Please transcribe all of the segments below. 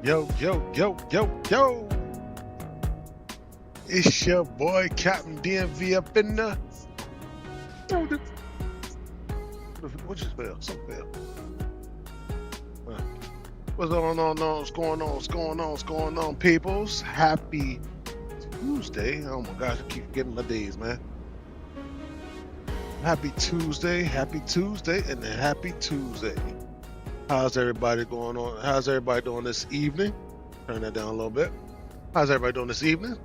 Yo, yo, yo, yo, yo. It's your boy, Captain DMV up in the. What just fell? Something fell. What's going on? What's going on? What's going on? What's going on, peoples? Happy Tuesday. Oh my gosh, I keep getting my days, man. Happy Tuesday, and a happy Tuesday. How's everybody going on? How's everybody doing this evening? Turn that down a little bit. How's everybody doing this evening?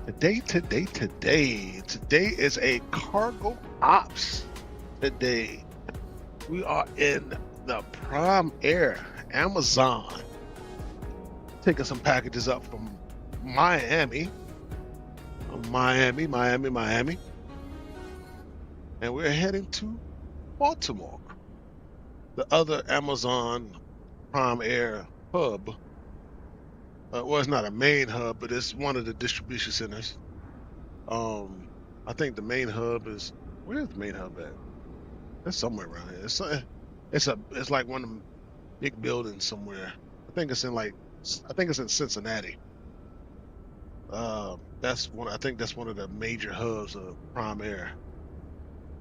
Today is a cargo ops today. We are in the Prime Air, Amazon, taking some packages up from Miami, and we're heading to Baltimore, the other Amazon Prime Air hub. Well, it's not a main hub, but it's one of the distribution centers. I think the main hub is, where's the main hub at? It's somewhere around here. It's like one of them big buildings somewhere. I think it's in Cincinnati. I think that's one of the major hubs of Prime Air.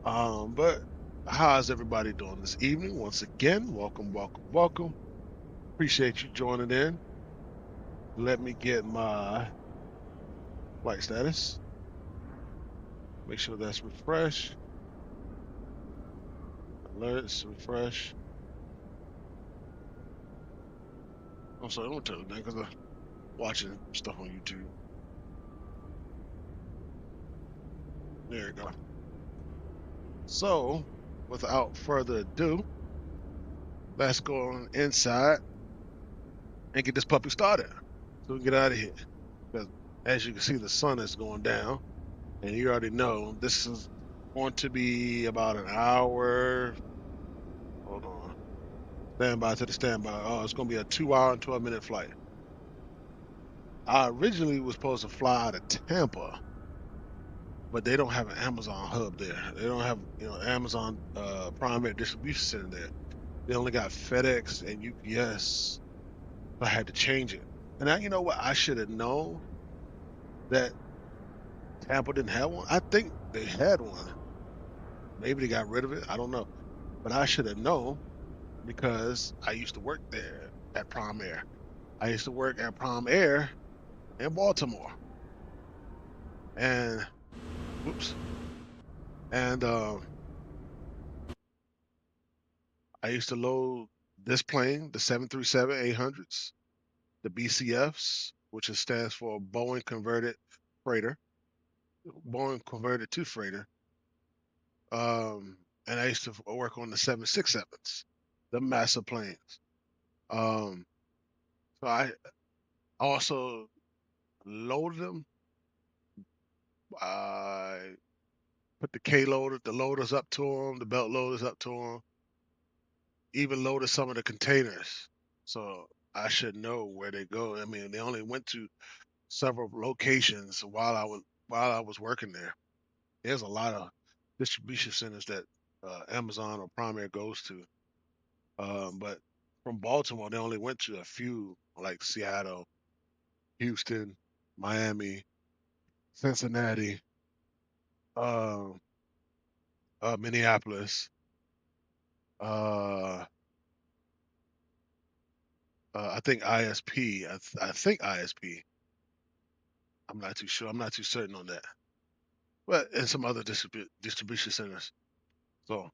But how's everybody doing this evening? Once again, welcome. Appreciate you joining in. Let me get my flight status. Make sure that's refresh. Alerts, refresh. I'm sorry, I'm gonna turn it down because I'm watching stuff on YouTube. There you go. So, without further ado, let's go on inside and get this puppy started so we can get out of here. Because as you can see, the sun is going down, and you already know this is going to be about an hour. Hold on. Standby to the standby. Oh, it's going to be a 2-hour and 12-minute flight. I originally was supposed to fly out of Tampa, but they don't have an Amazon hub there. They don't have, Amazon Prime Air distribution center there. They only got FedEx and UPS. I had to change it. And now, you know what? I should have known that Tampa didn't have one. I think they had one. Maybe they got rid of it. I don't know. But I should have known because I used to work there at Prime Air. I used to work at Prime Air in Baltimore. And, whoops. And I used to load this plane, the 737-800s, the BCFs, which stands for Boeing Converted Freighter, Boeing Converted to Freighter. And I used to work on the 767s, the massive planes. So I also loaded them. I put the loaders up to them, the belt loaders up to them. Even loaded some of the containers. So I should know where they go. I mean, they only went to several locations while I was working there. There's a lot of distribution centers that Amazon or Prime Air goes to. But from Baltimore, they only went to a few, like Seattle, Houston, Miami, Cincinnati, uh, Minneapolis, uh, I think ISP. I think ISP. I'm not too sure. I'm not too certain on that. But and some other distribution centers. So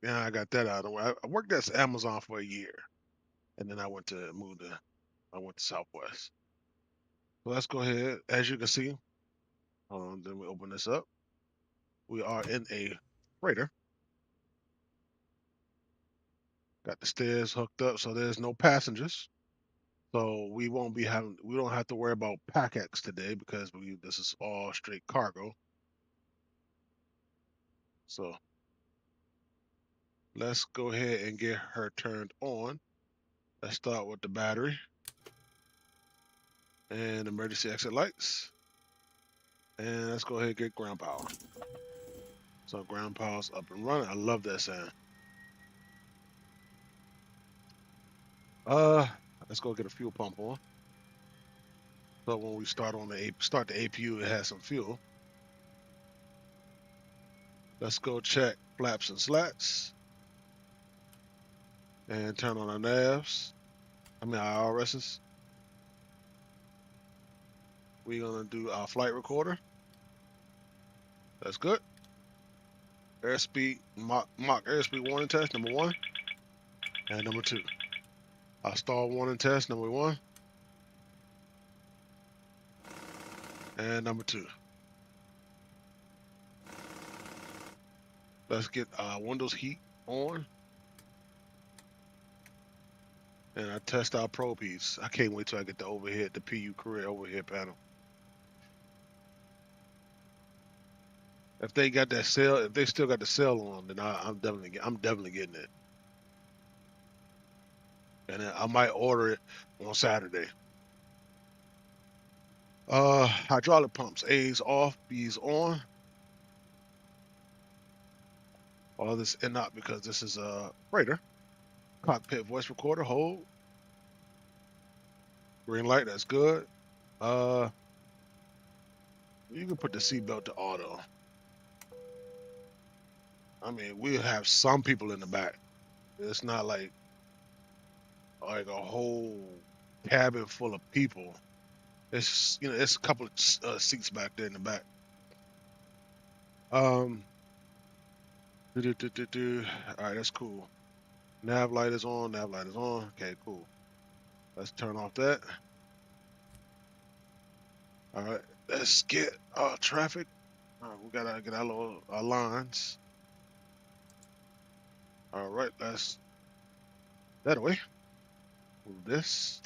yeah, I got that out of the way. I worked at Amazon for a year, and then I went to Southwest. So let's go ahead. As you can see, then we open this up. We are in a freighter. Got the stairs hooked up, so there's no passengers. So we don't have to worry about PACX today because this is all straight cargo. So let's go ahead and get her turned on. Let's start with the battery and emergency exit lights. And let's go ahead and get ground power. So ground power's up and running. I love that sound. Let's go get a fuel pump on. So when we start the APU, it has some fuel. Let's go check flaps and slats and turn on our navs. Our RSs. We're gonna do our flight recorder. That's good. Airspeed mock airspeed warning test number 1 and number 2. Our stall warning test number 1 and number 2. Let's get Windows heat on and I test our pro piece. I can't wait till I get the PU career overhead panel. If they got that sale, if they still got the sale on, then I'm definitely getting it. And then I might order it on Saturday. Hydraulic pumps, A's off, B's on. All this not because this is a freighter. Cockpit voice recorder, hold. Green light, that's good. You can put the seatbelt to auto. I mean, we'll have some people in the back. It's not like a whole cabin full of people. It's it's a couple of seats back there in the back. All right, that's cool. Nav light is on. Nav light is on. Okay, cool. Let's turn off that. All right, let's get traffic. All right, we gotta get our lines. All right, let's that away. Move this,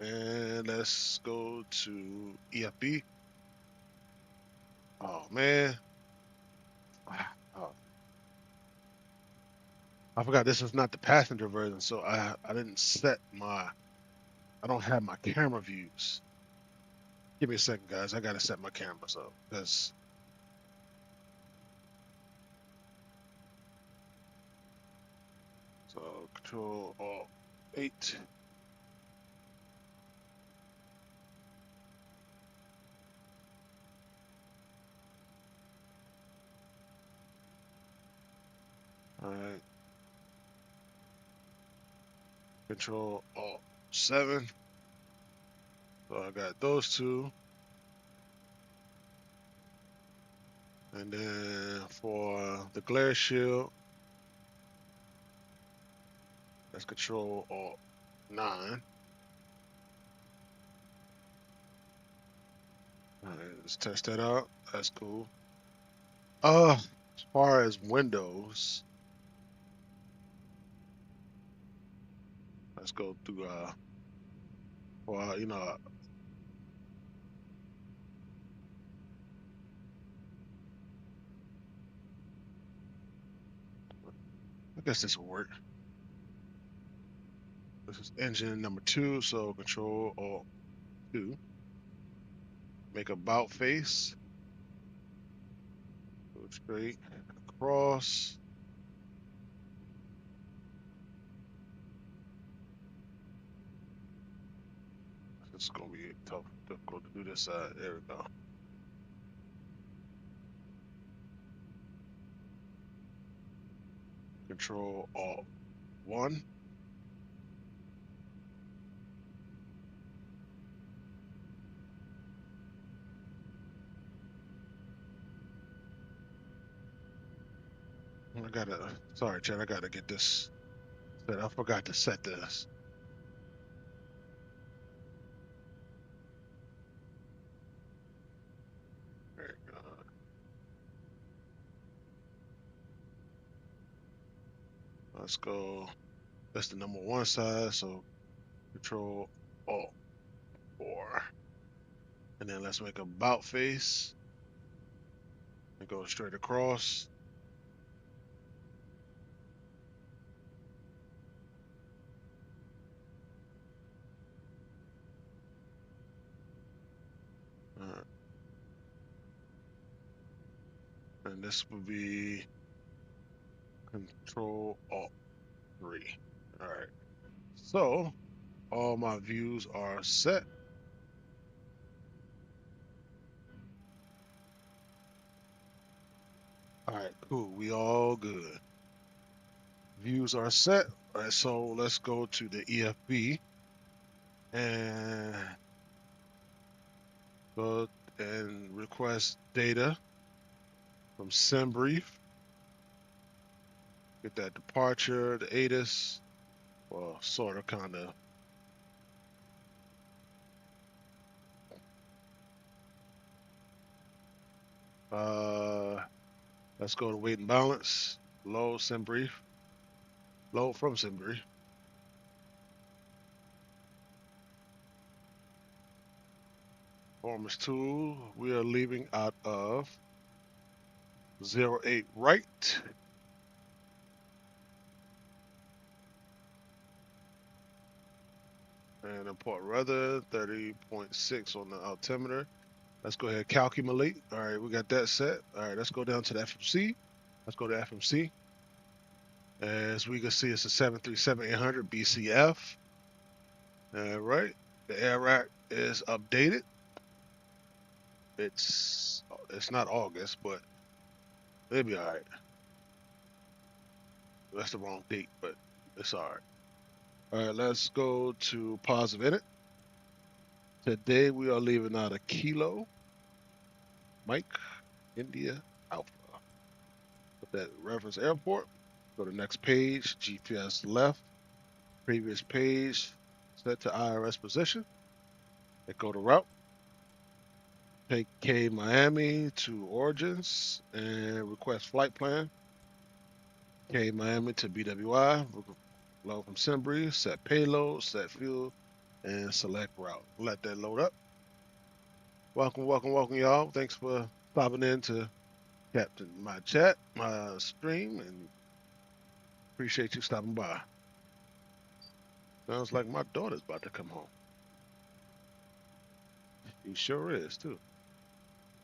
and let's go to EFB. Oh man, oh, I forgot this is not the passenger version, so I didn't set I don't have my camera views. Give me a second, guys. I gotta set my cameras up because. So Control Alt 8. All right. Control Alt 7. So I got those two. And then for the glare shield, that's Control Alt 9. All right, let's test that out. That's cool. As far as windows, let's go through well, I guess this will work. This is engine number 2, so Control Alt 2. Make about face. Go straight across. It's gonna be difficult to do this side. There we go. Control Alt 1. Sorry, Chad, I gotta get this set. I forgot to set this. There we go. Let's go. That's the number 1 side, so Control Alt 4. And then let's make a about face. And go straight across. And this would be Control Alt 3. All right. So All my views are set. All right, cool. We all good. Views are set. All right, so let's go to the EFB and go and request data from SimBrief. Get that departure, the ATIS, well, sort of, kind of. Let's go to weight and balance. Load SimBrief. Load from SimBrief. Performance tool. We are leaving out of 08 right. And import weather 30.6 on the altimeter. Let's go ahead and calculate. All right, we got that set. All right, let's go down to the FMC. Let's go to FMC. As we can see, it's a 737-800 BCF. All right, the air rack is updated. It's not August, but it'll be all right. That's the wrong date, but it's all right. All right, let's go to positive init. Today we are leaving out a Kilo Mike India Alpha. Put that reference airport. Go to next page, GPS left, previous page, set to IRS position. And go to route. Take K Miami to origins and request flight plan. K Miami to BWI. Load from SimBrief, set payload, set fuel, and select route. Let that load up. Welcome, welcome, welcome, y'all. Thanks for stopping in to captain my chat, my stream, and appreciate you stopping by. Sounds like my daughter's about to come home. She sure is, too.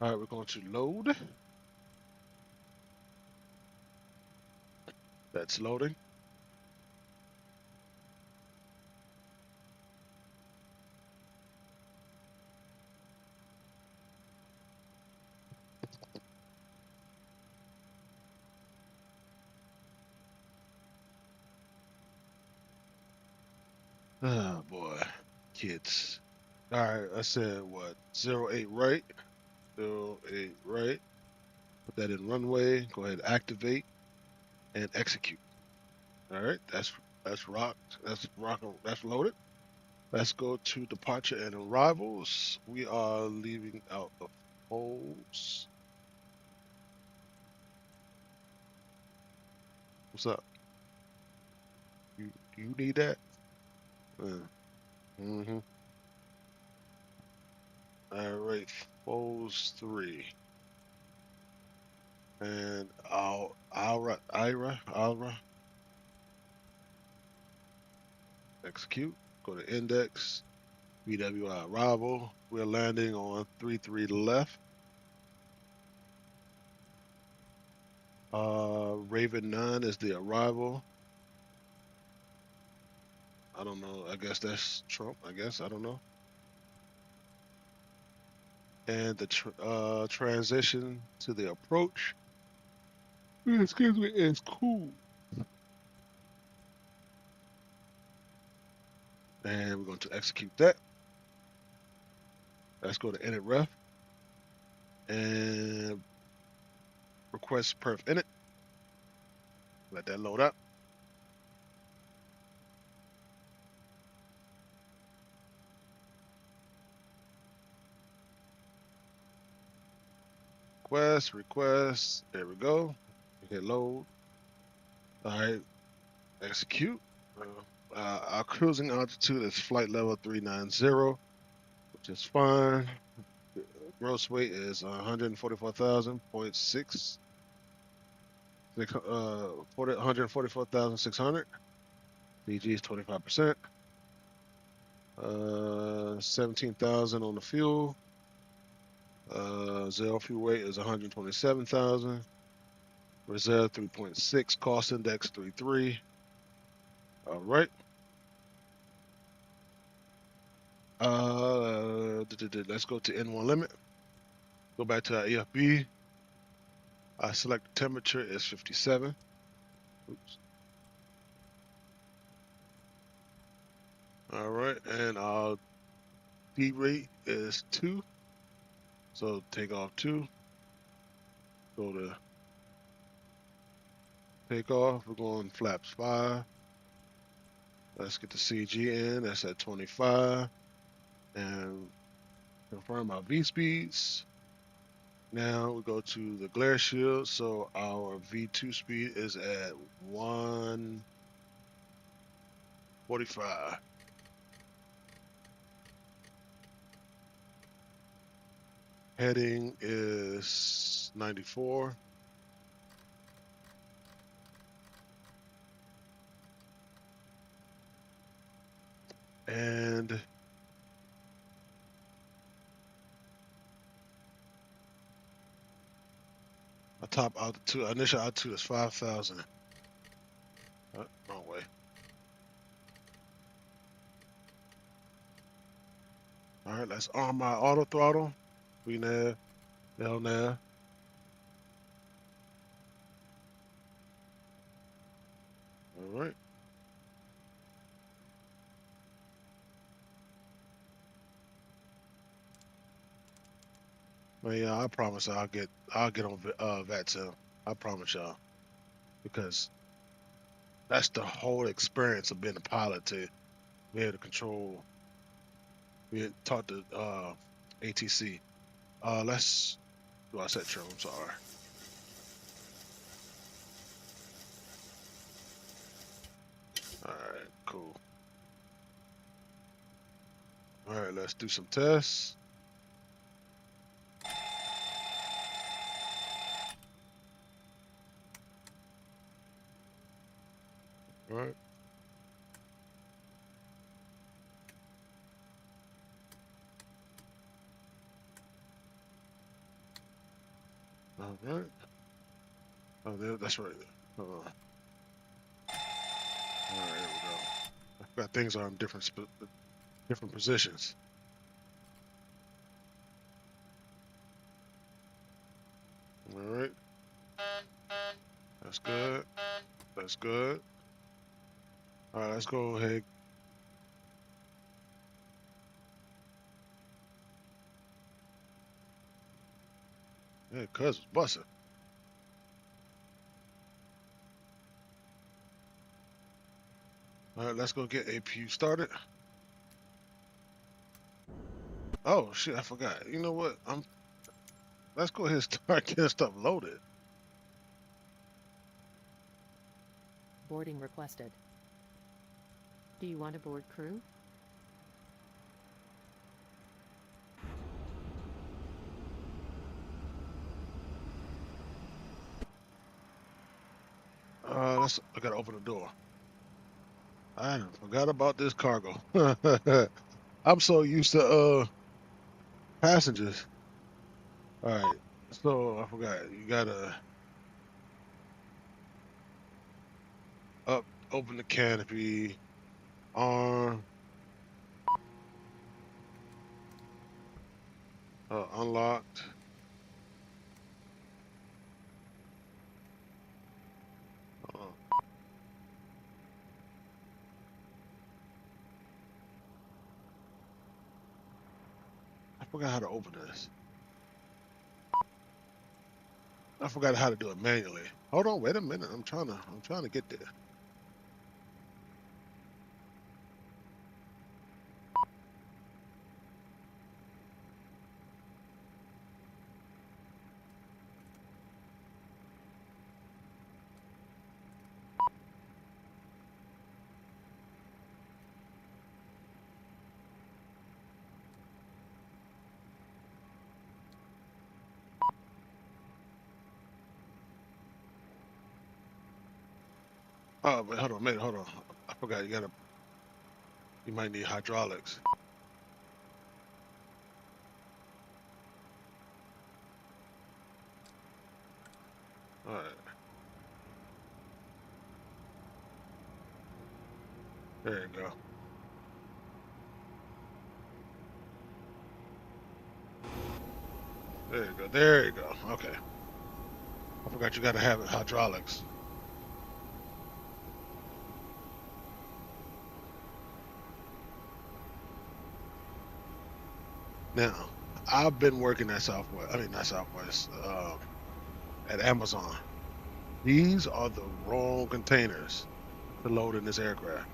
All right, we're going to load. That's loading. Oh, boy. Kids. All right, I said what? 08 right. 08 right. Put that in runway. Go ahead, activate and execute. All right, that's rocked. That's loaded. Let's go to departure and arrivals. We are leaving out of holes. What's up? You need that? Mm-hmm. All right, Foles 3. And Alra. Execute. Go to index. BWI arrival. We're landing on 33 left. Raven 9 is the arrival. I don't know. I guess that's Trump. I guess. I don't know. And the transition to the approach, excuse me, is cool. And we're going to execute that. Let's go to init ref and request perf init. Let that load up. Request. There we go. Hit load. All right. Execute. Our cruising altitude is flight level 390, which is fine. Gross weight is 144,000.6. 144,600. DG is 25%. 17,000 on the fuel. Zero fuel weight is 127,000. Reserve 3.6. Cost index 3.3. All right. Let's go to N1 limit. Go back to our EFB. I select the temperature is 57. Oops. All right, and our D rate is 2. So take off 2. Go to takeoff. We're going flaps 5. Let's get the CG in. That's at 25. And confirm our V speeds. Now we go to the glare shield. So our V2 speed is at 145. Heading is 94. And our top altitude, initial altitude is 5,000. Wrong way. All right, let's arm my auto throttle. We nav, L nav. All right. Well, yeah, I promise I'll get on VATSIM. I promise y'all, because that's the whole experience of being a pilot, to be able to control. We taught the ATC. Let's do I set trim? I'm sorry. All right, cool. All right, let's do some tests. All right. All right. Oh, that's right. Hold on. All right, there we go. I forgot things are in different positions. All right. That's good. That's good. All right, let's go ahead. Yeah, cuz was busting. All right, let's go get APU started. Oh shit, I forgot. You know what? Let's go ahead and start getting stuff loaded. Boarding requested. Do you want to board crew? I gotta open the door. I forgot about this cargo. I'm so used to passengers. All right. So I forgot. You gotta open the canopy, arm, unlocked. I forgot how to open this. I forgot how to do it manually. Hold on, wait a minute. I'm trying to get there. Oh, wait, hold on, hold on. I forgot you might need hydraulics. All right. There you go. There you go. There you go. Okay. I forgot you got to have it hydraulics. Now, I've been working at Southwest. I mean, not Southwest. At Amazon. These are the wrong containers to load in this aircraft.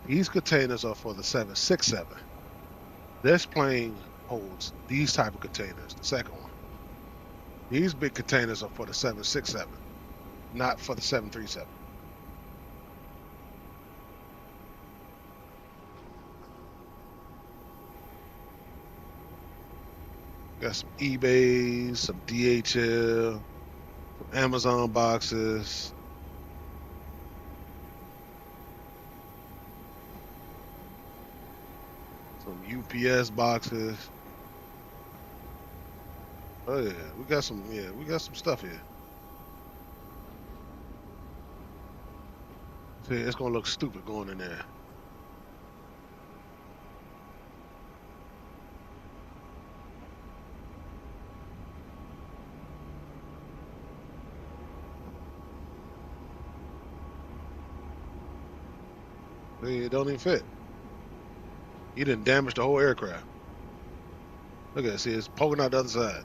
These containers are for the 767. This plane holds these type of containers, the second one. These big containers are for the 767, not for the 737. Got some eBays, some DHL, some Amazon boxes. Some UPS boxes. Oh yeah, we got some stuff here. See, it's gonna look stupid going in there. See, it don't even fit. You didn't damage the whole aircraft. Look at it, see, it's poking out the other side.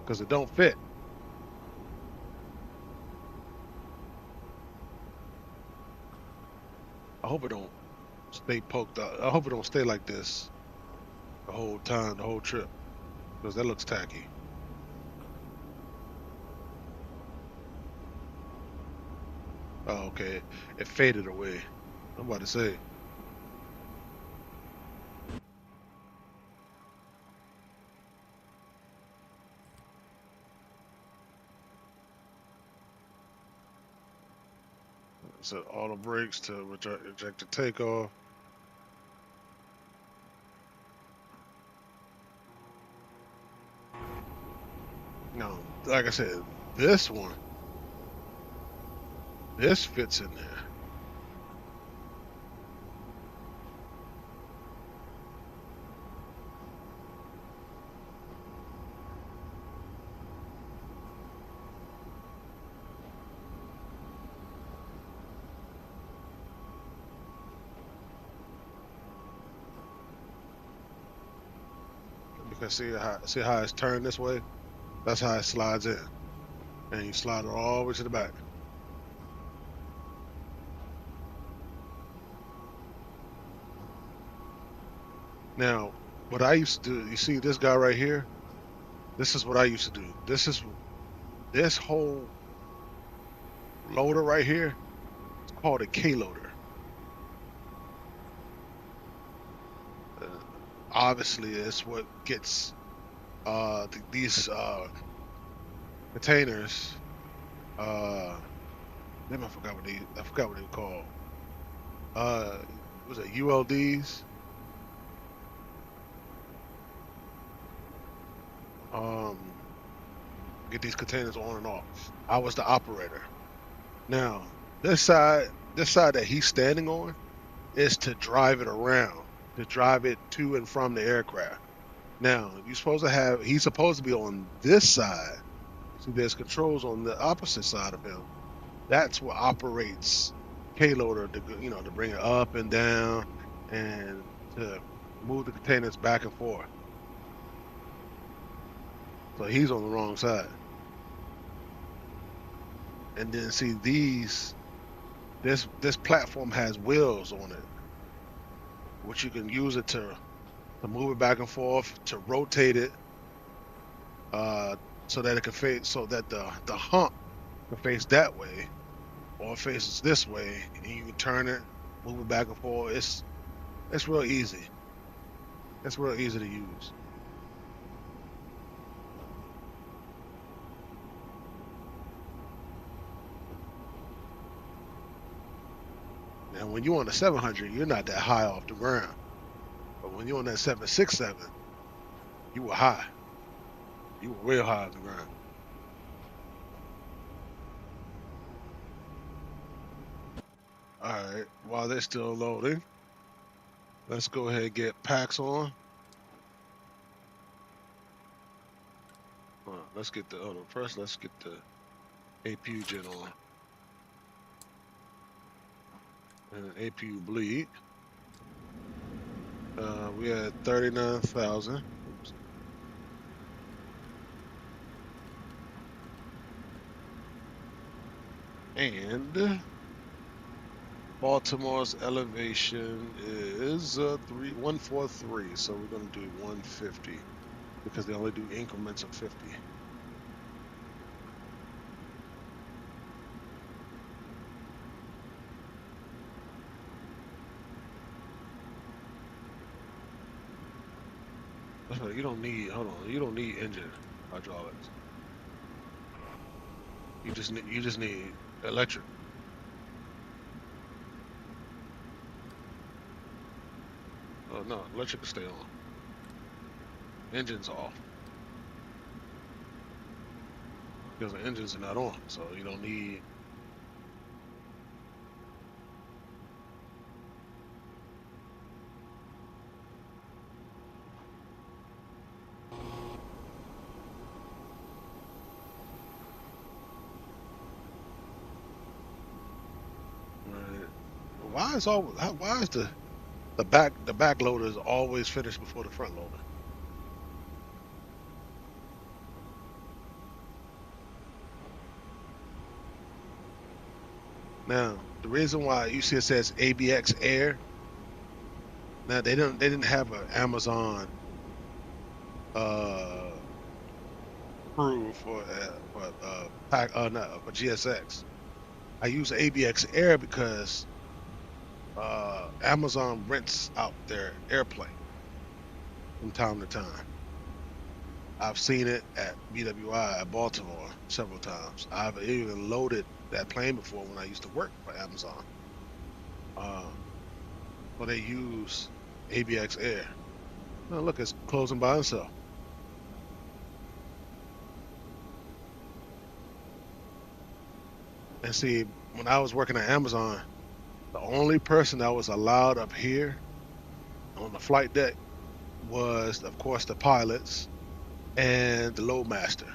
Because it don't fit. I hope it don't stay poked out. I hope it don't stay like this the whole time, the whole trip. Because that looks tacky. Oh, okay. It faded away. I'm about to say. So auto brakes to reject the takeoff. No, like I said, this one, this fits in there. Because see how it's turned this way? That's how it slides in. And you slide it all the way to the back. Now, what I used to do, you see this guy right here? This is what I used to do. This whole loader right here, it's called a K loader. Obviously, it's what gets these containers. Then I forgot what they were called. Was it ULDs? Um, get these containers on and off. I was the operator. Now, this side that he's standing on is to drive it around, to drive it to and from the aircraft. Now, he's supposed to be on this side. See, there's controls on the opposite side of him. That's what operates K-loader to bring it up and down and to move the containers back and forth. So he's on the wrong side. And then see this platform has wheels on it, which you can use it to move it back and forth, to rotate it, so that it can face, so that the hump can face that way, or it faces this way, and you can turn it, move it back and forth. It's real easy. It's real easy to use. And when you're on the 700, you're not that high off the ground. But when you're on that 767, you were high. You were real high off the ground. All right, while they're still loading, let's go ahead and get packs on. let's get the hold on. First, let's get the APU gen on. And APU bleed. We had 39,000. And Baltimore's elevation is 143, so we're gonna do 150 because they only do increments of 50. You don't need, hold on, you don't need engine hydraulics. You just need electric. Oh no, electric will stay on. Engine's off. Because the engines are not on, so you don't need. Why is the back loader is always finished before the front loader? Now, the reason why you see it says ABX Air. Now they didn't have an Amazon crew for GSX. I use ABX Air because Amazon rents out their airplane from time to time. I've seen it at BWI at Baltimore several times. I've even loaded that plane before when I used to work for Amazon. But they use ABX Air. Now look, it's closing by itself. And see, when I was working at Amazon, the only person that was allowed up here on the flight deck was, of course, the pilots and the loadmaster.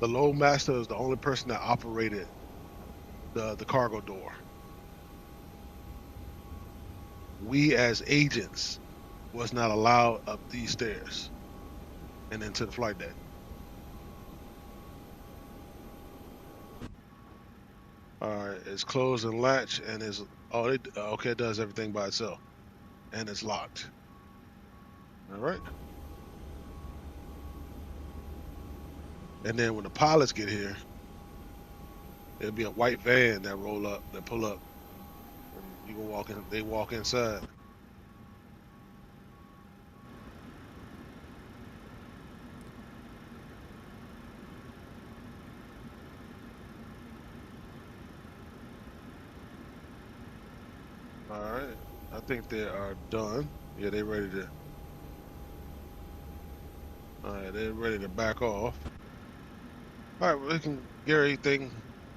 The loadmaster is the only person that operated the cargo door. We as agents was not allowed up these stairs and into the flight deck. All right, it's closed and latch, and is okay. It does everything by itself, and it's locked. All right. And then when the pilots get here, it'll be a white van that roll up, that pull up. And you can walk in. They walk inside. All right. I think they are done. Yeah, they're ready to. All right, they're ready to back off. All right, we can get everything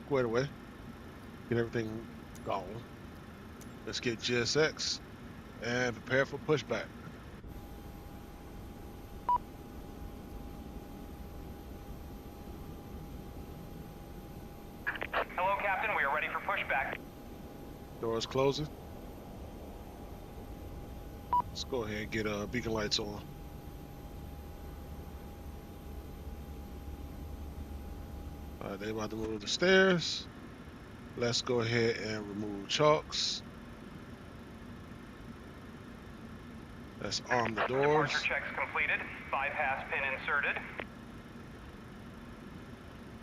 squared away. Get everything gone. Let's get GSX and prepare for pushback. Hello, Captain. We are ready for pushback. Doors closing. Let's go ahead and get beacon lights on. All right, they're about to move the stairs. Let's go ahead and remove chalks. Let's arm the doors. Departure checks completed. Bypass pin inserted.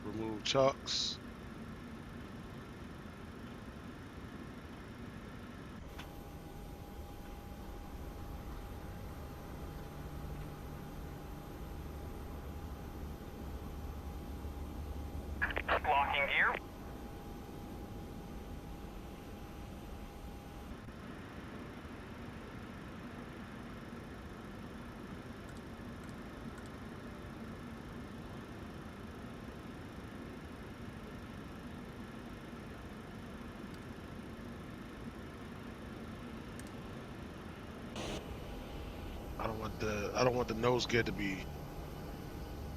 Remove chalks. Locking gear. I don't want the nose gear to be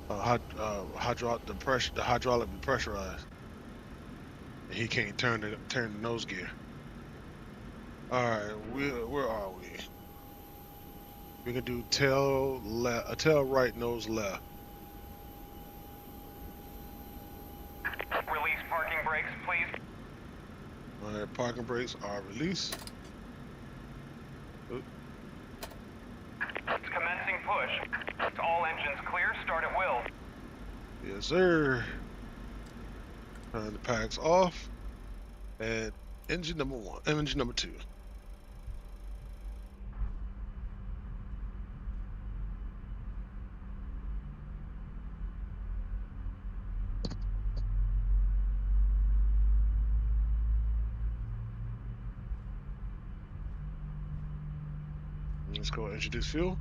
the hydraulic be pressurized, and he can't turn the nose gear. All right, where are we? We can do tail right, nose left. Release parking brakes, please. All right, parking brakes are released. Oop. Commencing push. All engines clear. Start at will. Yes, sir. Turn the packs off. And engine number 1, engine number 2. Let's go introduce fuel.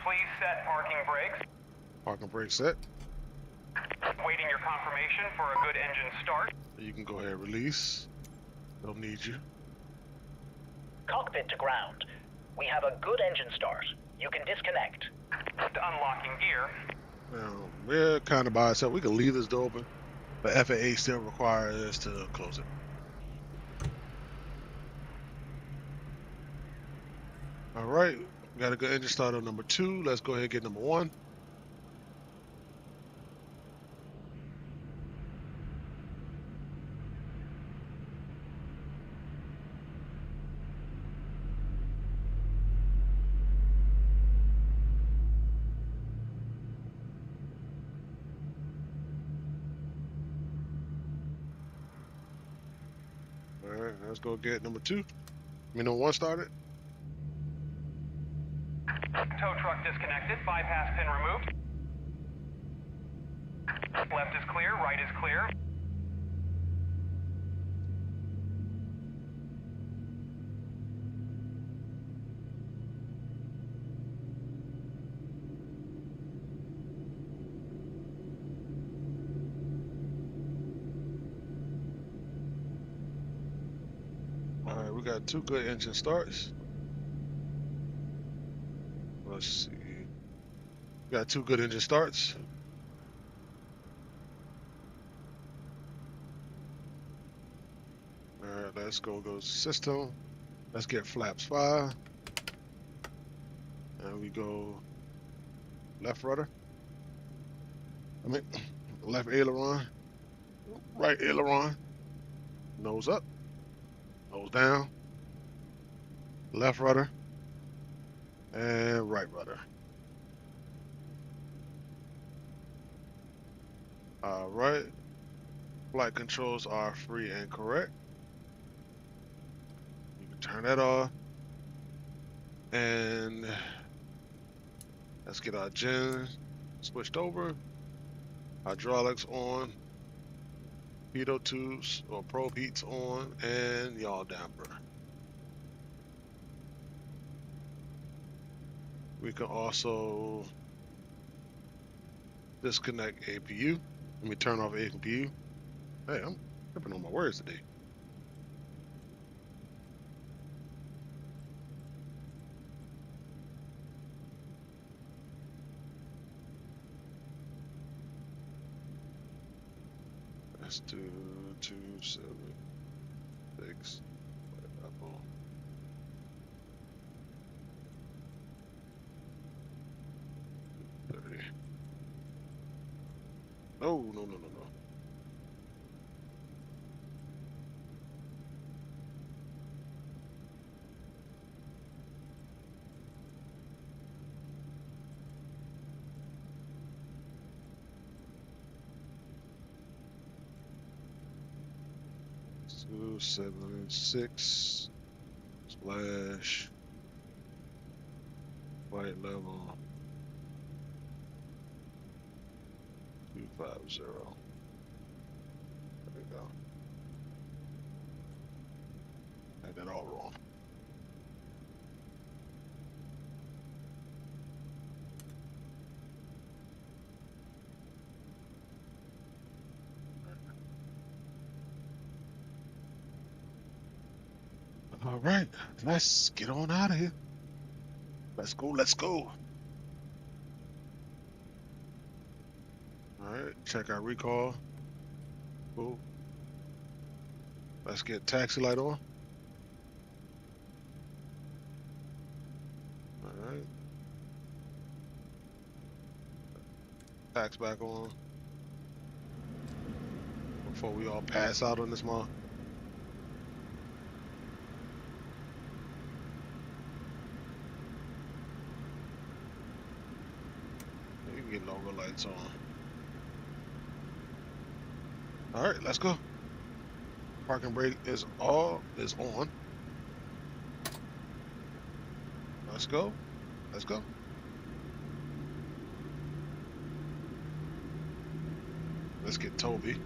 Please set parking brakes. Parking brake set. Waiting your confirmation for a good engine start. You can go ahead and release. Don't need you. Cockpit to ground. We have a good engine start. You can disconnect. Unlocking gear. Now, we're kind of by ourselves. We can leave this door open, but FAA still requires us to close it. All right, we got a good engine start on number 2. Let's go ahead and get number 1. All right, let's go get number 2. Number 1 started. Tow truck disconnected. Bypass pin removed. Left is clear. Right is clear. All right, we got 2 good engine starts. Let's see. We got 2 good engine starts. All right, let's go to system. Let's get flaps 5. And we go left rudder. I mean, left aileron. Right aileron. Nose up. Nose down. Left rudder. And right rudder. All right. Flight controls are free and correct. You can turn that off. And let's get our gen switched over. Hydraulics on. Pitot tubes or probe heats on. And yaw damper. We can also disconnect APU. Let me turn off APU. Hey, I'm tripping on my words today. Let's do 276. Apple. No. Two, 7, 6. Splash. Flight level. 250. There we go. Had that all wrong. All right, let's get on out of here. Let's go, let's go. All right, check our recall. Cool. Let's get taxi light on. All right. Tax back on. Before we all pass out on this month. You can get logo lights on. All right, let's go. Parking brake is on. Let's go. Let's go. Let's get Toby.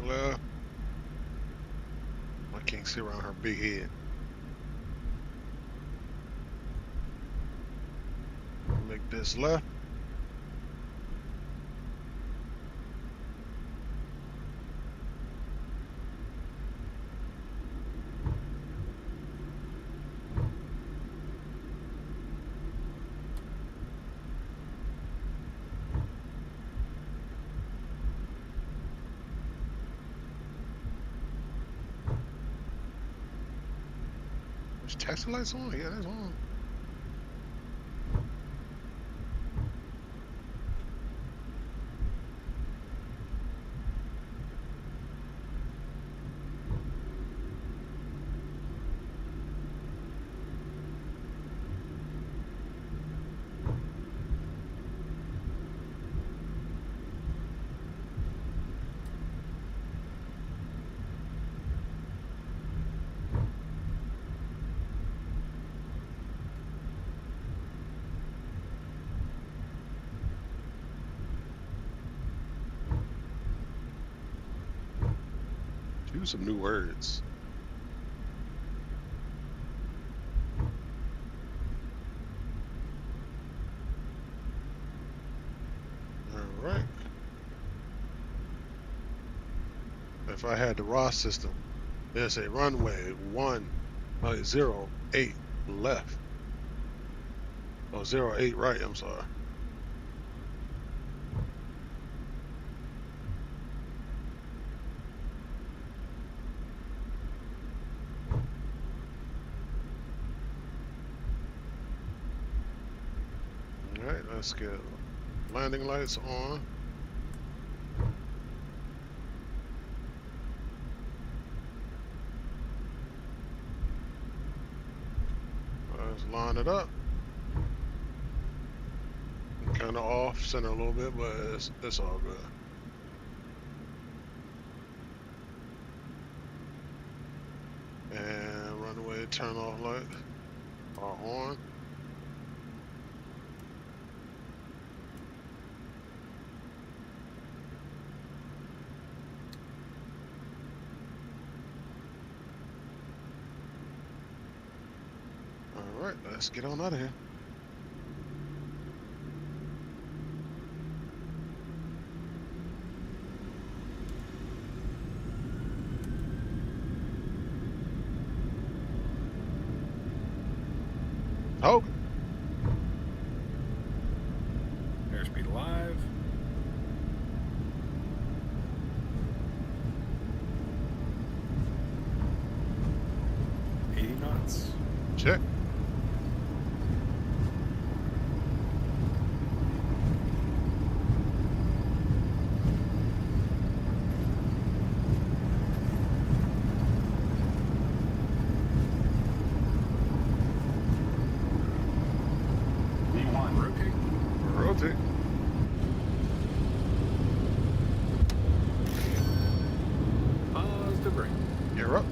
Left. I can't see around her big head. Make this left. Is taxi lights on? Yeah, that's on. Use some new words. All right. If I had the raw system, there's a runway 108 left. Oh, 08 right, I'm sorry. Alright, let's get landing lights on. Let's line it up. Kind of off center a little bit, but it's all good. And runway turn off light are on. All right, let's get on out of here. Oh. Airspeed alive. Check. Rotate. Rotate. Pause to brake. You're up.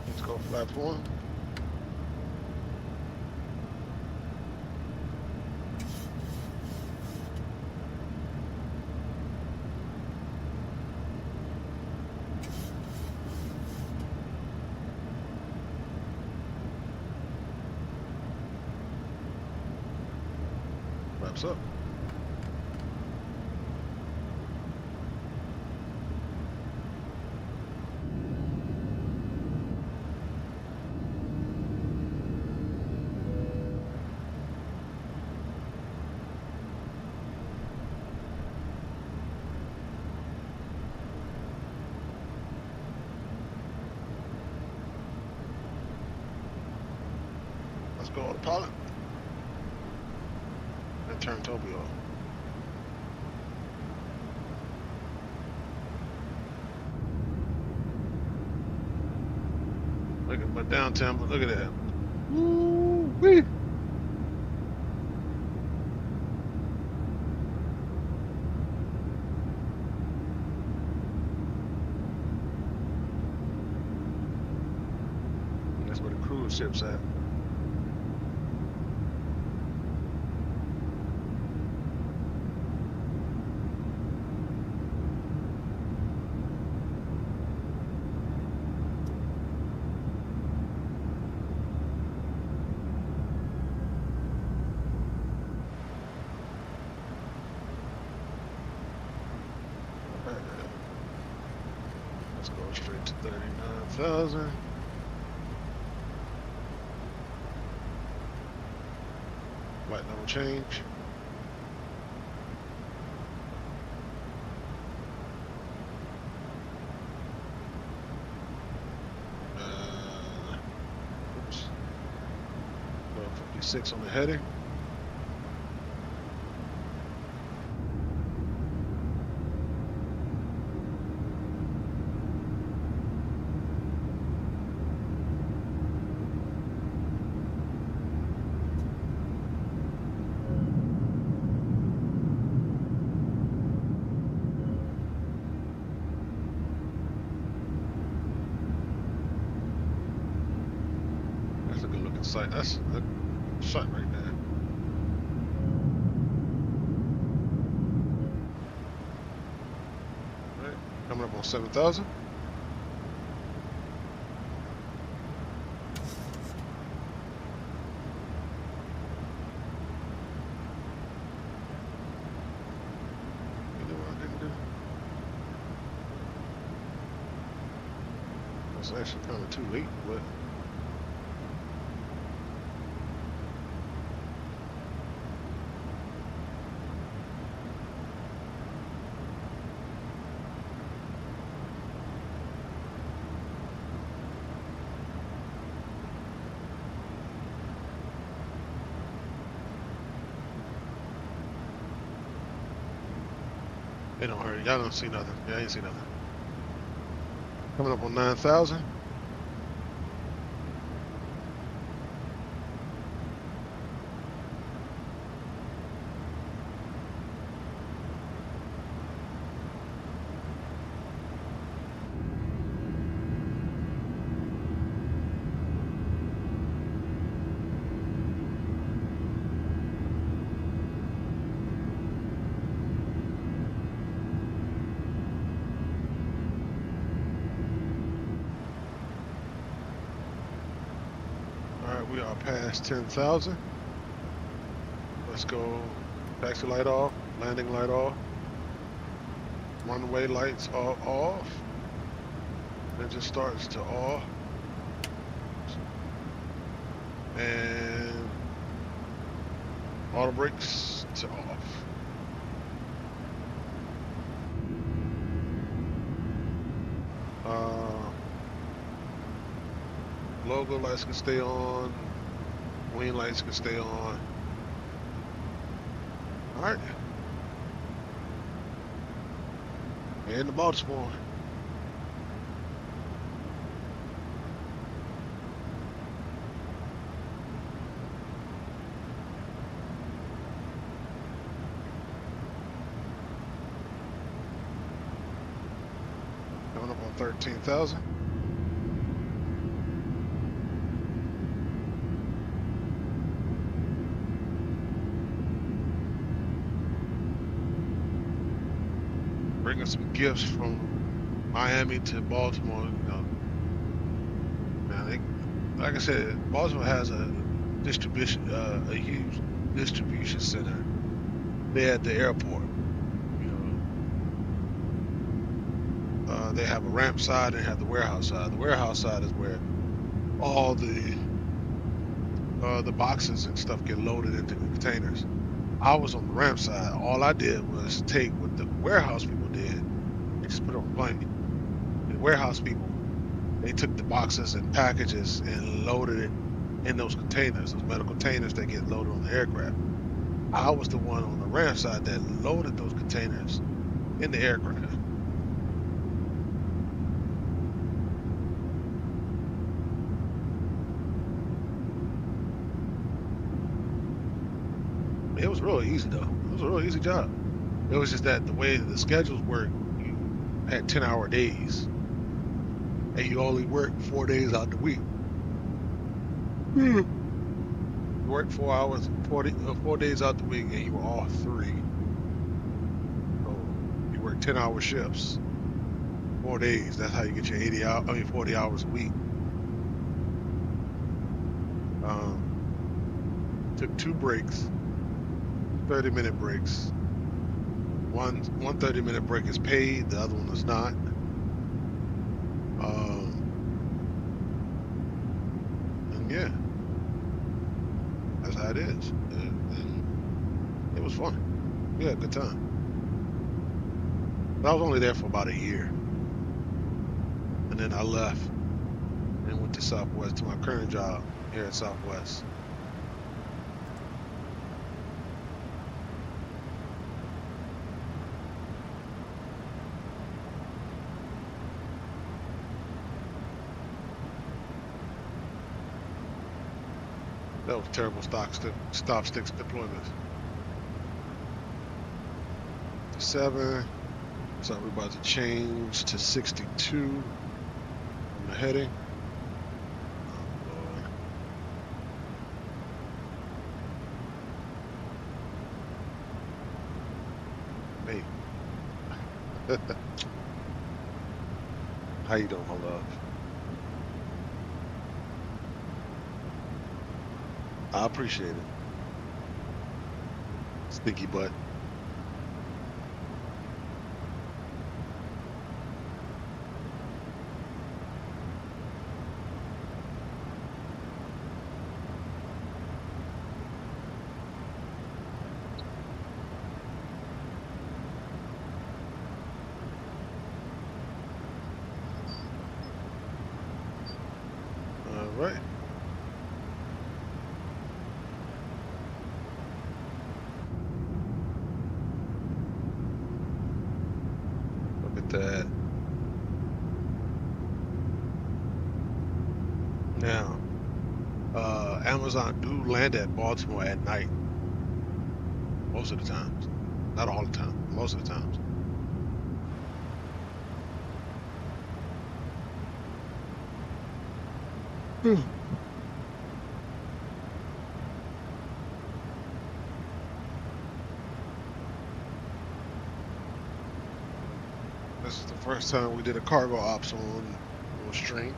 Let's go flap one. Flaps up. Let's go autopilot. And turn Toby off. Look at my downtown, but look at that. Woo-wee. That's where the cruise ship's at. Let's go straight to 39,000. White level change. Oops. 56 on the header. That's a good looking sight. That's a shot right there. Right, coming up on 7,000. It's actually kind of too late, but They don't hurt. Y'all don't see nothing. Yeah, I ain't see nothing. Coming up on 9,000. We are past 10,000. Let's go. Taxi light off, landing light off, runway lights are off. Engine starts to off. And auto brakes to off. Logo lights can stay on. Wing lights can stay on. All right. And the Baltimore. Coming up on 13,000. Bringing some gifts from Miami to Baltimore. You know, man, like I said, Baltimore has a distribution, a huge distribution center there at the airport. You know, they have a ramp side and have the warehouse side. The warehouse side is where all the boxes and stuff get loaded into the containers. I was on the ramp side. All I did was take what the warehouse people did and just put it on the plane. The warehouse people, they took the boxes and packages and loaded it in those containers, those metal containers that get loaded on the aircraft. I was the one on the ramp side that loaded those containers in the aircraft. It was real easy though. It was a real easy job. It was just that the way the schedules work, you had 10-hour days, and you only work 4 days out the week. You work 4 hours, 4 days out the week, and you were off 3. So you work 10-hour shifts, 4 days. That's how you get your 40 hours a week. Took 2 breaks. 30-minute breaks. One 30-minute break is paid, the other one is not. And yeah, that's how it is. And it was fun. We had a good time. But I was only there for about a year, and then I left and went to Southwest, to my current job here at Southwest. That was terrible stop sticks deployments. 7. So we're about to change to 62 on the heading. Oh, Lord. Hey. How you doing, my love? I appreciate it. Stinky butt. All right. that. Now, Amazon do land at Baltimore at night. Most of the times. Not all the time. Most of the times. This is the first time we did a cargo ops on stream.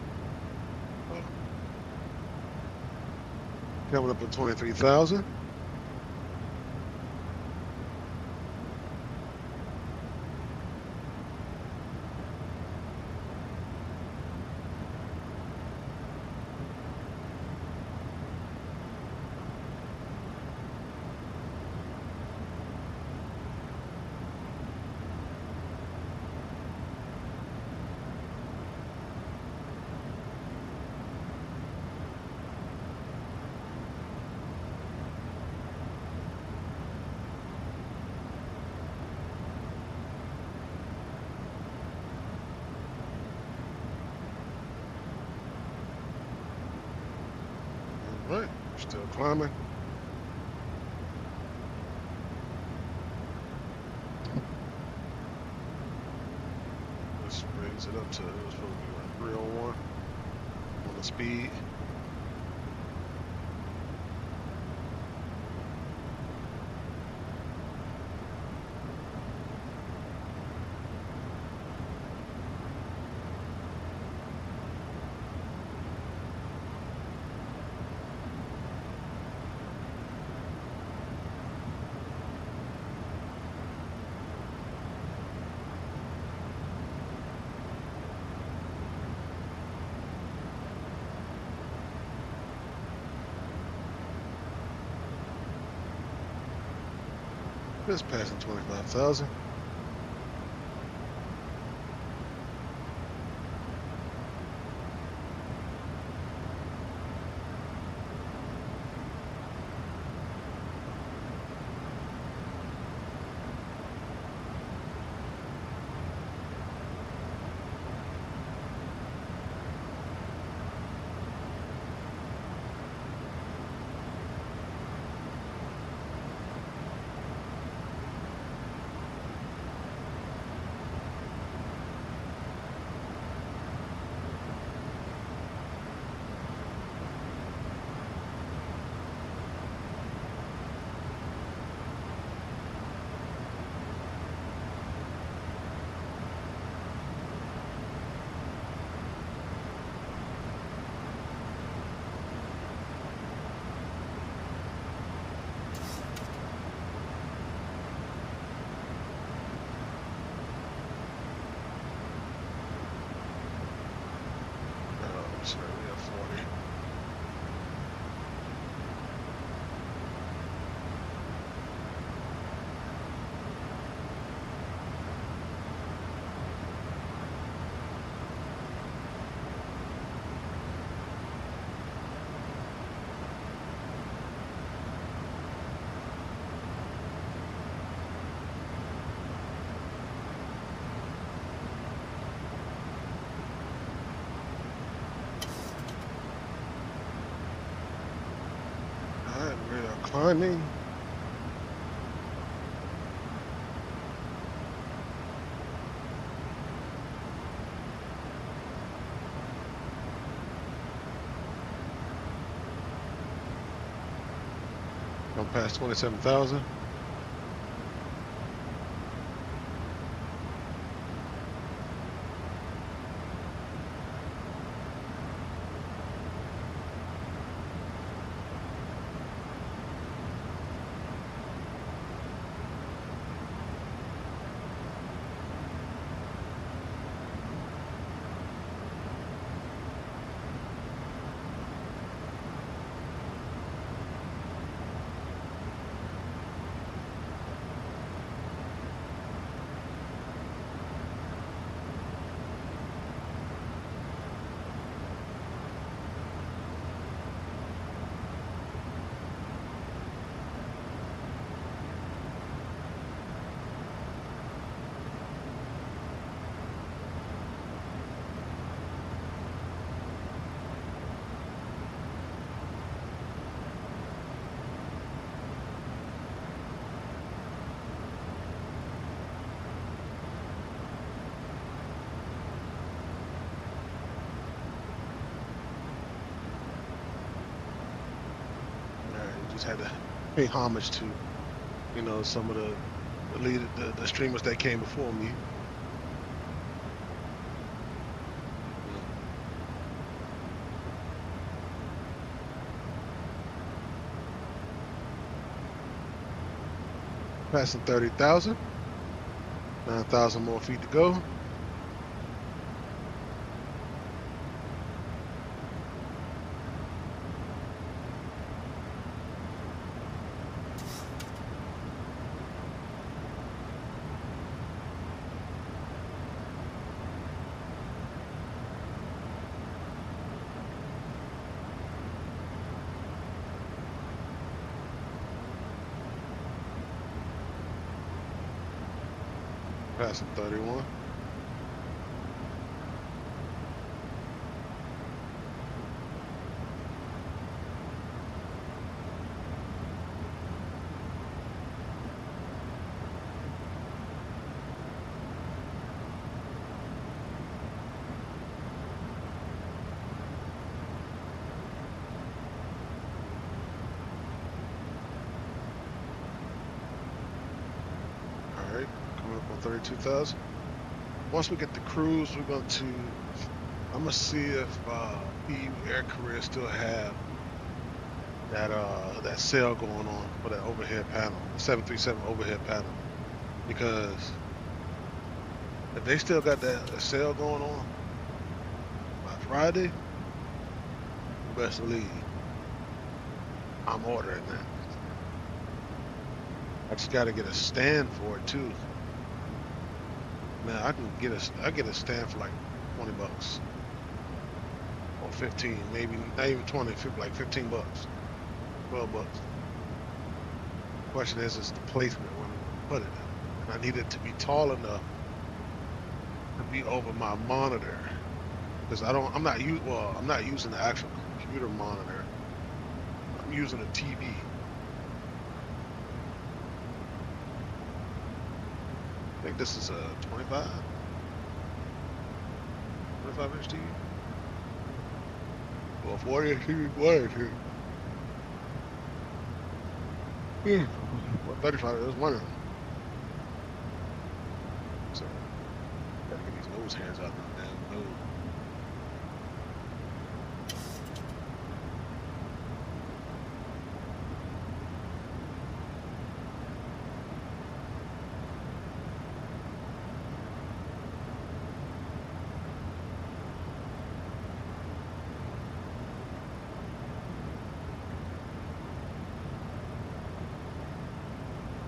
Coming up at 23,000. Right, still climbing. This brings it up to, it was supposed to be like 301 on the speed. Just passing 25,000. Sorry, we have 40. Alright, we are climbing. Going past 27,000. just had to pay homage to, you know, some of the streamers that came before me. Passing 30,000, 9,000 more feet to go. Passing 31. All right, coming up on 32,000. Once we get the cruise, I'm gonna see if PU Air Career still have that sale going on for that overhead panel, the 737 overhead panel. Because if they still got that sale going on by Friday, you best believe I'm ordering that. I just gotta get a stand for it too. Man, I get a stand for like 20 bucks. Or 15, maybe not even 20, like 15 bucks. 12 bucks. Question is the placement when I put it. And I need it to be tall enough to be over my monitor. Because I'm not using the actual computer monitor. I'm using a TV. I think this is a 25 inch TV. Well, 40 inch TV, 1 inch. Well, 35 is one of them. So, gotta get these nose hairs out of my damn nose.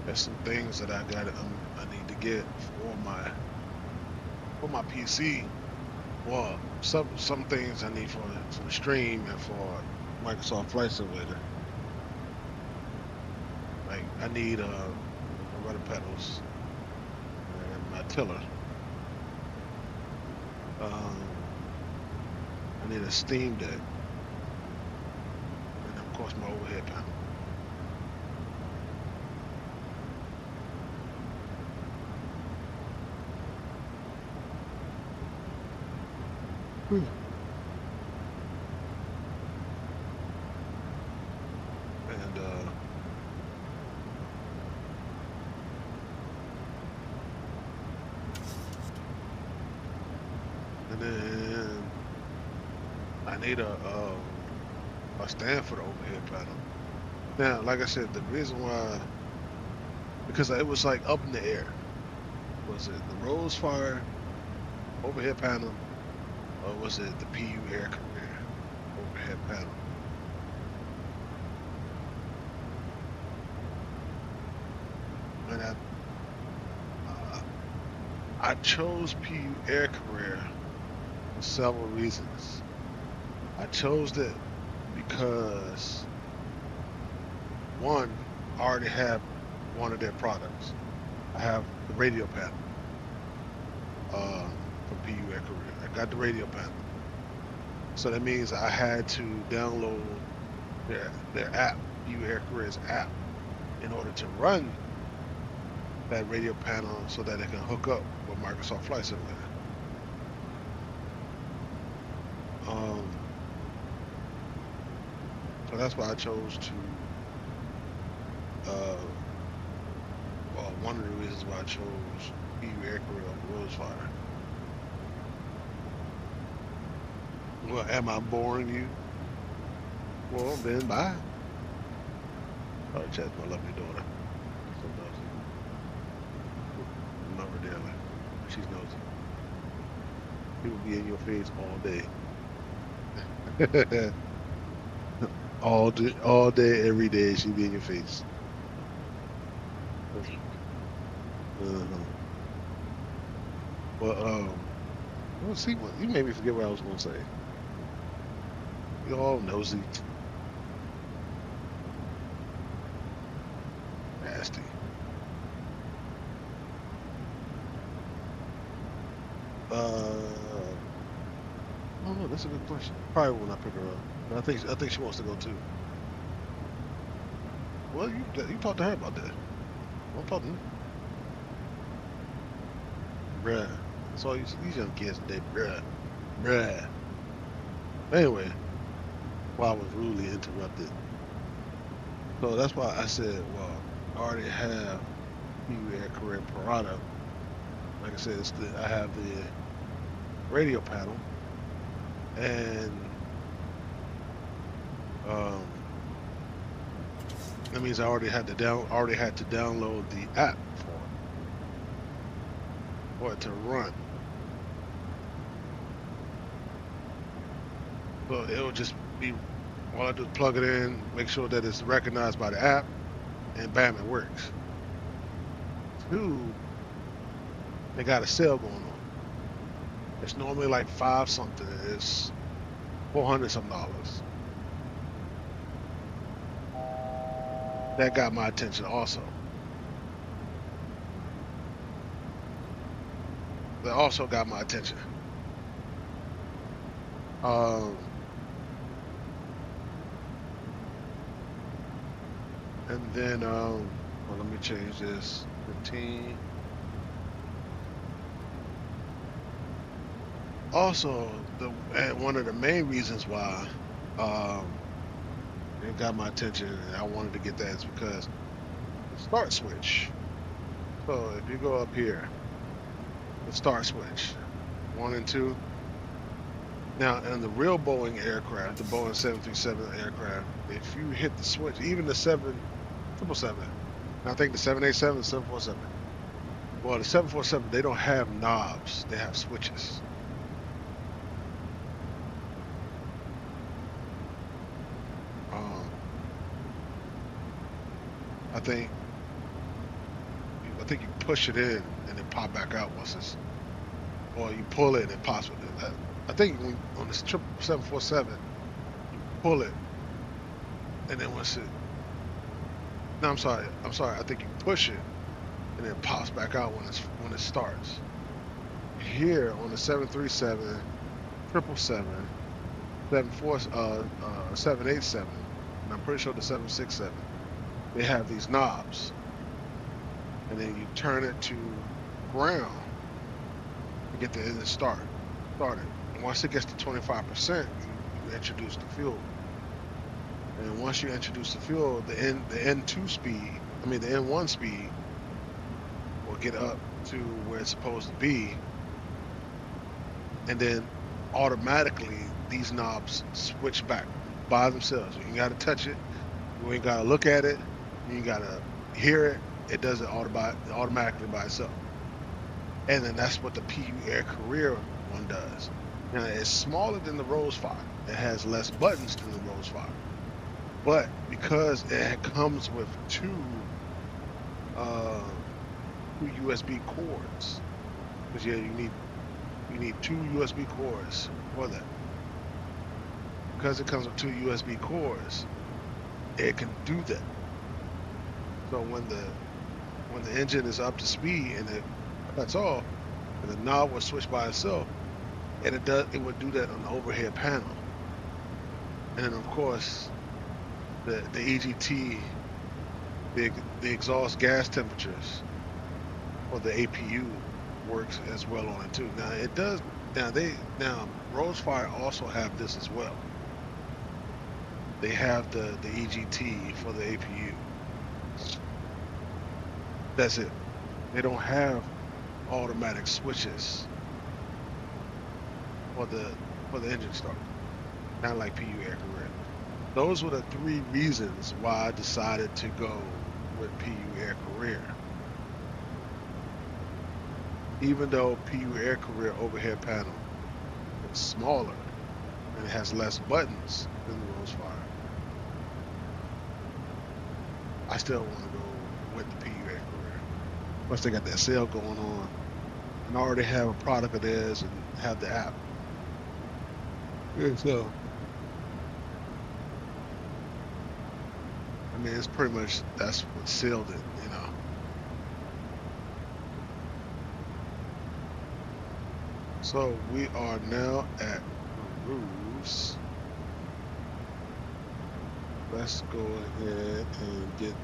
There's some things that I need to get for my PC. Well, some things I need for the stream and for Microsoft Flight Simulator. Like I need my rudder pedals and my tiller. I need a Steam Deck, and of course my overhead panel. And then I need a stand for the overhead panel. Now, like I said, the reason why, because it was like up in the air. Was it the Rosefire overhead panel? Or was it the PU Air Career overhead panel? And I chose PU Air Career for several reasons. I chose it because, one, I already have one of their products. I have the radio panel from PU Air Career. I got the radio panel. So that means I had to download their app, PU Air Career's app, in order to run that radio panel so that it can hook up with Microsoft Flight Simulator. So that's why I chose to well, one of the reasons why I chose PNY air career over Rosefire. Well, am I boring you? Well, then bye. Probably chat my lovely daughter. So nosy. Love her dearly. She's nosy. She will be in your face all day. all day, every day, she be in your face. Well, let's see what you made me forget what I was gonna say. You all nosy. Nasty. Oh no, that's a good question. Probably when I pick her up. But I think she wants to go too. Well, you talk to her about that. Don't talk to me. Bruh. That's all these young kids today, bruh. Bruh. Anyway, while I was rudely interrupted. So that's why I said, well, I already have PNY Air Career Parada. Like I said, I have the radio panel, and that means I already had to download the app for it to run. So it'll just be, all I do is plug it in, make sure that it's recognized by the app, and bam, it works. 2, they got a sale going on. It's normally like $5 something. It's $400 some. That got my attention also. That also got my attention. And then, well, let me change this. 15. Also, one of the main reasons why it got my attention and I wanted to get that is because the start switch. So if you go up here, the start switch, 1 and 2. Now, in the real Boeing aircraft, the Boeing 737 aircraft, if you hit the switch, even the 777, I think the 787 and 747. Well, the 747, they don't have knobs, they have switches. I think you push it in and then pop back out once it's, or you pull it and it pops with it. I think on this 747, you pull it and then once it, no, I'm sorry. I think you push it and then it pops back out when it starts. Here on the 737, 777, 787, and I'm pretty sure the 767, they have these knobs, and then you turn it to ground to get the engine started. And once it gets to 25%, you introduce the fuel. And once you introduce the fuel, the N2 speed, the N1 speed will get up to where it's supposed to be, and then automatically these knobs switch back by themselves. You ain't got to touch it. You ain't got to look at it. You ain't got to hear it. It does it automatically by itself. And then that's what the PNY Air Career one does. Now, it's smaller than the Rosefire. It has less buttons than the Rosefire. But because it comes with two USB cords, because you need 2 USB cords for that. Because it comes with 2 USB cords, it can do that. So when the engine is up to speed and it cuts off, and the knob will switch by itself, and it would do that on the overhead panel. And then of course the EGT, the exhaust gas temperatures for the APU works as well on it too. Now it does. Now Rosefire also have this as well. They have the EGT for the APU. That's it. They don't have automatic switches for the engine start, not like PU Air Career. Those were the three reasons why I decided to go with PU Air Career. Even though PU Air Career overhead panel is smaller and it has less buttons than the Rosefire, I still want to go with the PU Air Career. Plus they got that sale going on, and I already have a product of theirs and have the app. Yeah, so I mean, it's pretty much, that's what sealed it, you know. So we are now at Peruse. Let's go ahead and get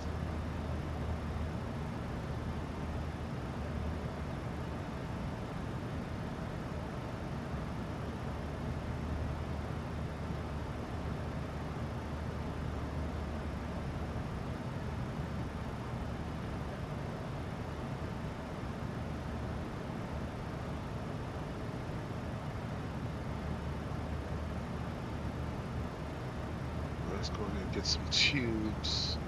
let's go ahead and get some tubes.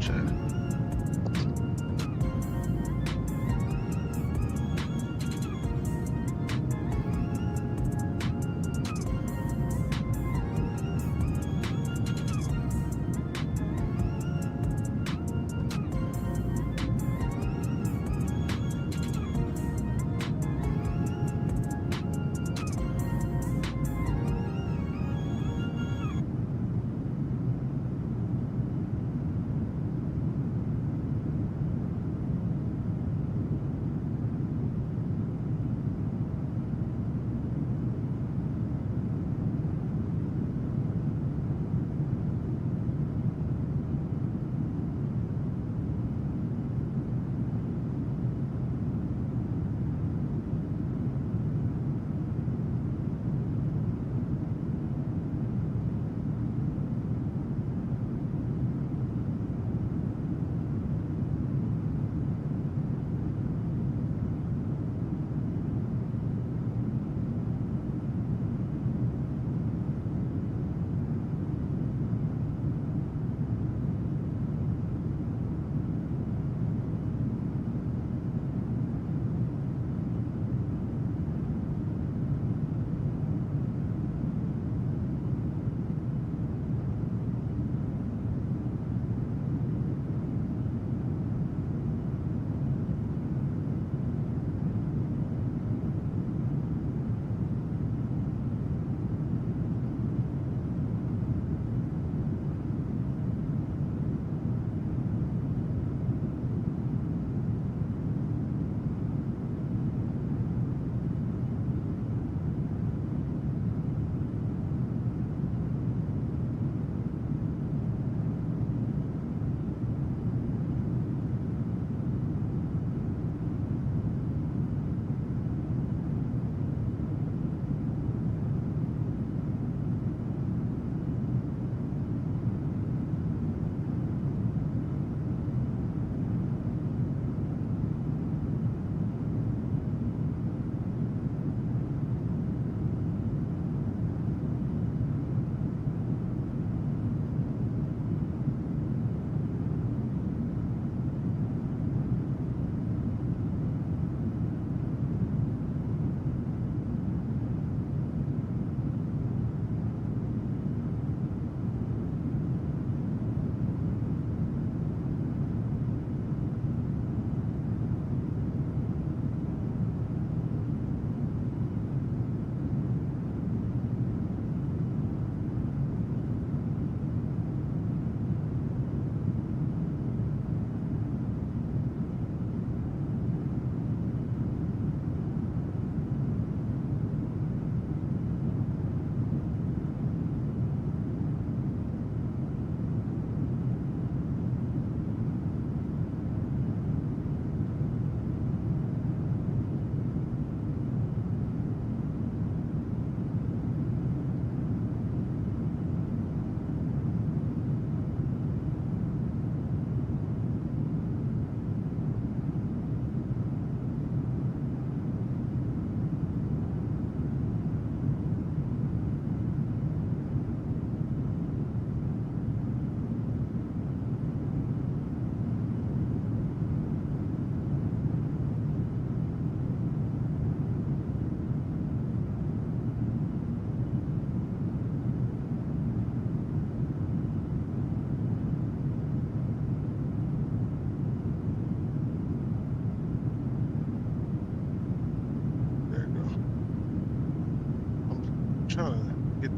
chat.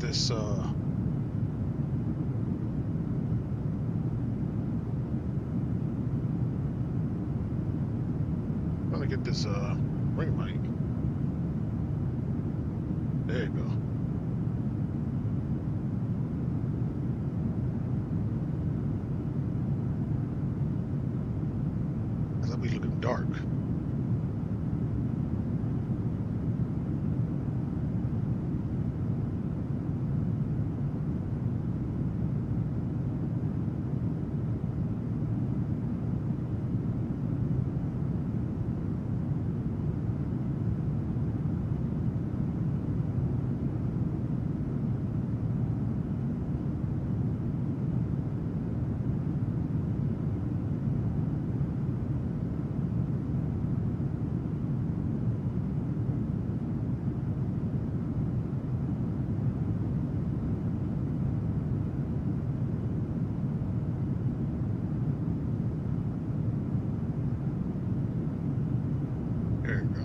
This trying to get this ring mic. There you go. Cause I'll be looking dark. There you go.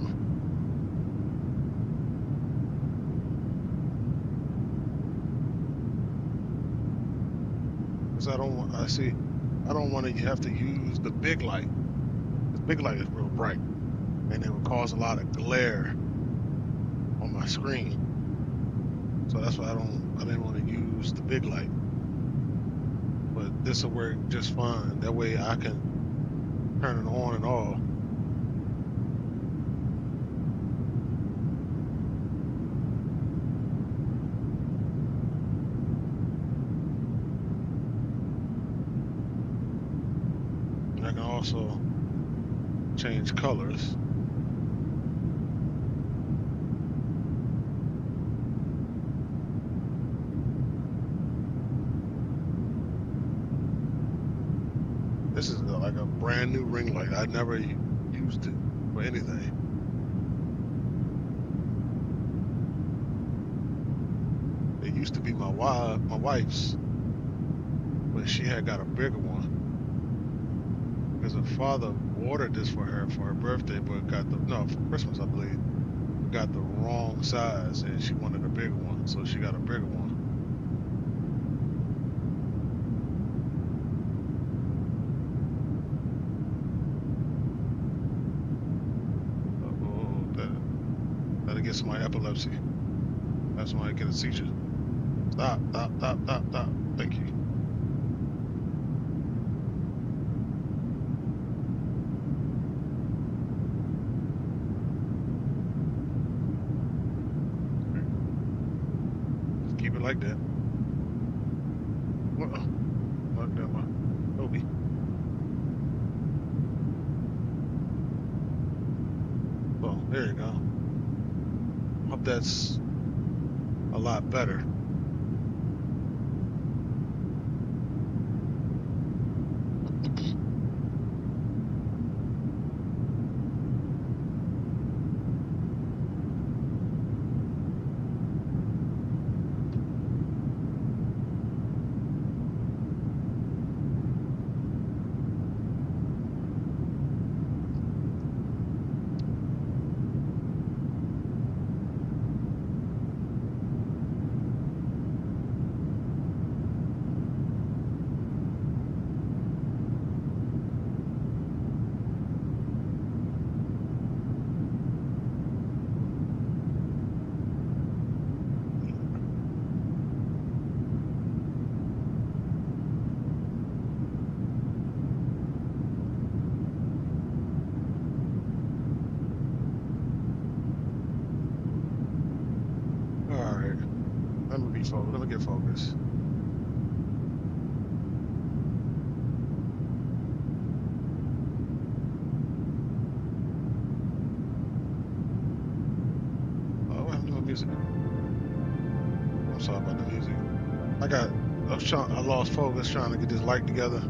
Because I don't want, I don't want to have to use the big light. The big light is real bright, and it would cause a lot of glare on my screen. So that's why I didn't want to use the big light. But this will work just fine. That way I can turn it on and off. And I can also change colors. This is like a brand new ring light. I never used it for anything. It used to be my wife's, but she had got a bigger one because her father ordered this for her birthday, but got for Christmas, I believe, got the wrong size, and she wanted a bigger one, so she got a bigger one. Get somebody epilepsy. That's somebody get a seizure. Stop. Thank you. Just keep it like that. Uh-oh. Knocked down my Obi. Oh, there you go. Hope that's a lot better. Let me get focused. Oh, what happened to my music? I'm sorry about the music. I lost focus trying to get this light together.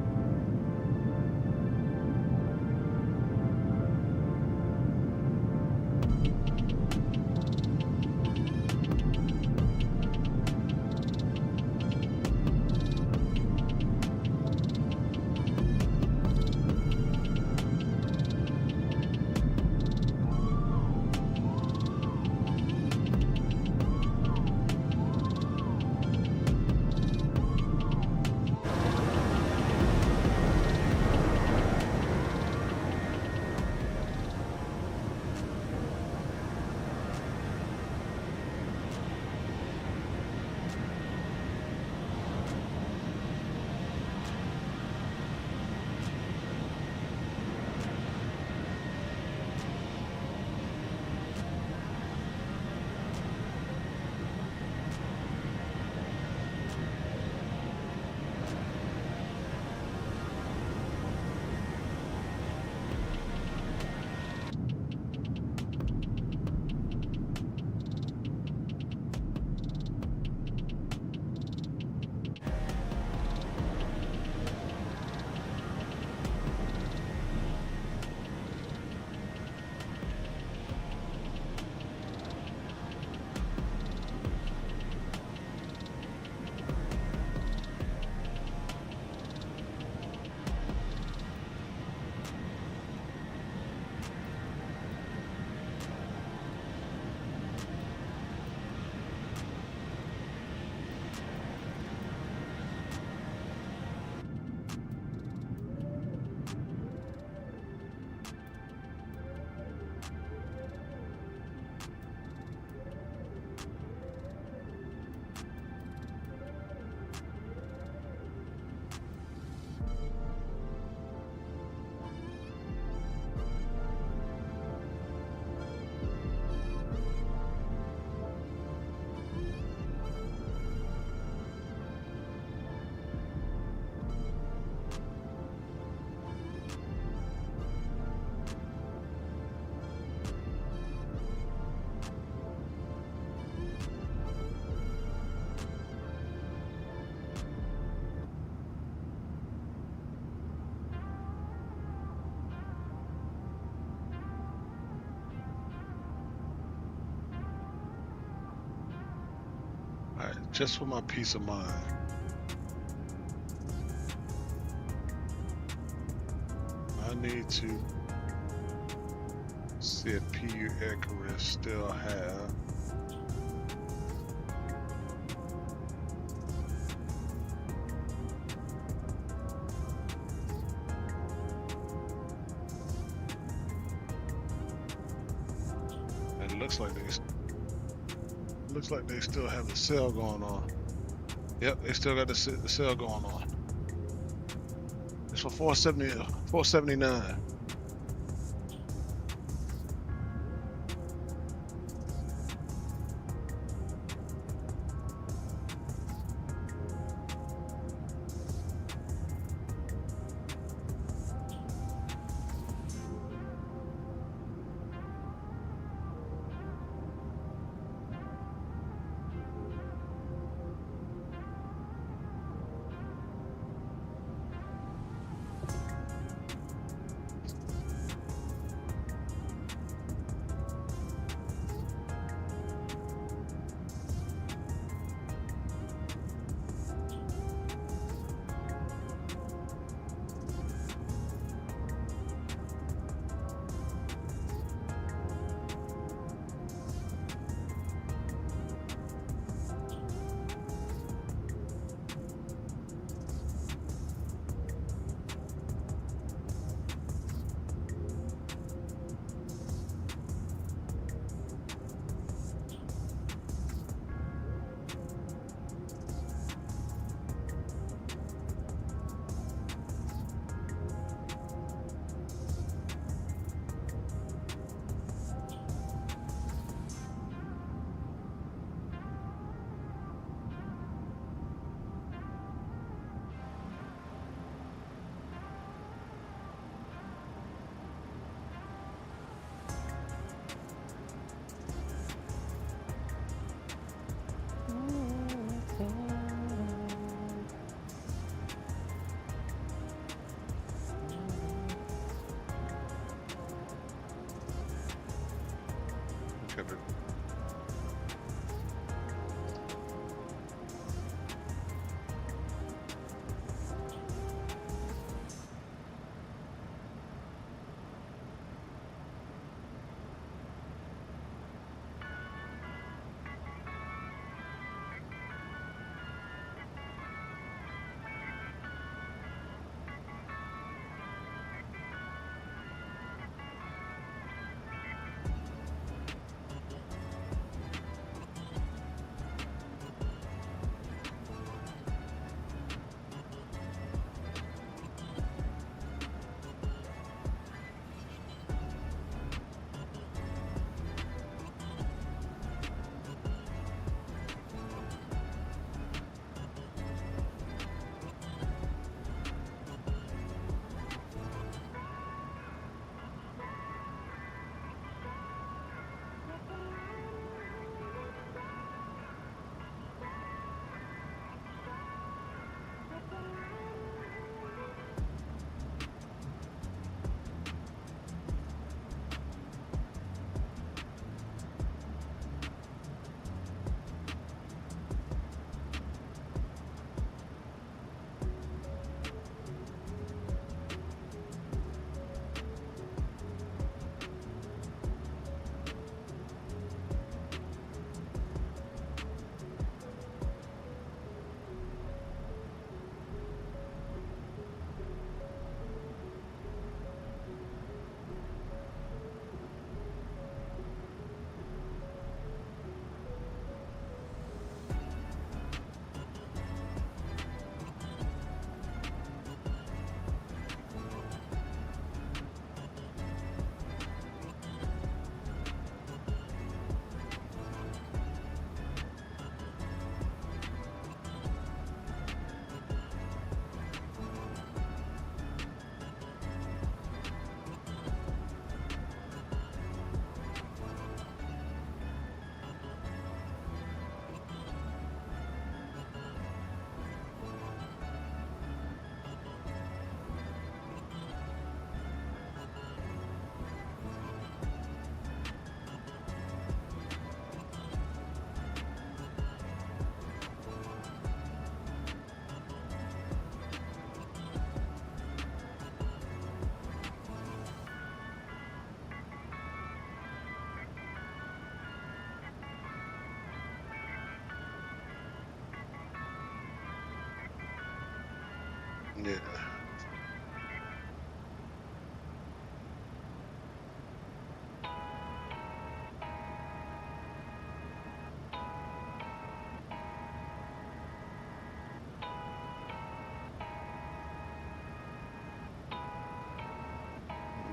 just for my peace of mind. I need to see if PU Air Career still have. It looks like they still have the sale going on. Yep, they still got the sale going on. It's for $479. Yeah.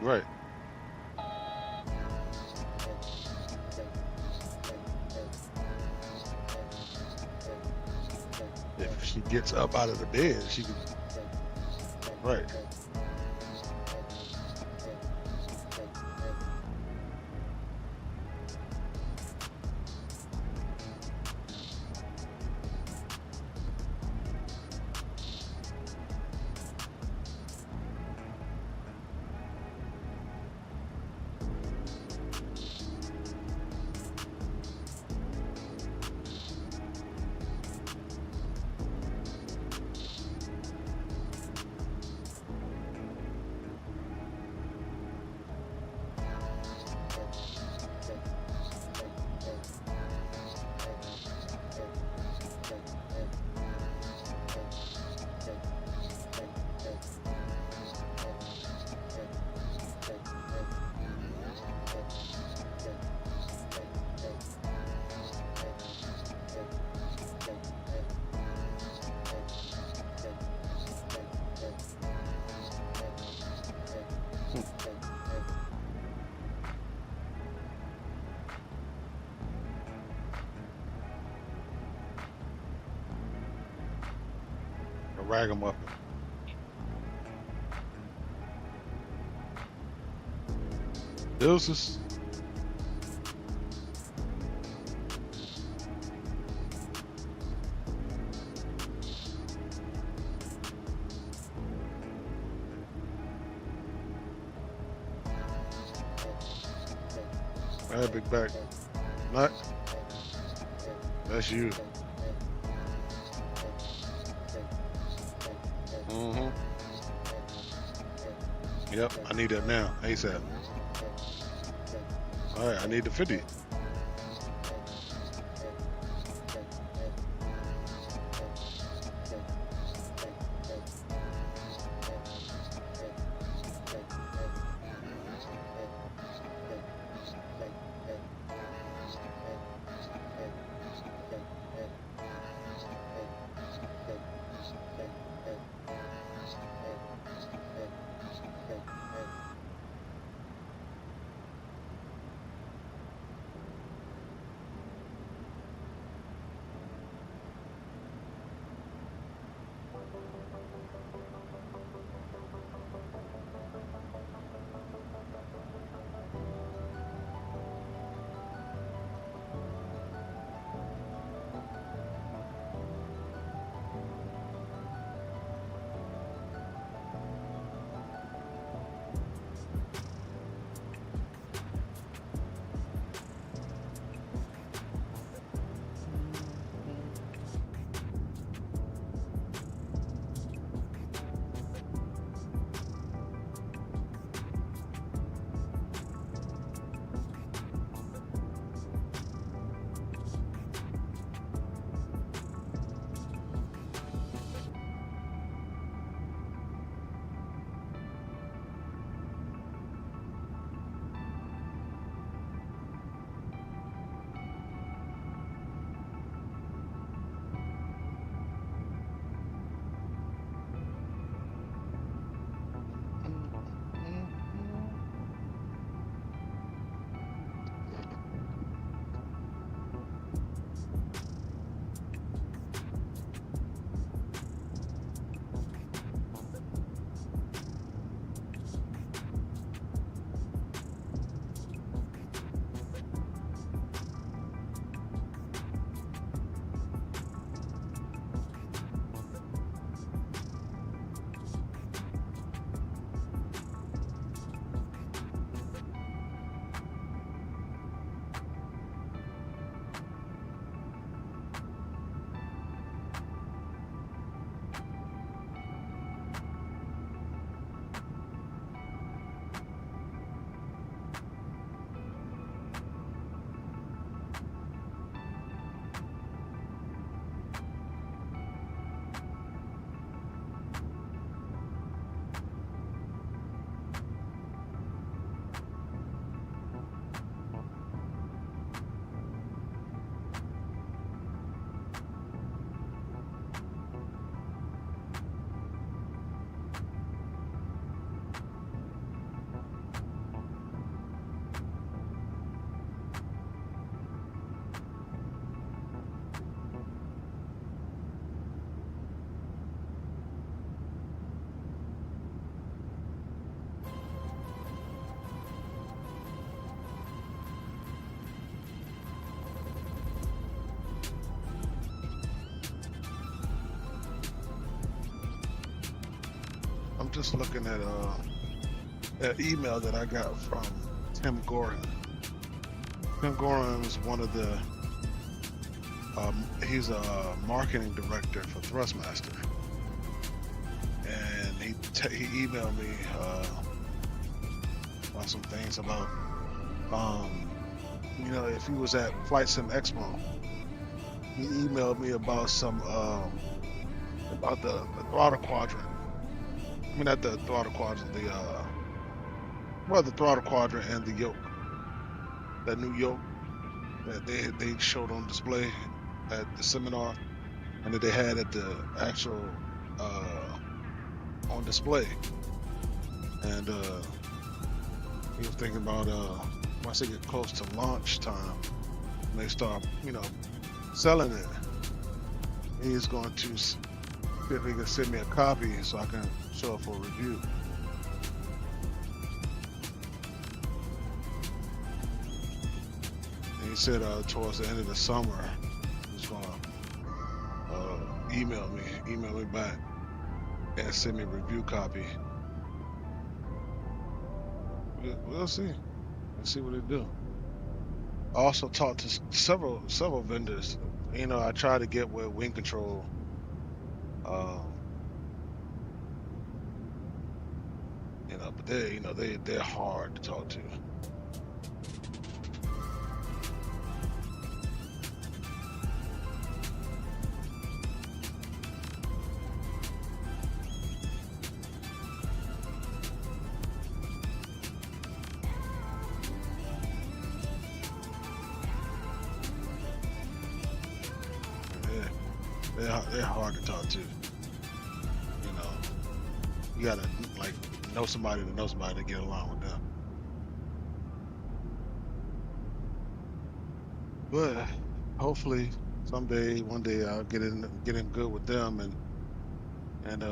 Right. If she gets up out of the bed, she can. Right. A ragamuffin. Deuces. All right, big back. Nut. That's you. Mm-hmm. Yep, I need that now, ASAP. All right, I need the 50. just looking at an email that I got from Tim Gorin. Tim Gorin is one of the he's a marketing director for Thrustmaster, and he emailed me about some things about you know, if he was at Flight Sim Expo, he emailed me about some about the throttle quadrant. I mean, not the throttle quadrant, the throttle quadrant and the yoke, that new yoke that they showed on display at the seminar, and that they had at the actual on display. And he was thinking about once they get close to launch time, when they start, you know, selling it, he's going to see if he can send me a copy so I can show it for review. And he said towards the end of the summer, he's gonna email me back and send me a review copy. We'll see. Let's see what they do. I also talked to several vendors. You know, I tried to get with Wing Control. You know, but they're hard to talk to. They're hard to talk to. You know, you gotta like know somebody to get along with them. But hopefully someday, one day, I'll get in good with them, and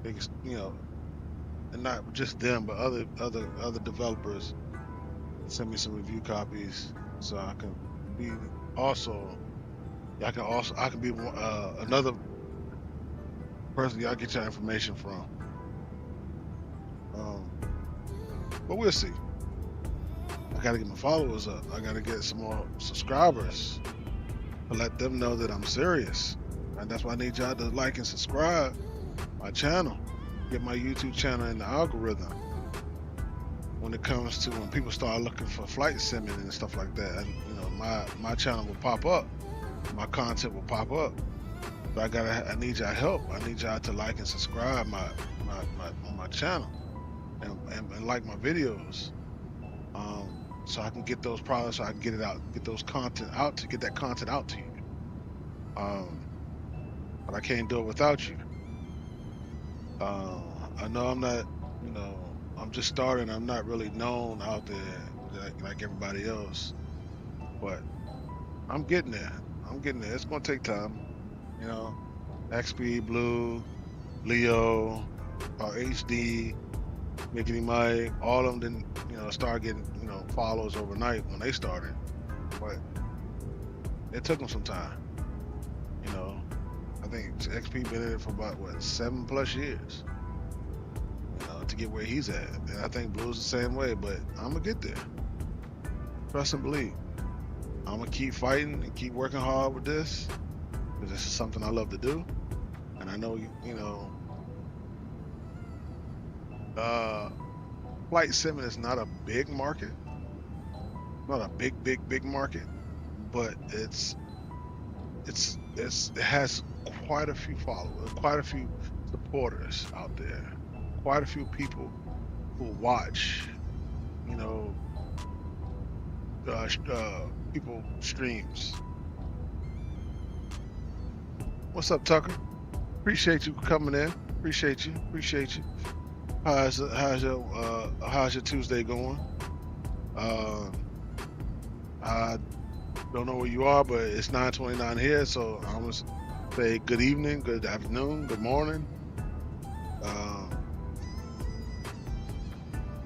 they can, you know, and not just them, but other developers send me some review copies so I can be also. I can be another person y'all get your information from. But we'll see. I gotta get my followers up. I gotta get some more subscribers to let them know that I'm serious. And that's why I need y'all to like and subscribe my channel. Get my YouTube channel in the algorithm. When it comes to when people start looking for flight simming and stuff like that, and you know, my channel will pop up. My content will pop up. But I need y'all help. I need y'all to like and subscribe on my channel and like my videos. So I can get those products, so I can get it out, get those content out to get that content out to you. But I can't do it without you. I know I'm not, you know, I'm just starting. I'm not really known out there like everybody else, but I'm getting there. It's gonna take time, you know. XP, Blue, Leo, HD, Mickey Mike, all of them didn't, you know, start getting, you know, followers overnight when they started, but it took them some time. You know, I think XP been in it for about 7+ years, you know, to get where he's at, and I think Blue's the same way. But I'm gonna get there. Trust and believe. I'm gonna keep fighting and keep working hard with this, because this is something I love to do, and I know you know. Flight simming is not a big market, not a big market, but it has quite a few followers, quite a few supporters out there, quite a few people who watch, you know, people streams. What's up, Tucker? Appreciate you coming in. Appreciate you. How's your Tuesday going? I don't know where you are, but it's 9:29 here, so I'm gonna say good evening, good afternoon, good morning.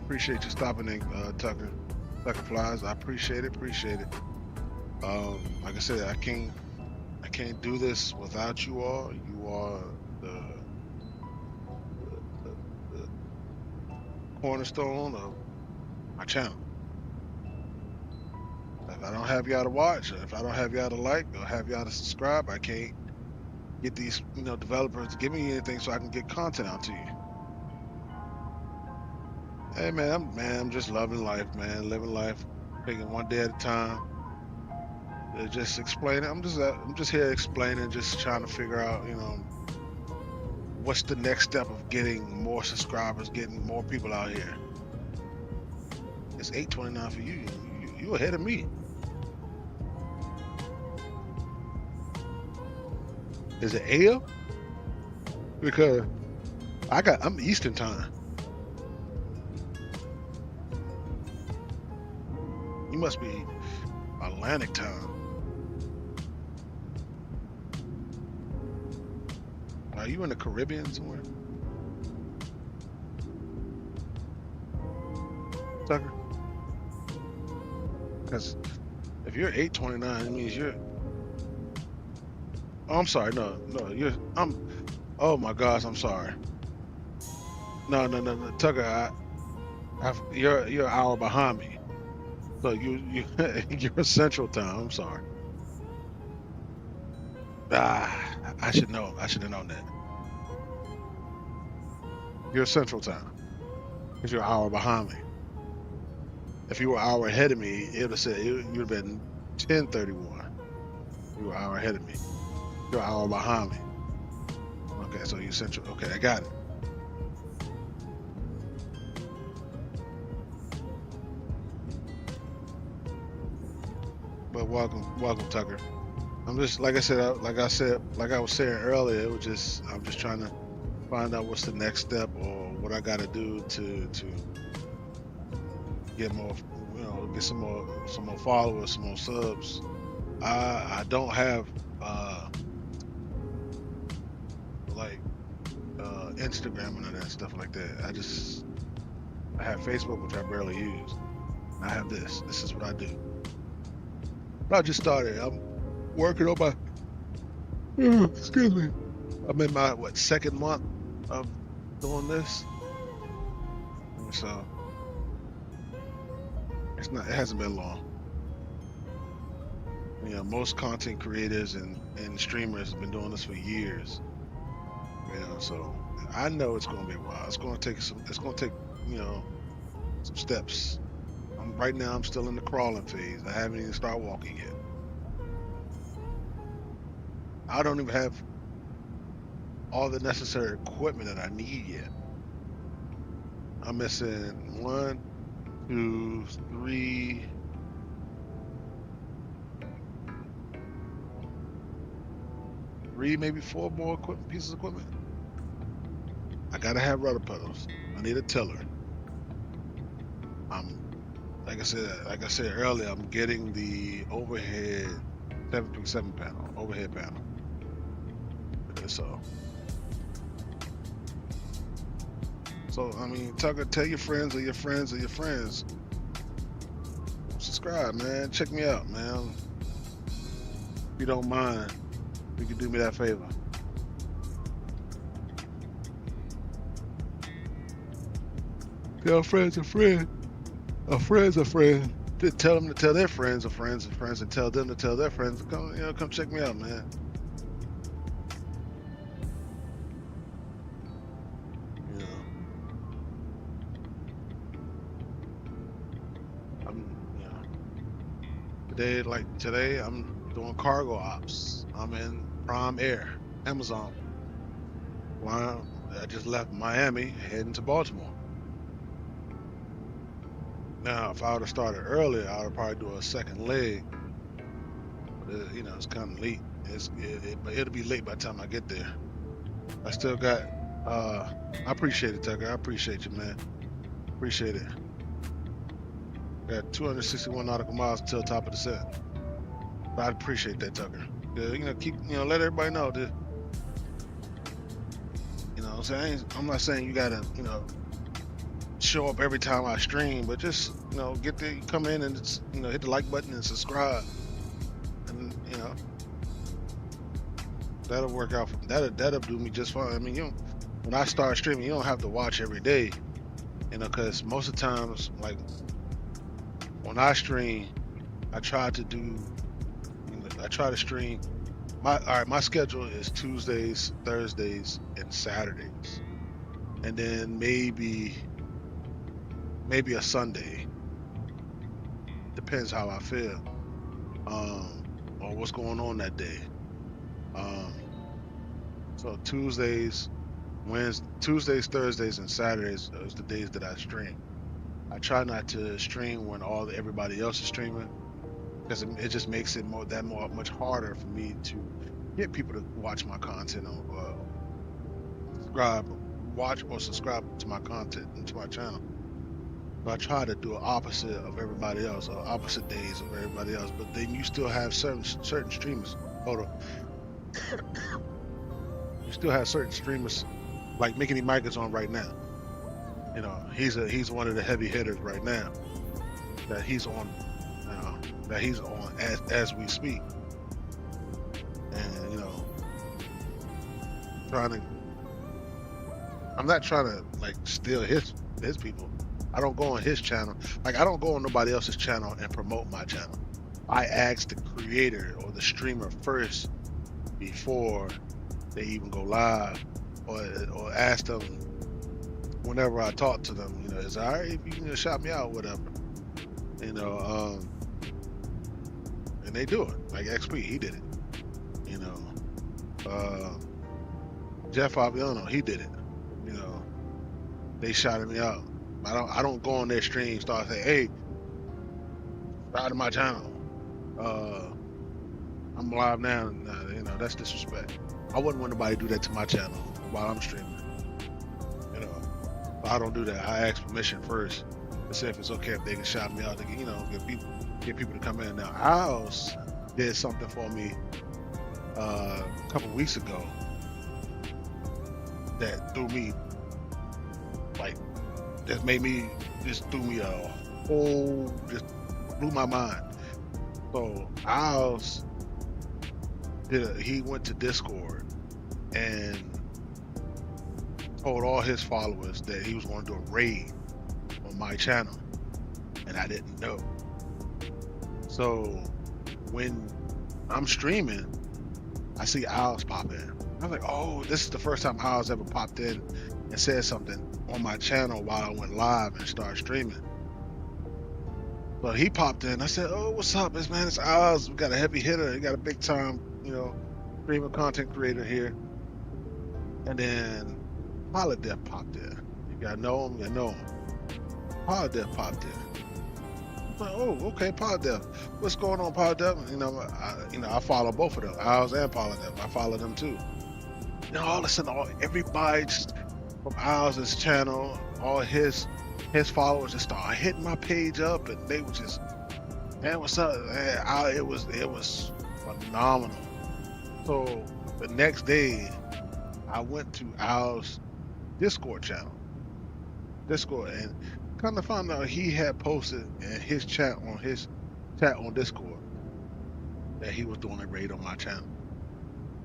Appreciate you stopping in, Tucker Flies. I appreciate it. Like I said, I can't do this without you all. You are cornerstone of my channel. If I don't have y'all to watch, or if I don't have y'all to like, or have y'all to subscribe, I can't get these, developers to give me anything so I can get content out to you. Hey man, I'm just loving life, man, living life, taking one day at a time. Just explaining. I'm just here explaining, just trying to figure out, what's the next step of getting more subscribers, getting more people out here. It's 8:29 for you. You ahead of me. Is it AM? Because I'm Eastern time. You must be Atlantic time. Are you in the Caribbean somewhere? Tucker? Because if you're 8:29, it means you're. Oh, I'm sorry. No, Oh my gosh, I'm sorry. No, Tucker. You're an hour behind me. So you're Central time. I'm sorry. I should know. I should have known that. You're Central time. Because you're an hour behind me. If you were an hour ahead of me, it would have said you'd have been 10:31. You were an hour ahead of me. You're an hour behind me. Okay, so you're Central. Okay, I got it. But welcome, Tucker. I'm just like I was saying earlier. It was just I'm just trying to find out what's the next step or what I got to do to get more, get some more followers, some more subs. I don't have Instagram and all that stuff like that. I have Facebook, which I barely use. I have this. This is what I do. But I just started. I'm working on my. Excuse me. I'm in my second month of doing this. So it hasn't been long. Most content creators and streamers have been doing this for years. So I know it's going to be a while. It's going to take some steps. Right now I'm still in the crawling phase. I haven't even started walking yet. I don't even have all the necessary equipment that I need yet. I'm missing 1, 2, 3, maybe 4 more pieces of equipment. I gotta have rudder pedals. I need a tiller. Like I said earlier, I'm getting the overhead 737 panel, overhead panel. So I mean, Tucker, tell your friends of your friends of your friends. Subscribe, man. Check me out, man. If you don't mind, you can do me that favor. Tell friends of friends. A friend's a friend. Tell them to tell their friends of friends of friends, and tell them to tell their friends to come check me out, man. Today I'm doing cargo ops. I'm in Prime Air, Amazon. I just left Miami, heading to Baltimore. Now, if I would have started earlier, I would probably do a second leg. But it's kind of late. It'll be late by the time I get there. I still got. I appreciate it, Tucker. I appreciate you, man. Appreciate it. Got 261 nautical miles until top of the set. But I appreciate that, Tucker. Let everybody know that. I'm not saying you gotta, show up every time I stream, but just get there, come in and hit the like button and subscribe, and that'll work out. That'll do me just fine. I mean, when I start streaming, you don't have to watch every day. You know, because most of the times, like when I stream, I try to stream. My schedule is Tuesdays, Thursdays, and Saturdays, and then maybe a Sunday. Depends how I feel, or what's going on that day. So Tuesdays, Thursdays, and Saturdays is the days that I stream. I try not to stream when everybody else is streaming, because it just makes it much harder for me to get people to watch my content or subscribe to my content and to my channel. So I try to do an opposite of everybody else, or opposite days of everybody else. But then you still have certain streamers. Hold on. You still have certain streamers, like Mickey Mike is on right now. You know, he's one of the heavy hitters right now. That he's on as we speak. And you know, I'm not trying to like steal his people. I don't go on his channel. Like, I don't go on nobody else's channel and promote my channel. I ask the creator or the streamer first before they even go live, or ask them whenever I talk to them, you know, it's all right if you can just shout me out, whatever. You know, and they do it. Like XP, he did it. You know, Jeff Fabiano, he did it. You know, they shouted me out. I don't go on their stream, start saying, hey, subscribe to my channel. I'm live now. You know, that's disrespect. I wouldn't want nobody to do that to my channel while I'm streaming. You know, but I don't do that. I ask permission first to see if it's okay if they can shout me out to get, you know, get people to come in. Now, Owls did something for me a couple weeks ago that threw me, like, just threw me a whole, just blew my mind. So Owls he went to Discord and told all his followers that he was going to do a raid on my channel, and I didn't know. So when I'm streaming, I see Owls pop in. I was like, oh, this is the first time Owls ever popped in and said something on my channel while I went live and started streaming. So he popped in. I said, oh, what's up, man? It's Owls. We got a heavy hitter. We got a big time, you know, streamer content creator here. And then Holodeath popped in. You gotta know him, you know him. Holodeath popped in. I'm like, oh, okay, Holodeath. What's going on, Holodeath? You know, I follow both of them, Owls and Holodeath. I follow them too. You know, all of a sudden, everybody just from Owls' channel, all his followers just started hitting my page up, and they were just, man, what's up? Man, it was phenomenal. So the next day, I went to Owl's Discord channel, and kind of found out he had posted in his chat on Discord that he was doing a raid on my channel,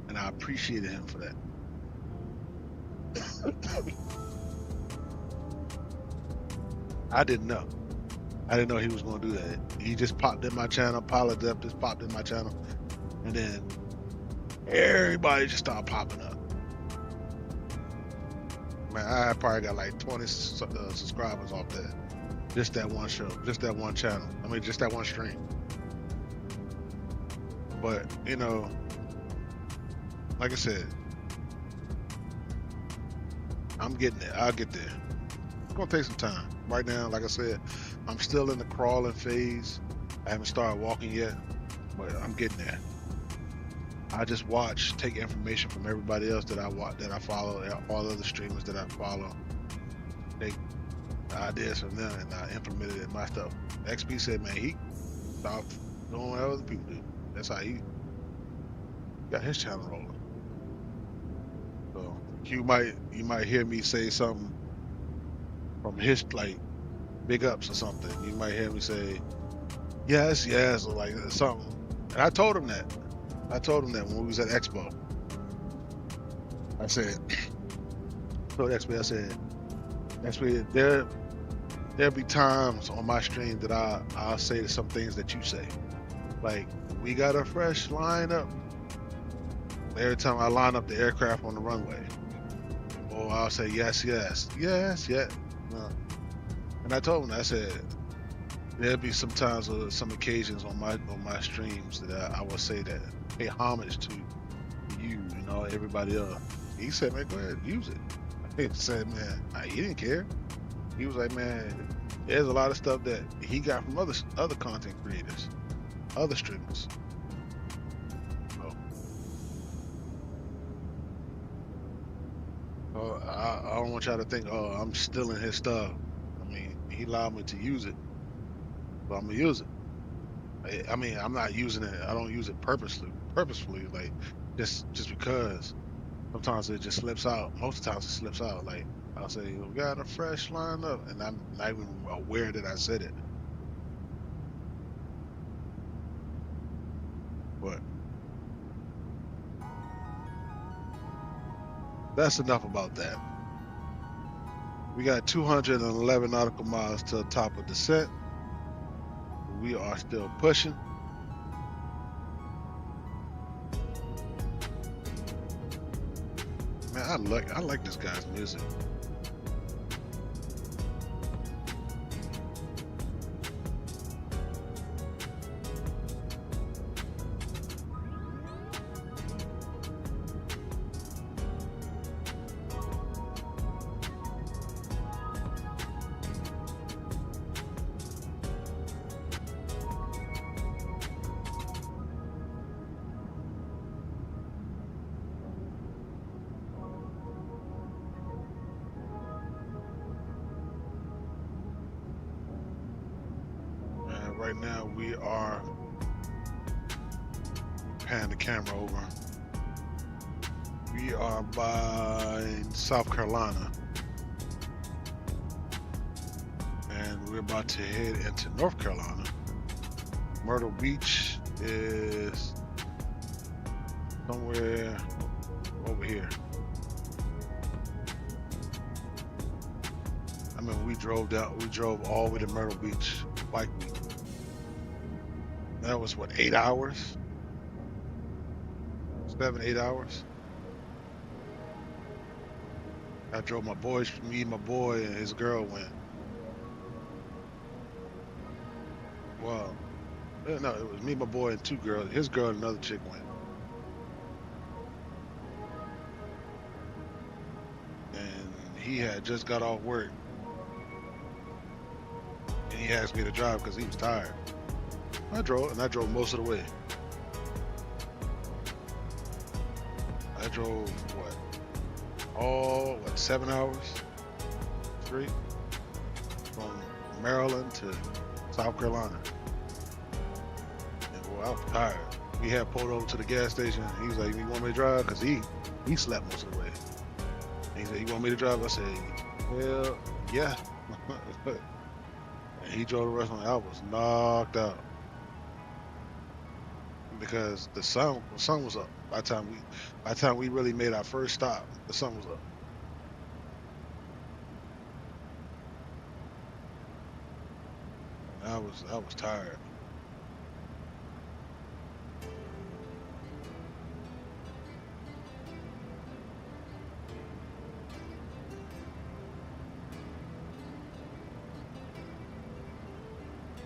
and I appreciated him for that. I didn't know he was going to do that. He just popped in my channel. Holodeath just popped in my channel, and then everybody just started popping up. Man, I probably got like 20 subscribers off that. Just that one show, just that one channel. I mean, just that one stream. But, you know, like I said, I'm getting there. I'll get there. It's going to take some time. Right now, like I said, I'm still in the crawling phase. I haven't started walking yet, but I'm getting there. I just take information from everybody else that I follow, all other streamers that I follow. Take ideas from them and I implement it in my stuff. XP said, man, he stopped doing what other people do. That's how he got his channel rolling. So you might hear me say something from his, like, big ups or something. You might hear me say, yes, or like something. And I told him that when we was at Expo. I said, told XP, I said, XP, there'll be times on my stream that I'll say some things that you say. Like, we got a fresh lineup. Every time I line up the aircraft on the runway. Or I'll say yes, yes, yes, yes. No. And I told him, I said, there'll be some times or some occasions on my streams that I will say that pay homage to you, you know, everybody else. He said, man, go ahead, use it. He said, man, he didn't care. He was like, man, there's a lot of stuff that he got from other content creators, other streamers. So, I don't want y'all to think, oh, I'm stealing his stuff. I mean, he allowed me to use it, but I'm gonna use it. I mean, I'm not using it. I don't use it purposefully, like just because. Sometimes it just slips out. Most of the times it slips out. Like, I'll say, we got a fresh lineup, and I'm not even aware that I said it. But that's enough about that. We got 211 nautical miles to the top of descent. We are still pushing. Man, I like this guy's music. Right now we are panning the camera over. We are by South Carolina, and we're about to head into North Carolina. Myrtle Beach is somewhere over here. I mean, we drove all the way to Myrtle Beach bike week. That was what, 8 hours? 7, 8 hours? I drove my boys, me, my boy, and his girl went. Well, no, it was me, my boy, and 2 girls. His girl and another chick went. And he had just got off work. And he asked me to drive because he was tired. I drove most of the way. I drove, 7 hours straight from Maryland to South Carolina. And boy, I was tired. We had pulled over to the gas station. He was like, you want me to drive? Because he slept most of the way. And he said, you want me to drive? I said, well, yeah. And he drove the rest of the way. I was knocked out. Because the sun was up by the time we really made our first stop. The sun was up. And I was tired.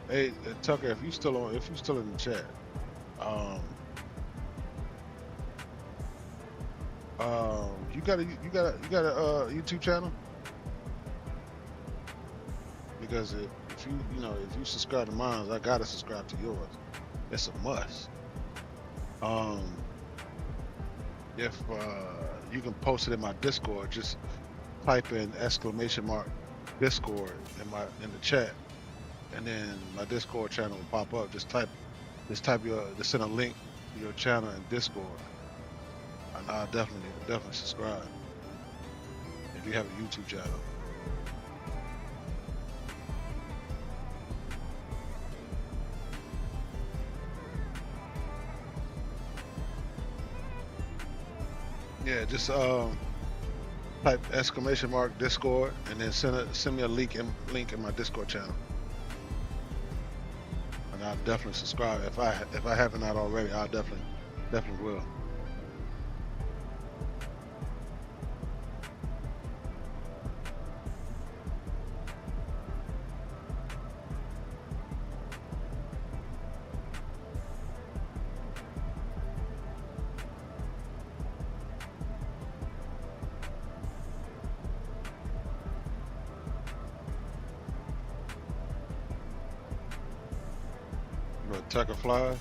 Hey, Tucker, if you still in the chat. You got a YouTube channel? Because if you subscribe to mine, I gotta subscribe to yours. It's a must. If you can post it in my Discord, just type in !Discord in the chat, and then my Discord channel will pop up. Just send a link to your channel in Discord, and I'll definitely subscribe if you have a YouTube channel. Yeah, just type exclamation mark Discord, and then send me a link in my Discord channel, and I'll definitely subscribe. If I haven't not already, I'll definitely will. But Tucker flies.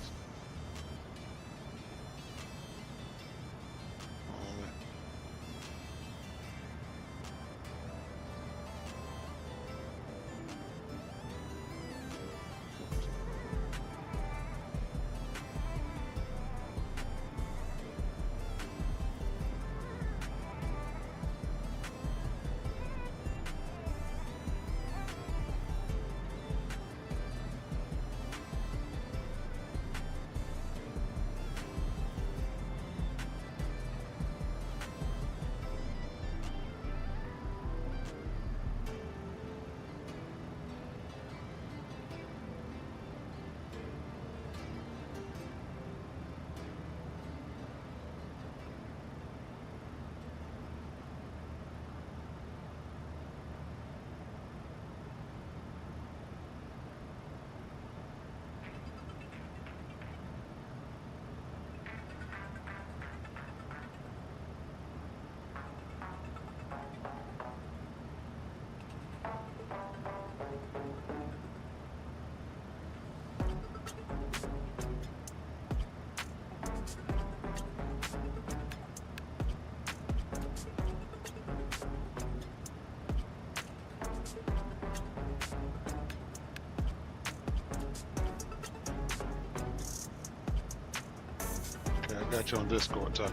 I got you on Discord, Tucker.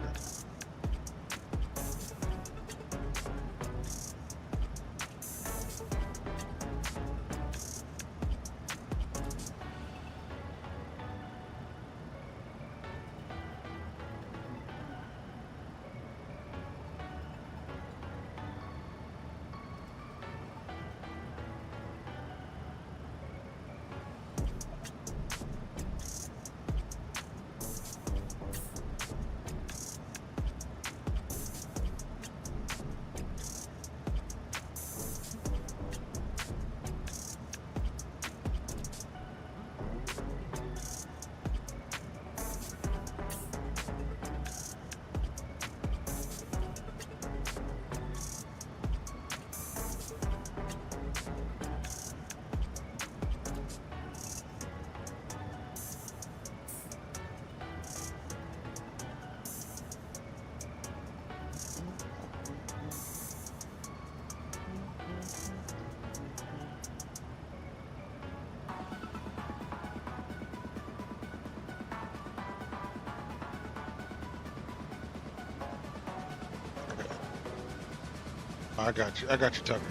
I got you, Tucker.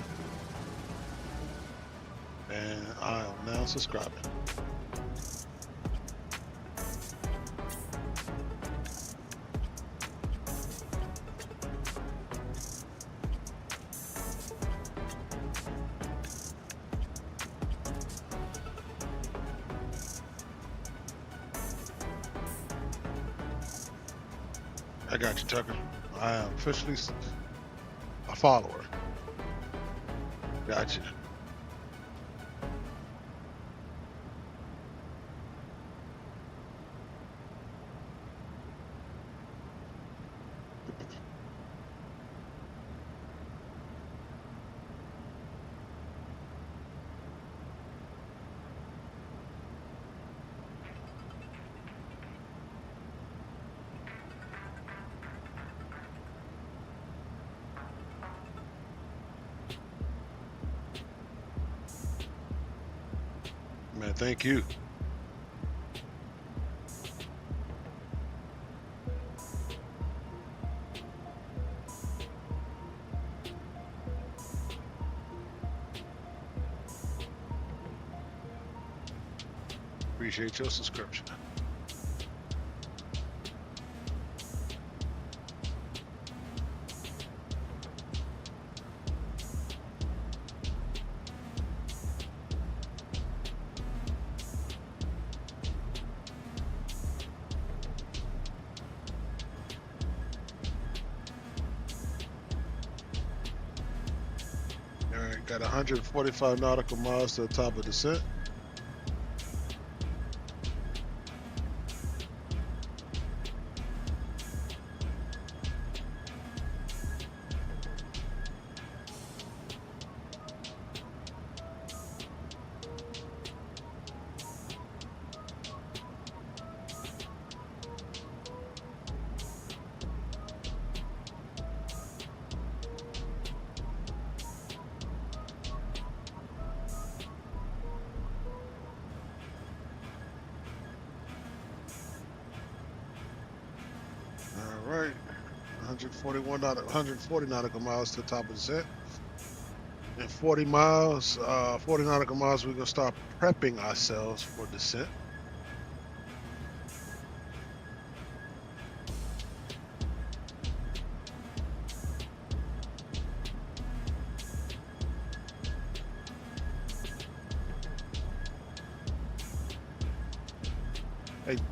And I am now subscribing. I got you, Tucker. I am officially a follower. Gotcha. Man, thank you. Appreciate your subscription. Got 145 nautical miles to the top of descent. All right, 140 nautical miles to the top of descent. In 40 miles, 40 nautical miles, we're gonna start prepping ourselves for descent.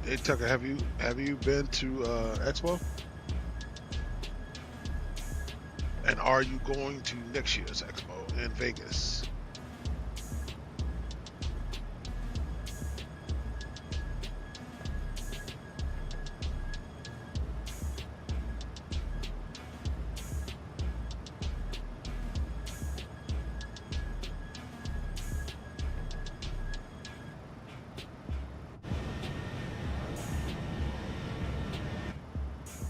Hey Tucker, have you been to Expo? And are you going to next year's Expo in Vegas?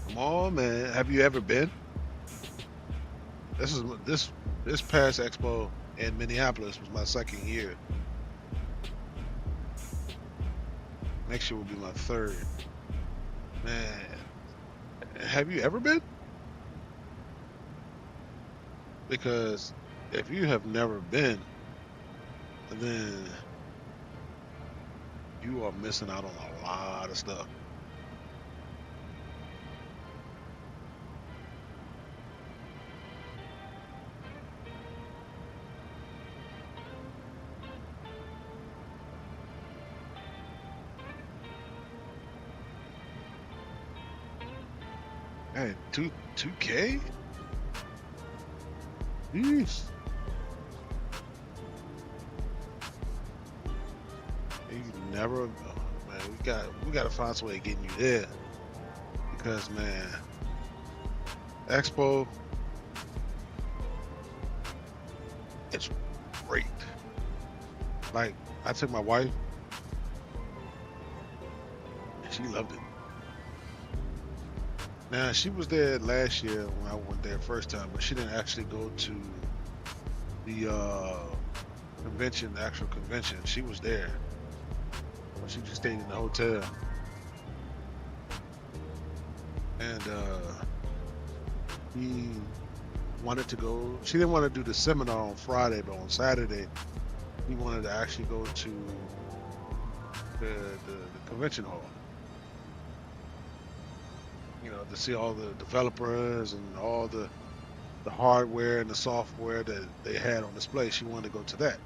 Come on, man. Have you ever been? This past Expo in Minneapolis was my second year. Next year will be my third. Man, have you ever been? Because if you have never been, then you are missing out on a lot of stuff. Hey, 2K? Jeez. You never, man. We gotta find some way of getting you there, because man, Expo, it's great. Like I took my wife, and she loved it. Now she was there last year when I went there first time, but she didn't actually go to the convention, the actual convention. She was there, but she just stayed in the hotel. And he wanted to go. She didn't want to do the seminar on Friday, but on Saturday, he wanted to actually go to the convention hall. You know, to see all the developers and all the hardware and the software that they had on display. She wanted to go to that,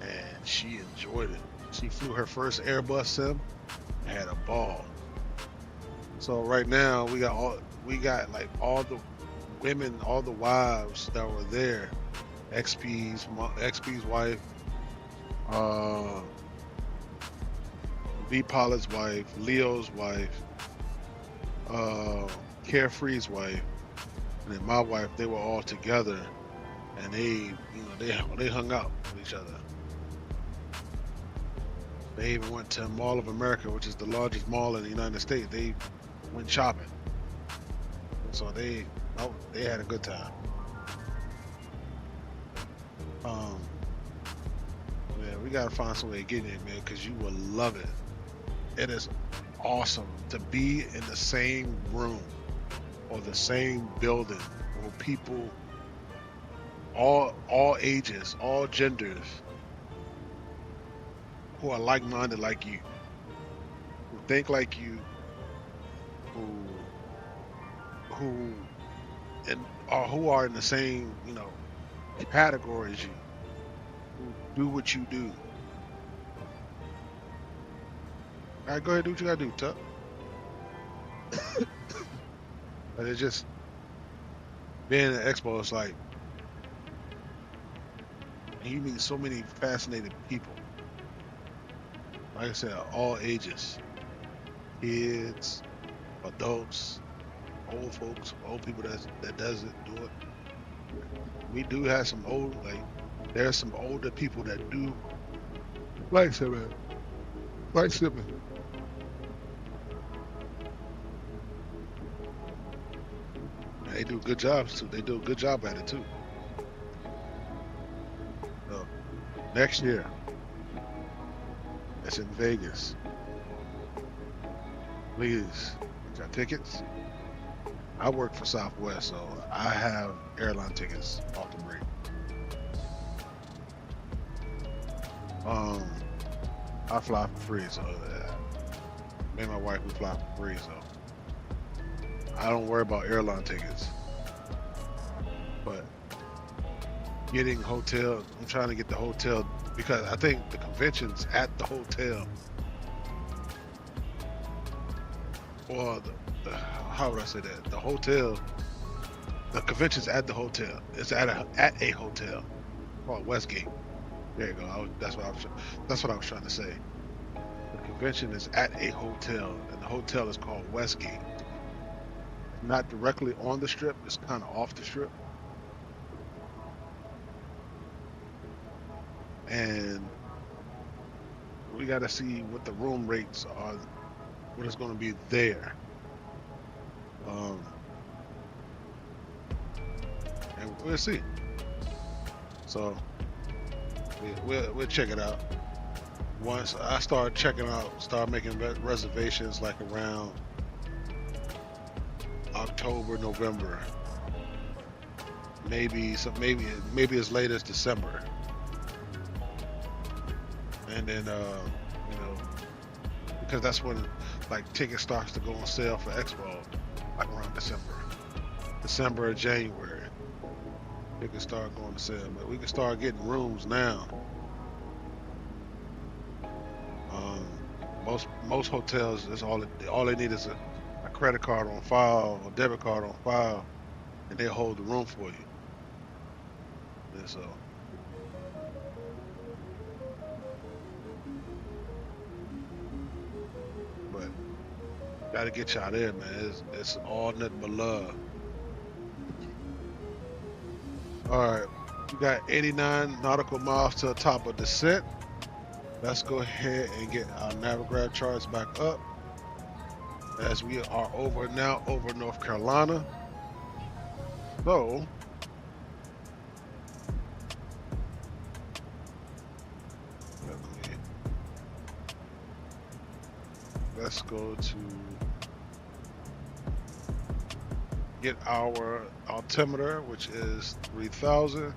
and she enjoyed it. She flew her first Airbus sim, had a ball. So right now we got like all the women, all the wives that were there, XP's wife, V Pilot's wife, Leo's wife, Carefree's wife, and then my wife. They were all together, and they hung out with each other. They even went to Mall of America, which is the largest mall in the United States. They went shopping, so they had a good time. Man, we gotta find some way to get in, man, because you will love it. It is awesome to be in the same room or the same building with people, all ages, all genders, who are like-minded like you, who think like you, who are in the same, category as you, who do what you do. All right, go ahead, do what you gotta do, Tuck. But it's just being at Expo. It's like And you meet so many fascinating people. Like I said, all ages, kids, adults, old folks, old people that doesn't do it. We do have some old, like there's some older people that do like simming. Like simming. And they do good jobs too. They do a good job at it too. So next year, it's in Vegas. Please, got tickets? I work for Southwest, so I have airline tickets off the break. I fly for free, so me and my wife, we fly for free, so I don't worry about airline tickets. But getting hotel, I'm trying to get the hotel because I think the convention's at the hotel. Or how would I say that? The hotel, the convention's at the hotel. It's at a hotel called Westgate. There you go. That's what I was trying to say. The convention is at a hotel, and the hotel is called Westgate. Not directly on the strip. It's kind of off the strip. And we got to see what the room rates are, what it's going to be there. And we'll see. So we'll check it out. Once I start making reservations like around October, November, maybe as late as December. And then because that's when like tickets starts to go on sale for Expo, like around December or January. Tickets start going on sale, but we can start getting rooms now. Most hotels, that's all they need is a credit card on file or debit card on file, and they hold the room for you. And so. But gotta get y'all there, man. It's all nothing but love. All right, we got 89 nautical miles to the top of descent. Let's go ahead and get our Navigraph charts back up as we are over North Carolina. So let's go to get our altimeter, which is 3000.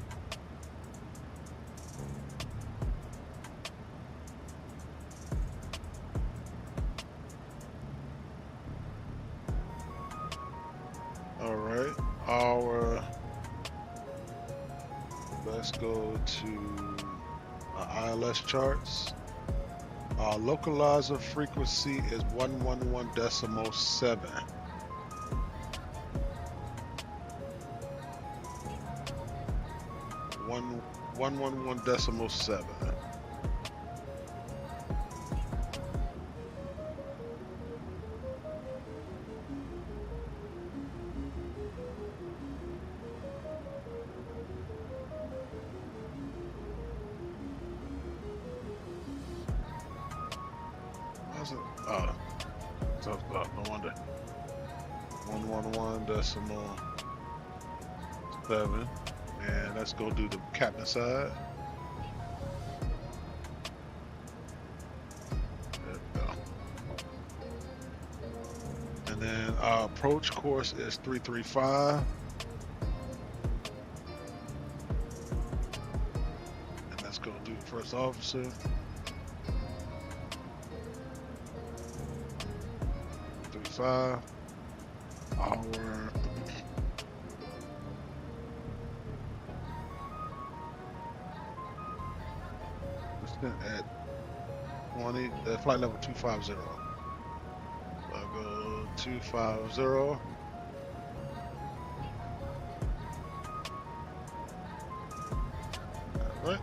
All right, let's go to our ILS charts. Our localizer frequency is 111.7. 111.7. No wonder. 111.7. And let's go do the captain side. There we go. And then our approach course is 335. And let's go do first officer. Our at 20, flight level 250. I'll go 250. All right.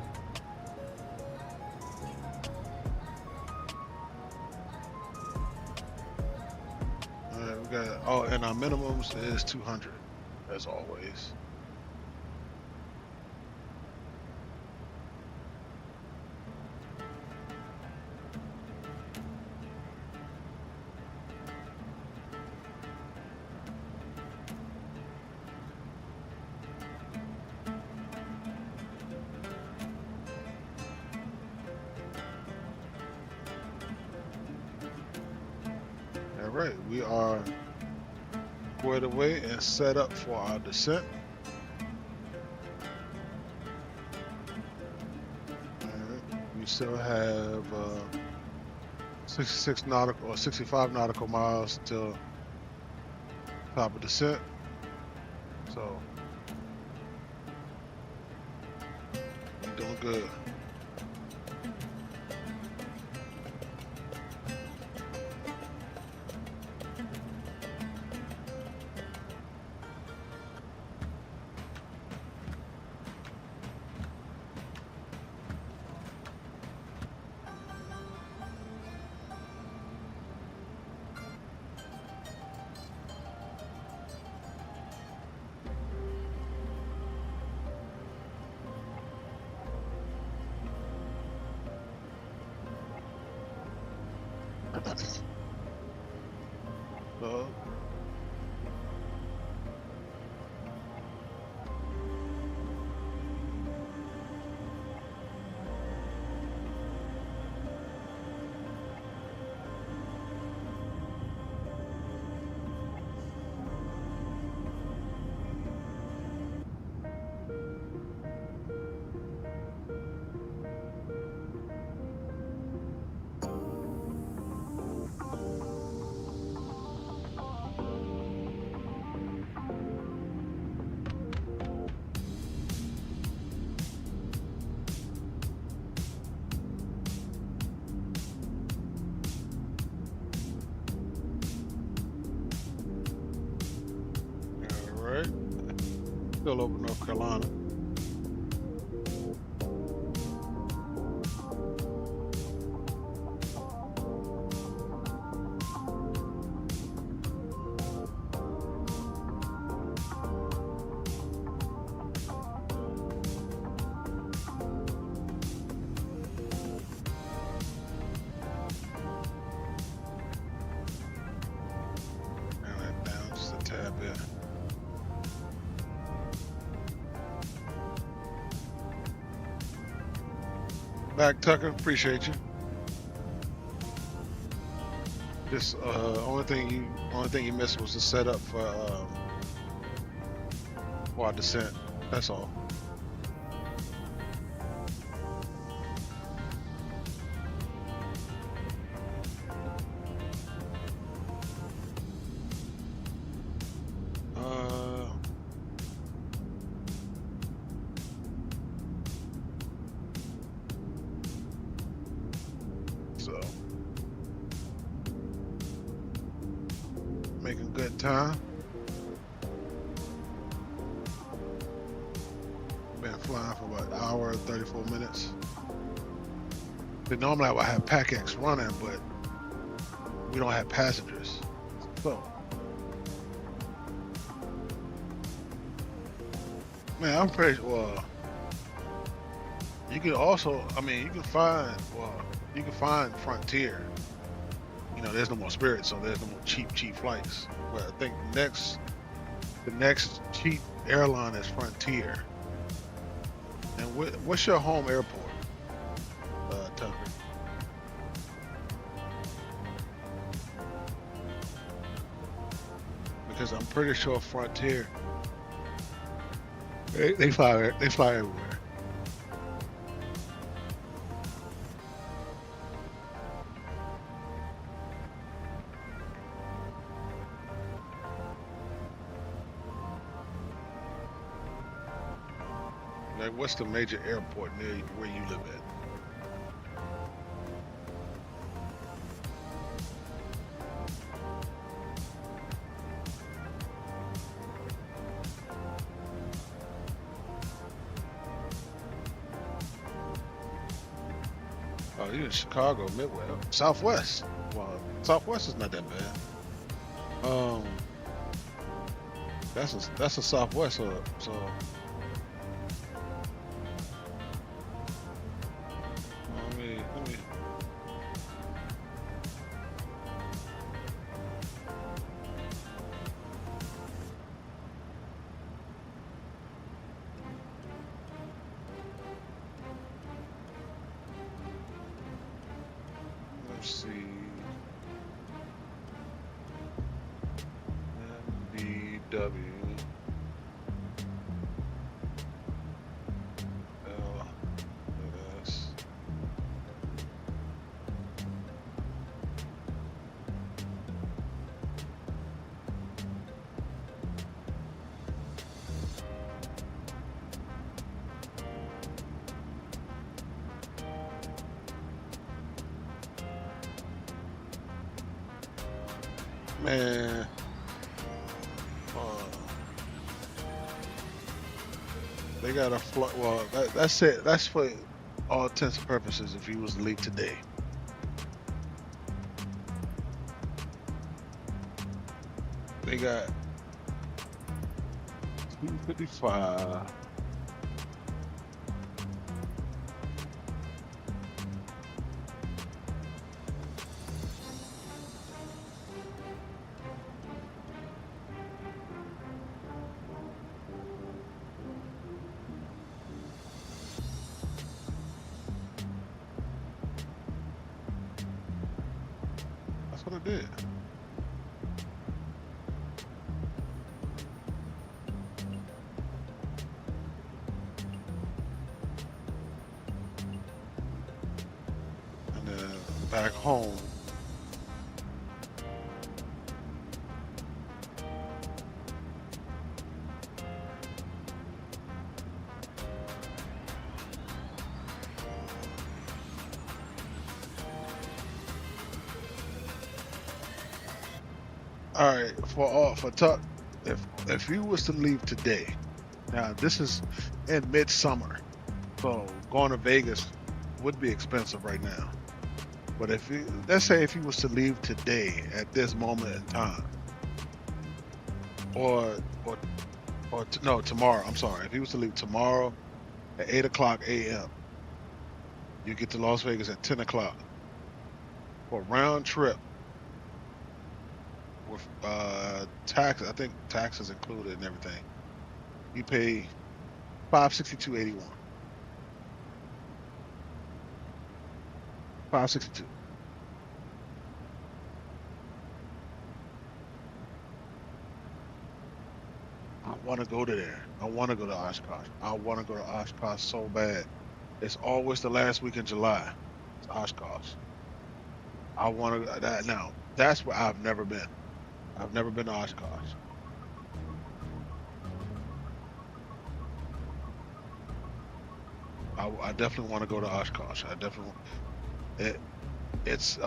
Oh, and our minimums is 200, as always. All right, we are squared away and set up for our descent. We still have 66 nautical or 65 nautical miles till top of descent. So we're doing good. So, all right, still over North Carolina. And that down just a tad bit. Back, Tucker, appreciate you. Just only thing you missed was the setup for our descent. That's all. So making good time. Been flying for about an hour and 34 minutes. But normally I would have PACX running, but we don't have passengers. So, man, I'm pretty well. You can also, I mean, you can find Frontier. You know, there's no more Spirit, so there's no more cheap flights. But I think the next cheap airline is Frontier. And what's your home airport, Tucker? Because I'm pretty sure Frontier, they fly everywhere. Like, what's the major airport near where you live at? Oh, you're in Chicago, Midwest, Southwest. Well, Southwest is not that bad. That's a Southwest hub. So let me. Let's see. MDW. LS. Man, they got a well. That's it. That's for all intents and purposes. If he was to leave today, they got 255. That's what I did. And then back home. All right, for Tuck, if you was to leave today, now this is in midsummer, so going to Vegas would be expensive right now. But if you, let's say if you was to leave today at this moment in time, no, tomorrow. I'm sorry. If you was to leave tomorrow at 8:00 a.m., you get to Las Vegas at 10 o'clock for round trip. With tax, I think taxes included and everything, you pay $562.81. $562. I want to go to there. I want to go to Oshkosh. I want to go to Oshkosh so bad. It's always the last week in July. It's Oshkosh. I want to that now. That's where I've never been. I've never been to Oshkosh. I definitely want to go to Oshkosh. I definitely. It's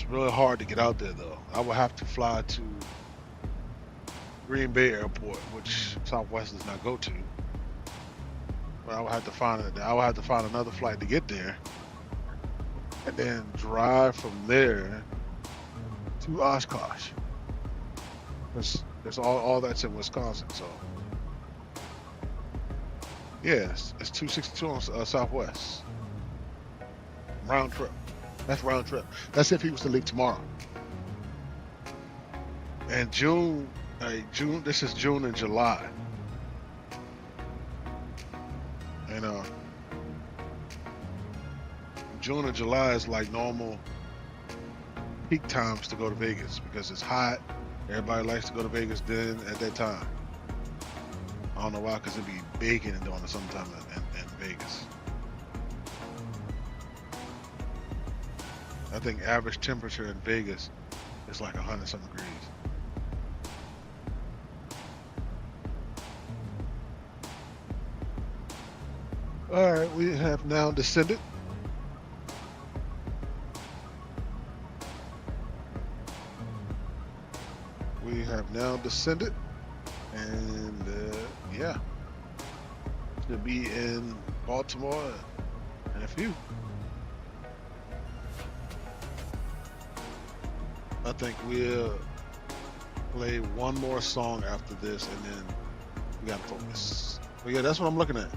really hard to get out there though. I would have to fly to Green Bay Airport, which Southwest does not go to. But I would have to find it. I would have to find another flight to get there, and then drive from there to Oshkosh. There's all that's in Wisconsin, so yes, it's 262 on Southwest. Round trip. That's round trip. That's if he was to leave tomorrow. And June. This is June and July. And June and July is like normal peak times to go to Vegas because it's hot. Everybody likes to go to Vegas then at that time. I don't know why, because it'd be baking during the summertime in Vegas. I think average temperature in Vegas is like 100-some degrees. All right, we have now descended. We have now descended, and yeah, to be in Baltimore in a few. I think we'll play one more song after this, and then we gotta focus. But yeah, that's what I'm looking at.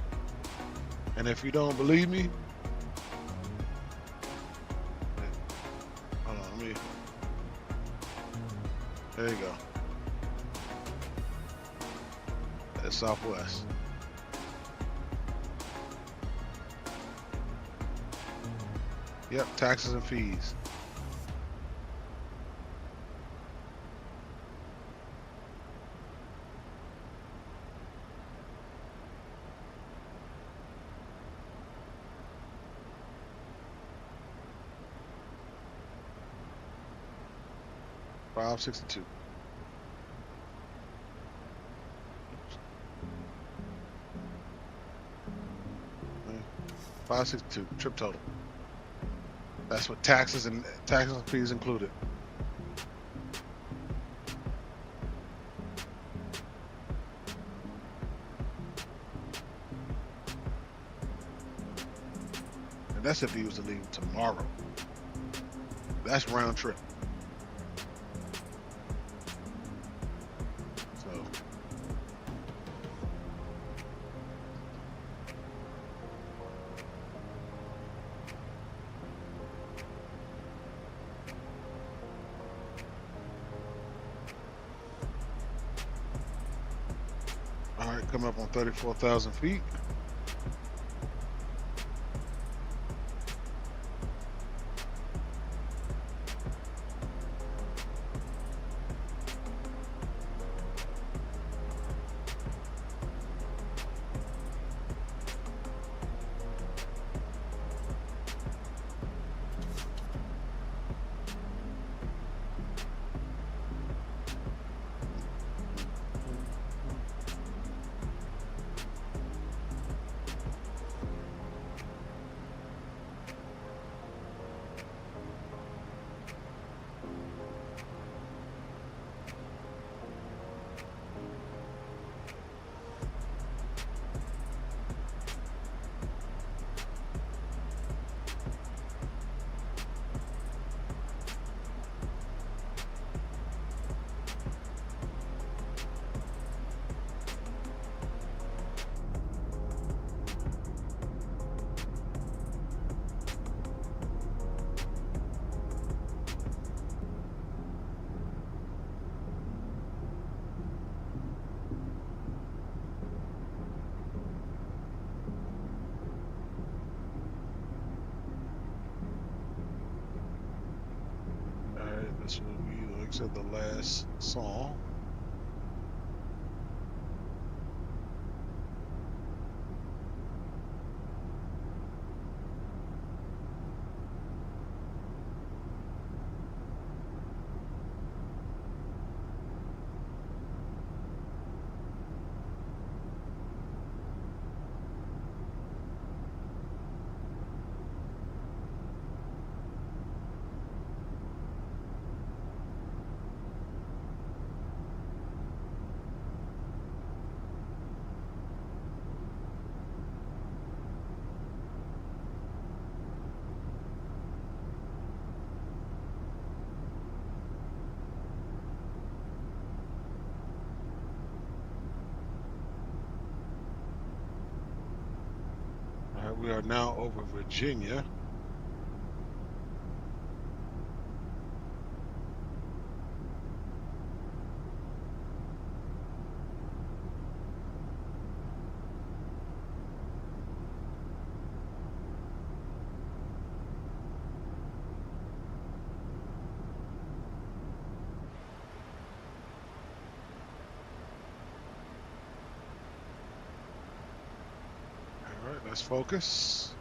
And if you don't believe me, hold on, let me. There you go. That's Southwest. Yep, taxes and fees. $562. 562 trip total. That's what taxes and fees included. And that's if he was to leave tomorrow. That's round trip. So all right, coming up on 34,000 feet. This will be, like I said, the last song. We are now over Virginia. All right, let's focus.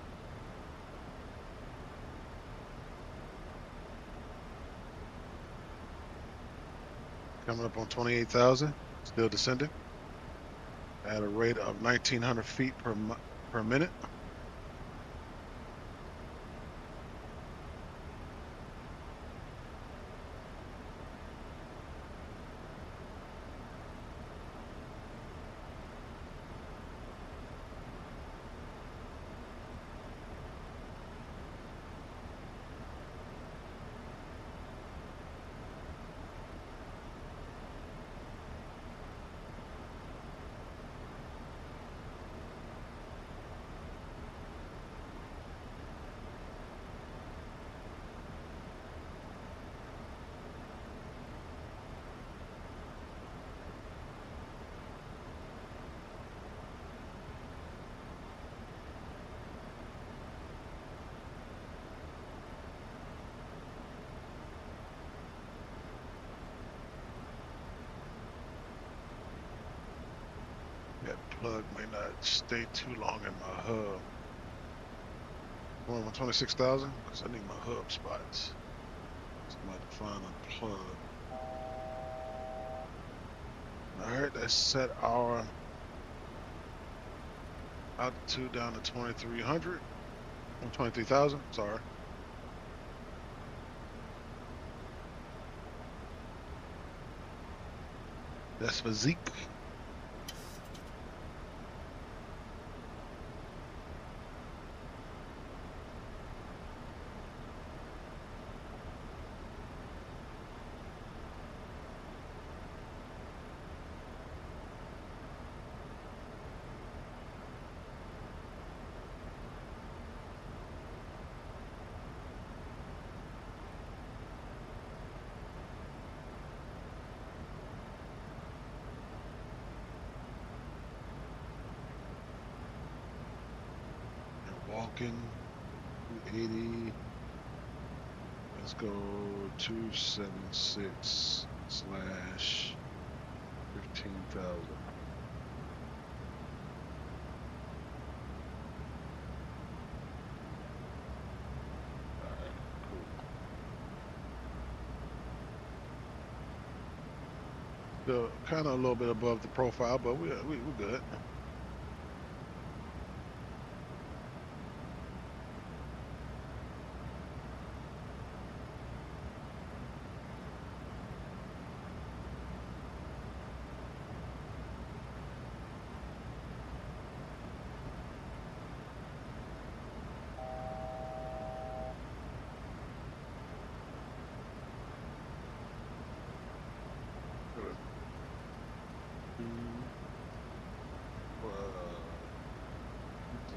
Coming up on 28,000, still descending at a rate of 1,900 feet per minute. plug may not stay too long in my hub. Going on 26,000 because I need my hub spots. So I'm about to find a plug. Alright, let's set our altitude down to 2300. 23,000, sorry. That's for Zeke. Walking 280. Let's go 276 slash 15,000. Alright, cool. Still kind of a little bit above the profile, but we're good.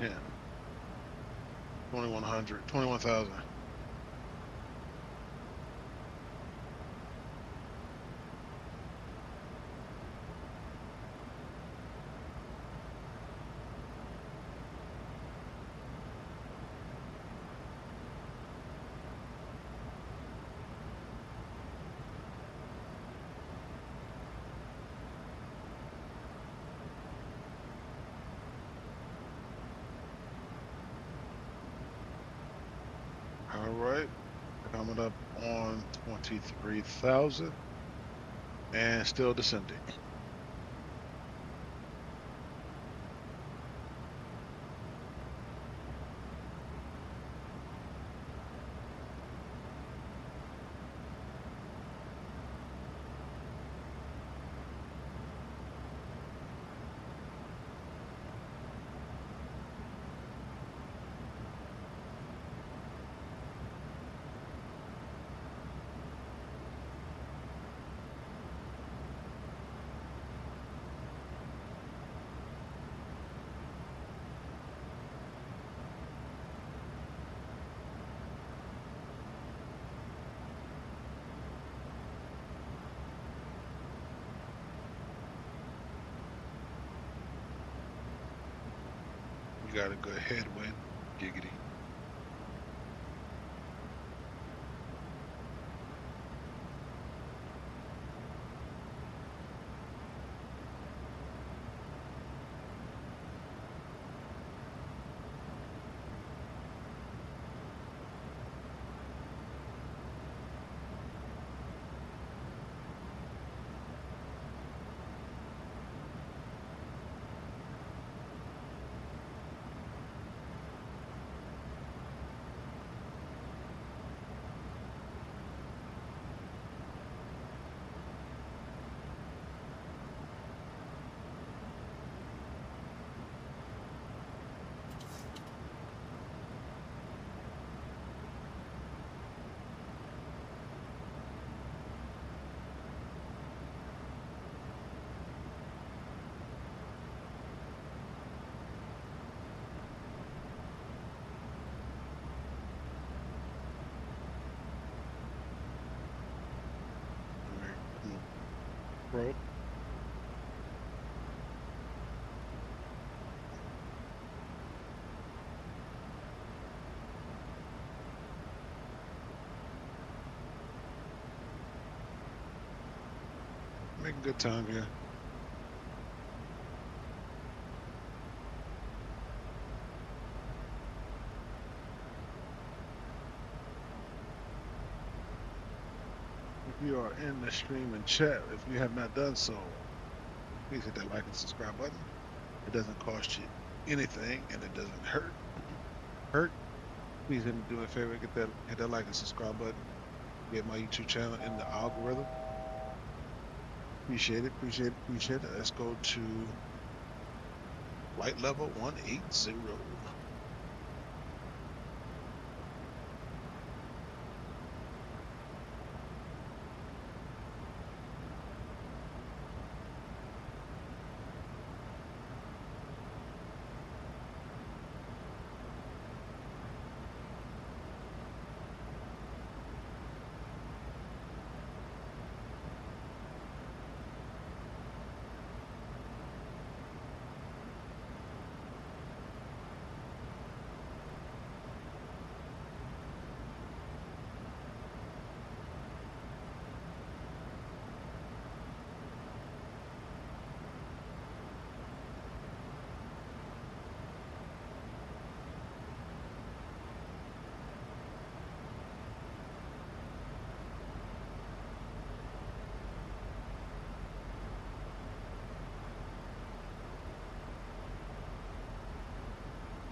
Yeah. 2100, 21,000. All right, coming up on 23,000 and still descending. We got a good headwind, giggity. Bro. Making good time here. If you are in the stream and chat, if you have not done so, please hit that like and subscribe button. It doesn't cost you anything and it doesn't hurt. Please do me a favor, hit that like and subscribe button. Get my YouTube channel in the algorithm. Appreciate it. Let's go to flight level 180.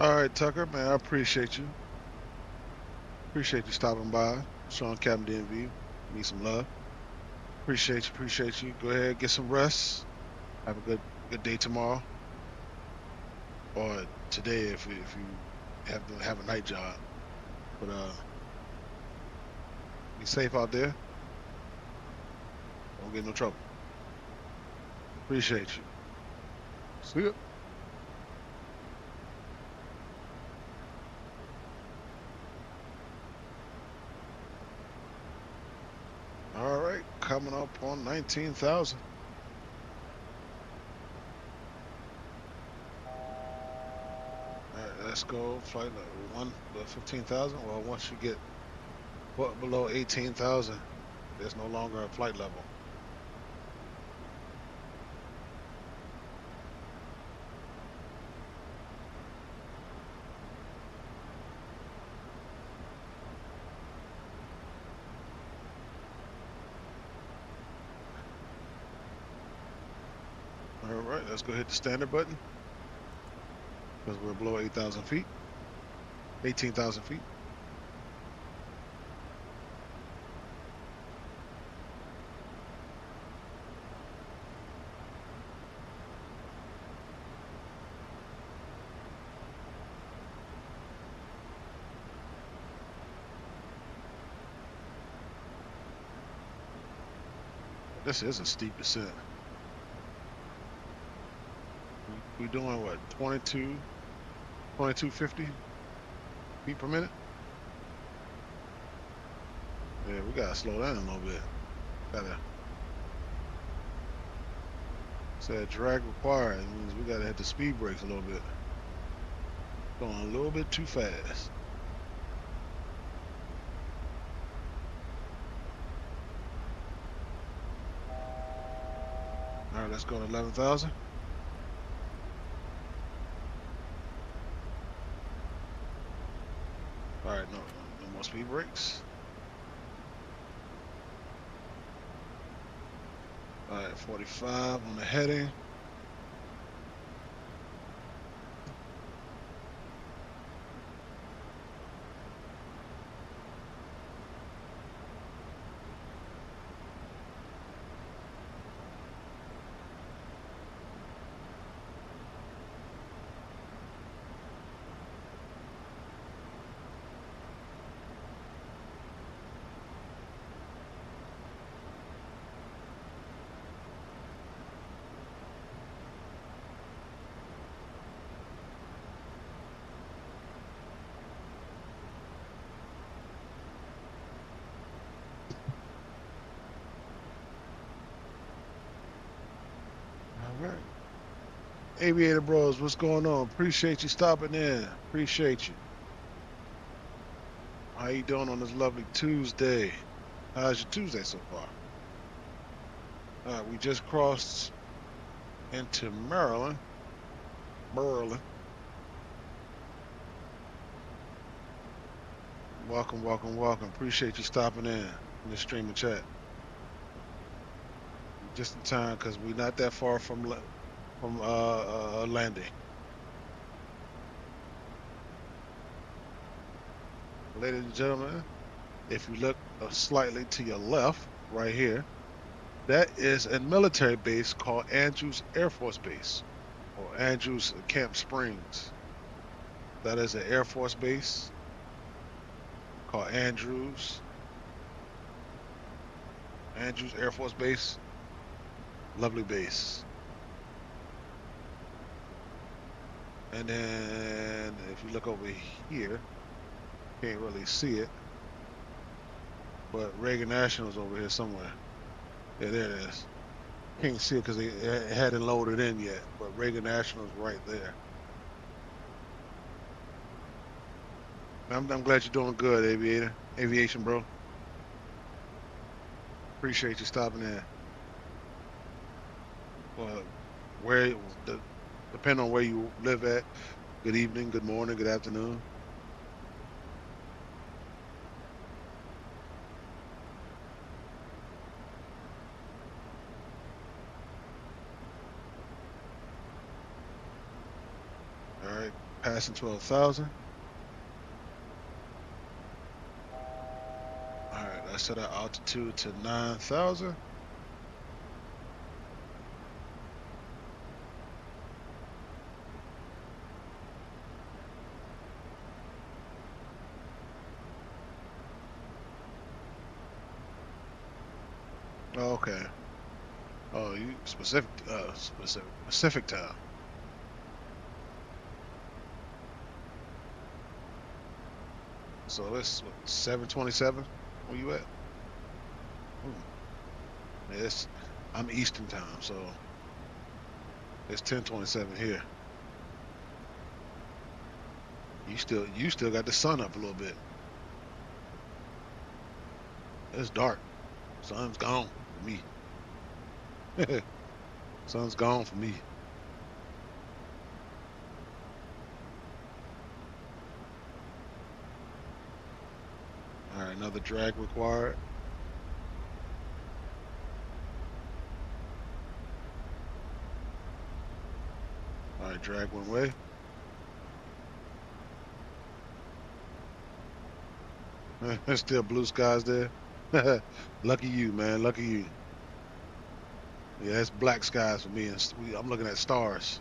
All right, Tucker, man, I appreciate you. Appreciate you stopping by, showing Captain DMV. Need some love. Appreciate you. Go ahead, get some rest. Have a good day tomorrow, or today if you have a night job. But be safe out there. Don't get in no trouble. Appreciate you. See ya. All right, coming up on 19,000. All right, let's go flight level 15,000. Well, once you get below 18,000, there's no longer a flight level. All right, let's go hit the standard button because we're below 8,000 feet, 18,000 feet. This is a steep descent. We doing what, 2250 feet per minute? Yeah, we gotta slow down a little bit. Said drag required. It means we gotta hit the speed brakes a little bit. Going a little bit too fast. All right, let's go to 11,000. All right, no more speed brakes. All right, 45 on the heading. All right. Aviator Bros, what's going on? Appreciate you stopping in. Appreciate you. How you doing on this lovely Tuesday? How's your Tuesday so far? All right, we just crossed into Maryland. Welcome. Appreciate you stopping in the stream and chat. just in time because we're not that far from landing. Ladies and gentlemen, if you look slightly to your left, right here, that is a military base called Andrews Air Force Base, or Andrews Camp Springs. That is an Air Force base called Andrews Air Force Base. Lovely base. And then if you look over here, can't really see it, but Reagan National's over here somewhere. Yeah, there it is. Can't see it because it hadn't loaded in yet, but Reagan National's right there. I'm glad you're doing good, aviation, bro. Appreciate you stopping in. Well, depending on where you live at, good evening, good morning, good afternoon. All right, passing 12,000. All right, let's set our altitude to 9,000. Okay. Oh, you specific time. So it's 7:27. Where you at? Yes, I'm Eastern time, so it's 10:27 here. You still got the sun up a little bit. It's dark. Sun's gone for me. Sun's gone for me. All right, another drag required. All right, drag one way. There's still blue skies there. Lucky you, man. Lucky you. Yeah, it's black skies for me, and I'm looking at stars.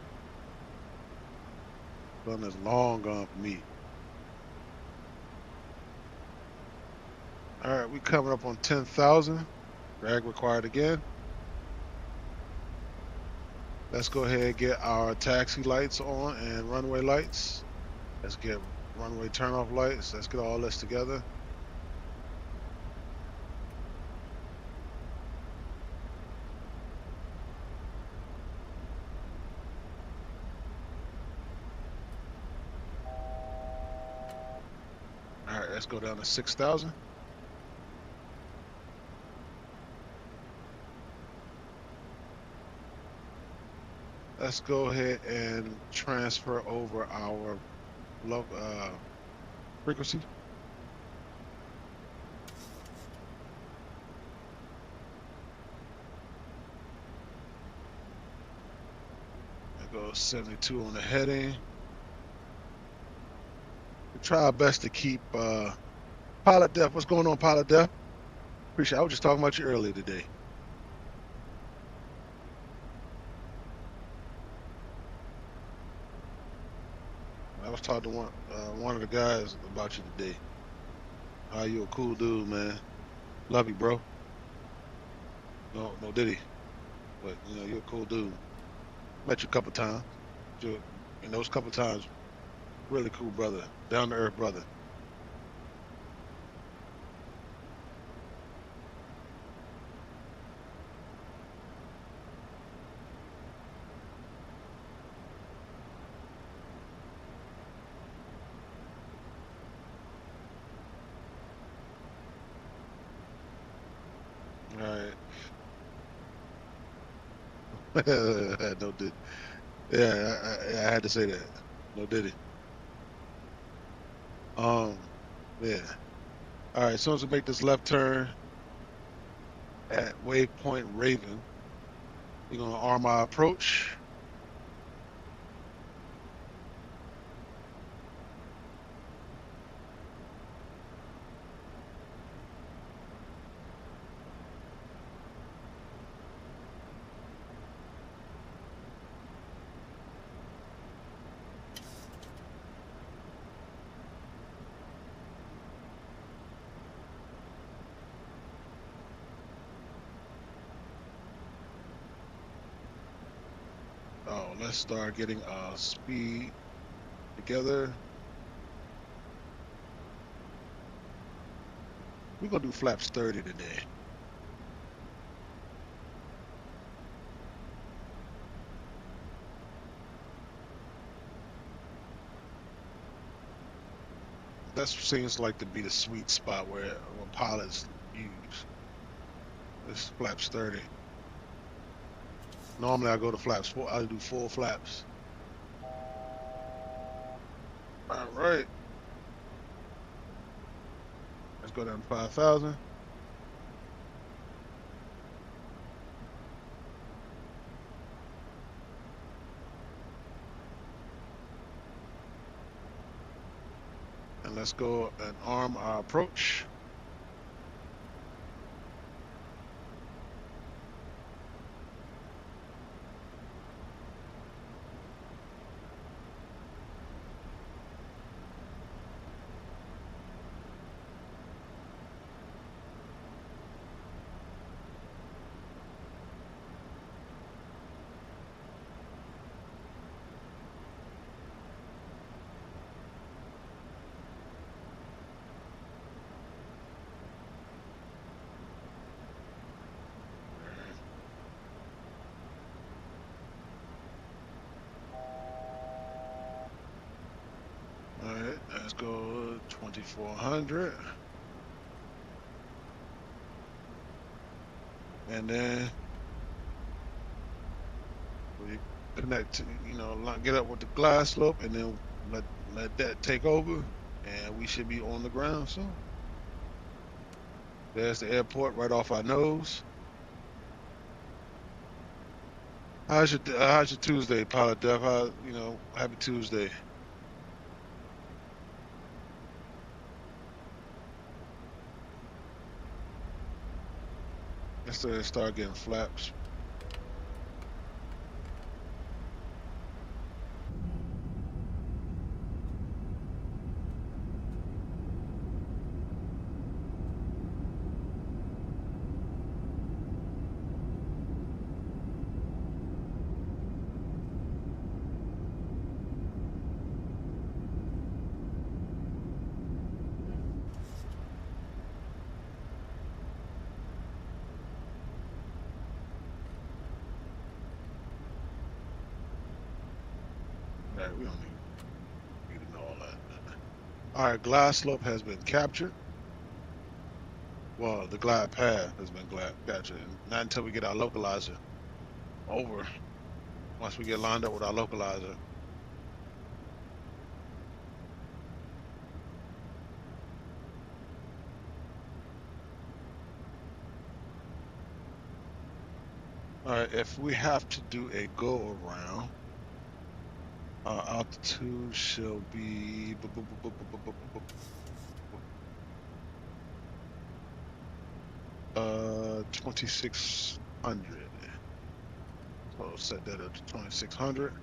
Sun is long gone for me. All right, we coming up on 10,000. Drag required again. Let's go ahead and get our taxi lights on and runway lights. Let's get runway turnoff lights. Let's get all this together. All right, let's go down to 6,000. Let's go ahead and transfer over our frequency. There goes 72 on the heading. We try our best to keep Pilot Def. What's going on, Pilot Def? Appreciate it. I was just talking about you earlier today. I was talking to one of the guys about you today. How you a cool dude, man. Love you, bro. No diddy. But you know, you're a cool dude. Met you a couple times. And those couple times, really cool brother. Down to earth brother. All right. No did. Yeah, I had to say that. No diddy. Yeah. All right, as soon as we make this left turn at waypoint Raven, We're gonna arm our approach. Oh, let's start getting our speed together. We're gonna do flaps 30 today. That seems like to be the sweet spot where pilots use. This flaps 30. Normally I go to flaps 4. I do full flaps. All right. Let's go down to 5,000. And let's go and arm our approach. All right, let's go 2,400. And then we connect to, get up with the glide slope, and then let that take over, and we should be on the ground soon. There's the airport right off our nose. How's your Tuesday, Pilot Dev? Happy Tuesday. Let's start getting flaps. Right, we don't need to know all that. All right, glide slope has been captured. Well, the glide path has been captured. Not until we get our localizer over. Once we get lined up with our localizer. All right, if we have to do a go around, our altitude shall be 2,600. So set that up to 2,600.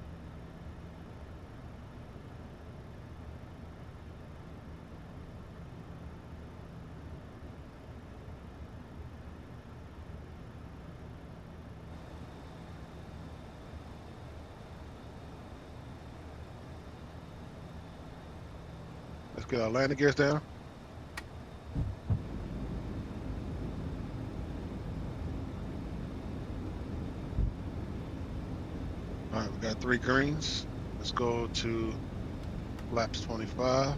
Let's get our landing gears down. All right, we got 3 greens. Let's go to flaps 25.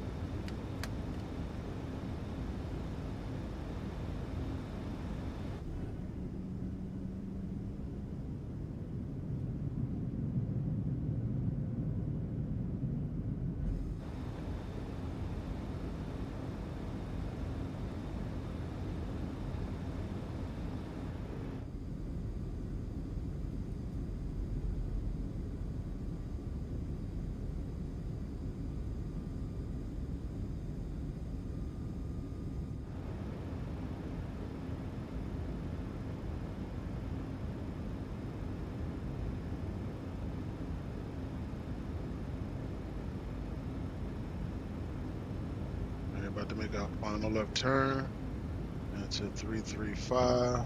About to make our final left turn into 335.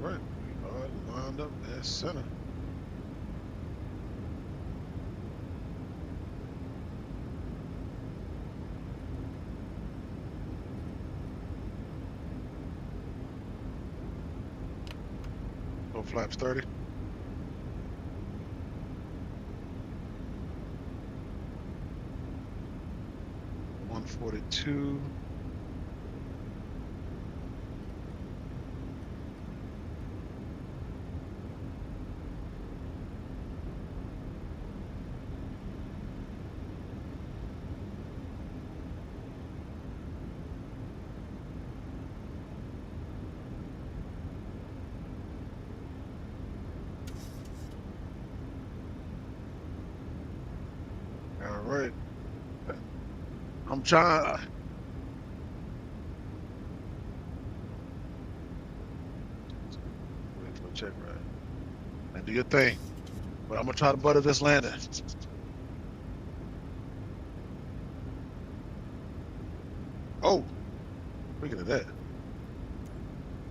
All right, we are lined up at center. Low flaps 30. $142. All right. I'm trying. Wait for a check ride. And do your thing. But I'm gonna try to butter this landing. Oh, speaking of that,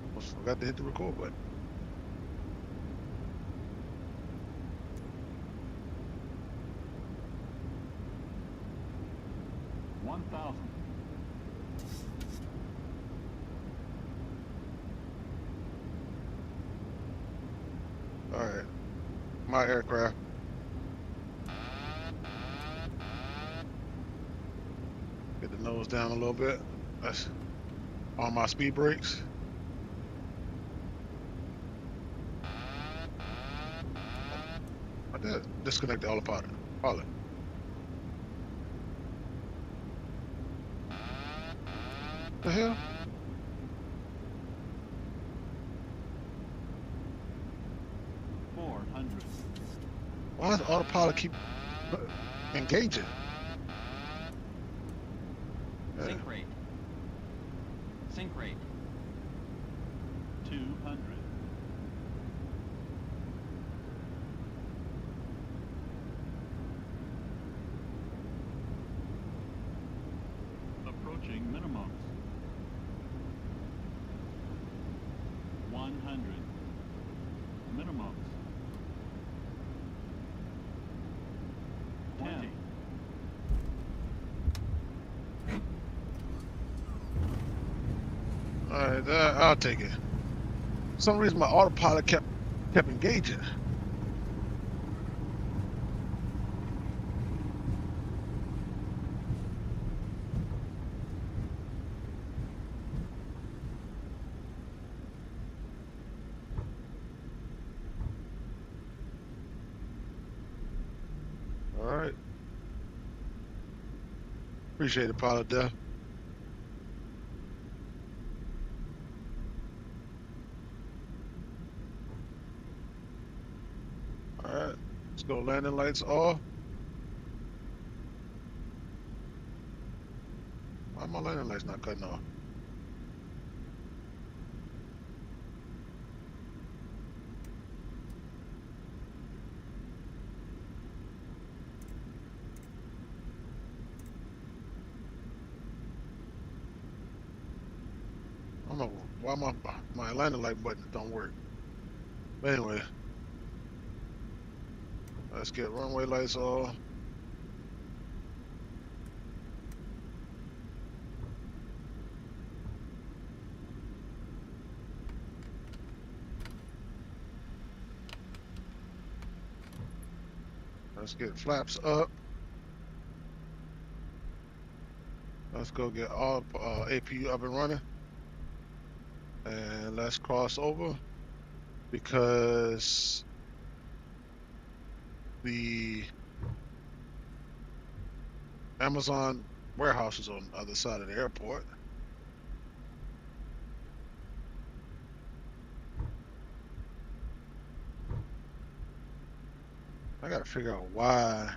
almost forgot to hit the record button. All right, my aircraft. Get the nose down a little bit. That's on my speed brakes. I did disconnect the autopilot. Pilot. The hell? Why does autopilot keep engaging? Sync rate. Sync rate. 200. Approaching minimums. 100. Minimums. 20. All right, I'll take it. For some reason, my autopilot kept engaging. All right. Appreciate it, pilot Def. All right, let's go. Landing lights off. Why are my landing lights not cutting off? I don't know why my landing light buttons don't work. But anyway, let's get runway lights off. Let's get flaps up. Let's go get all APU up and running. And let's cross over because The Amazon warehouse is on the other side of the airport. I gotta figure out why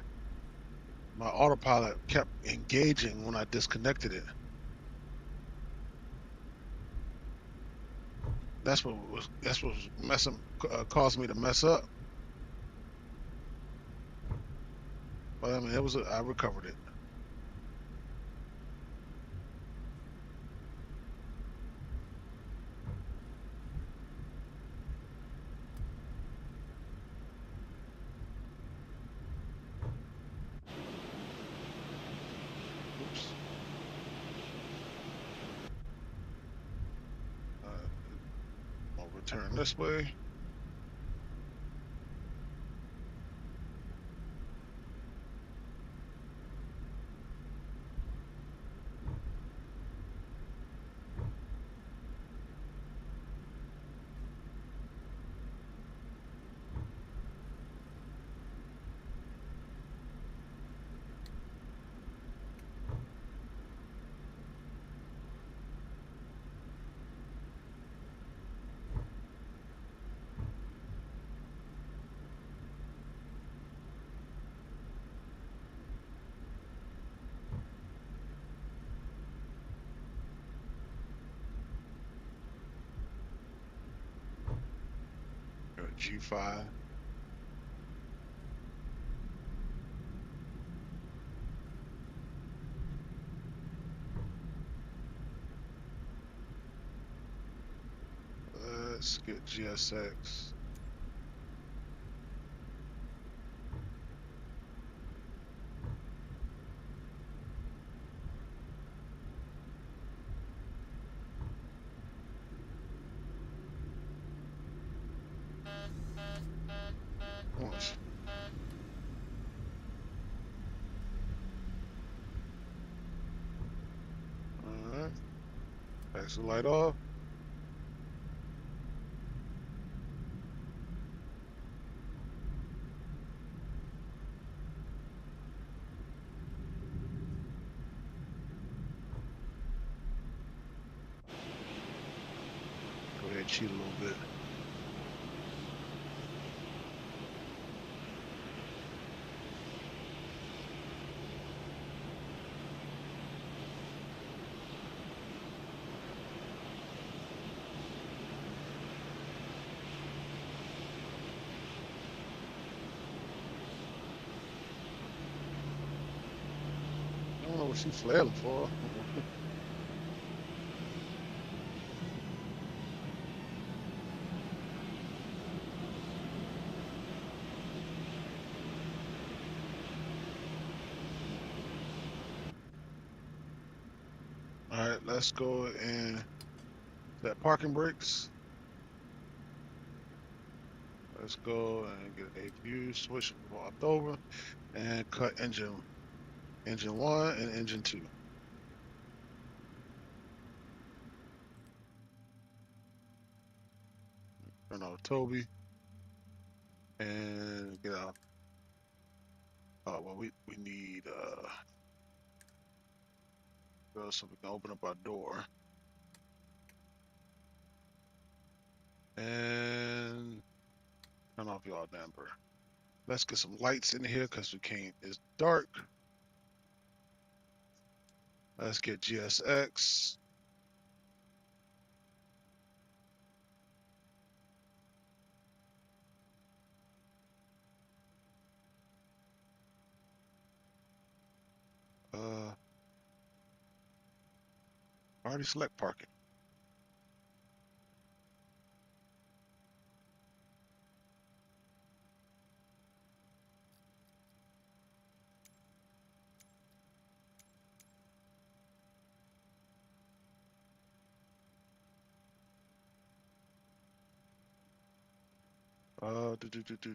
my autopilot kept engaging when I disconnected it. That's what was messing, caused me to mess up. But I mean, I recovered it. Oops. I'll return this way. G5. Let's get GSX. Once. Alright. Taxi light off. Go ahead and cheat a little bit. I don't know what she's flailing for. All right, let's go and set parking brakes. Let's go and get a view switch walked over and cut engine 1 and engine 2. Turn off Toby and get out. Oh well, we need so we can open up our door and turn off y'all damper. Let's get some lights in here because we can't. It's dark. Let's get GSX. Already select parking.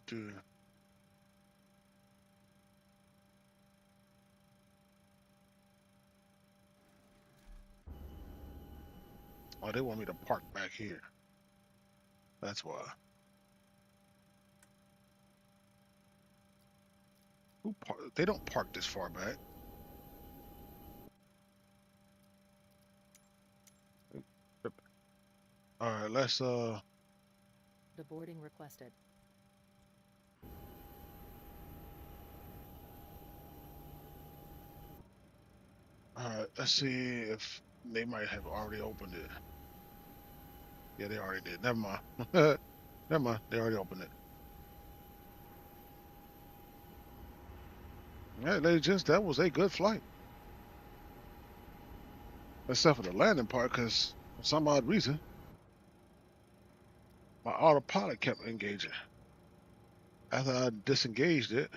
Do. Oh, they want me to park back here. That's why. They don't park this far back. All right, let's Deboarding requested. all right, let's see if they might have already opened it. Yeah, they already did. Never mind. Never mind. They already opened it. Yeah, ladies and gents, that was a good flight. Except for the landing part, because for some odd reason, my autopilot kept engaging. After I disengaged it,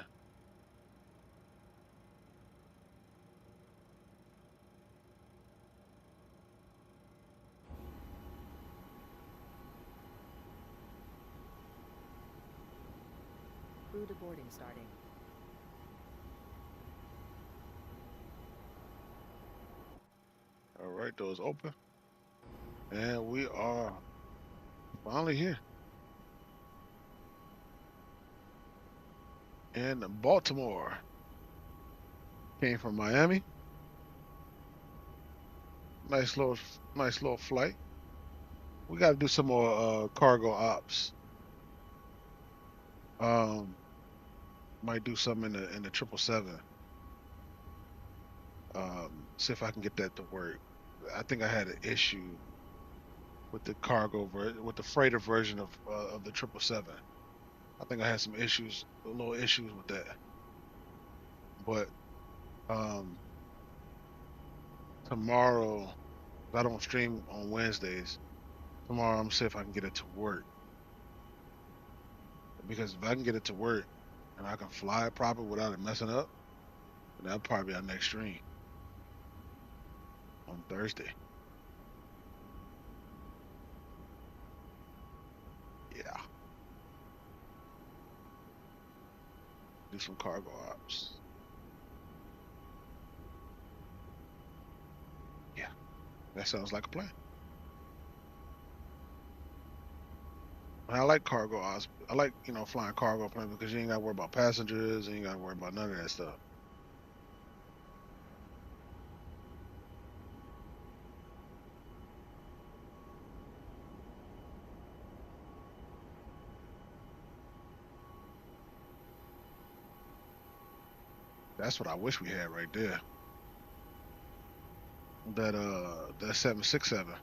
Crew deboarding starting. all right, doors open. And we are finally here in Baltimore. Came from Miami. Nice little flight. We got to do some more cargo ops. Might do some in the 777. See if I can get that to work. I think I had an issue with the with the freighter version of the 777. I think I had some issues, little issues with that. But tomorrow, I don't stream on Wednesdays. Tomorrow, I'm gonna see if I can get it to work. Because if I can get it to work and I can fly it properly without it messing up, then that'll probably be our next stream on Thursday. Yeah. Do some cargo ops. Yeah. That sounds like a plan. I like cargo ops. I like, flying cargo planes because you ain't got to worry about passengers. You ain't got to worry about none of that stuff. That's what I wish we had right there. That 767.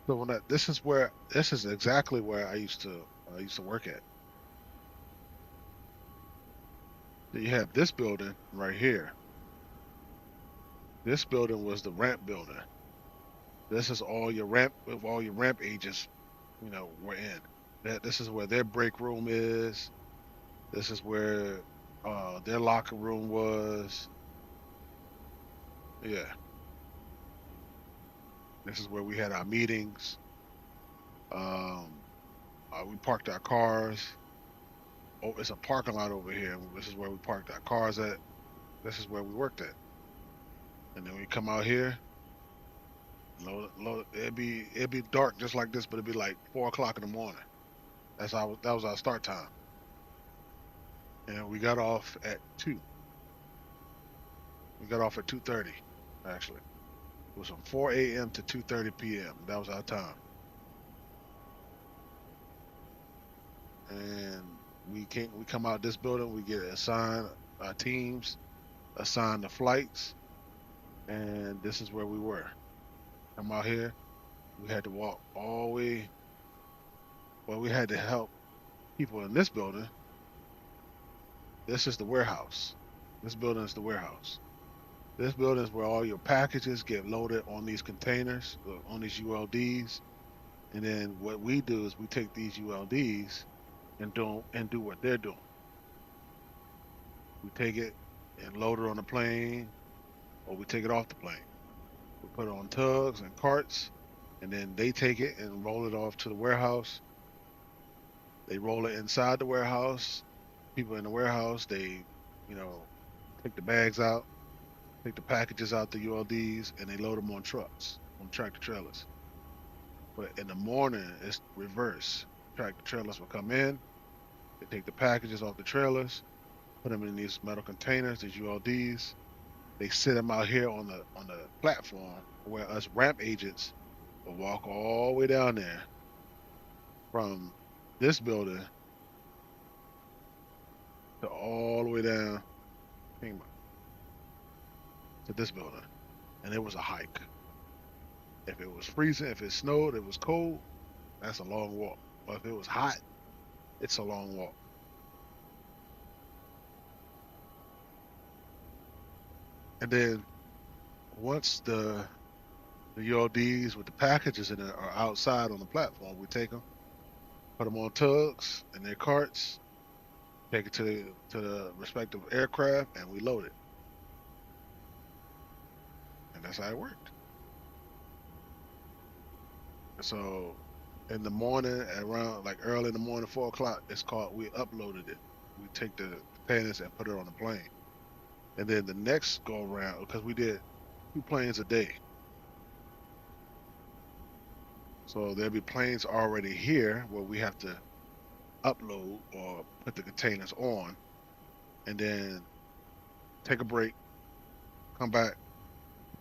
So when this is exactly where I used to work at. So you have this building right here. This building was the ramp building. This is all your ramp agents, were in. This is where their break room is. This is where their locker room was. Yeah. This is where we had our meetings. We parked our cars. Oh, it's a parking lot over here. This is where we parked our cars at. This is where we worked at. And then we come out here. It'd be dark just like this, but it'd be like 4 o'clock in the morning. That was our start time. And we got off at 2. We got off at 2:30, actually. It was from 4 a.m. to 2:30 p.m. That was our time. And we come out this building, we get assigned our teams, assigned the flights, and this is where we were. Come out here, we had to walk all the way. Well, we had to help people in this building. This is the warehouse. This building is the warehouse. This building is where all your packages get loaded on these containers, on these ULDs. And then what we do is we take these ULDs and do what they're doing. We take it and load it on the plane, or we take it off the plane. We put it on tugs and carts, and then they take it and roll it off to the warehouse. They roll it inside the warehouse. People in the warehouse, they, take the bags out, take the packages out the ULDs, and they load them on trucks, on tractor trailers. But in the morning, it's reverse. Tractor trailers will come in. They take the packages off the trailers, put them in these metal containers, these ULDs. They sit them out here on the platform where us ramp agents will walk all the way down there from this building to all the way down to this building. And it was a hike. If it was freezing, if it snowed, it was cold, that's a long walk. But if it was hot, it's a long walk. And then once the ULDs with the packages in it are outside on the platform, we take them, put them on tugs and their carts, take it to the respective aircraft, and we load it. And that's how it worked. So in the morning, around like early in the morning, 4 o'clock, it's called, we uploaded it. We take the containers and put it on the plane. And then the next go around, because we did 2 planes a day. So there'll be planes already here where we have to upload or put the containers on, and then take a break, come back,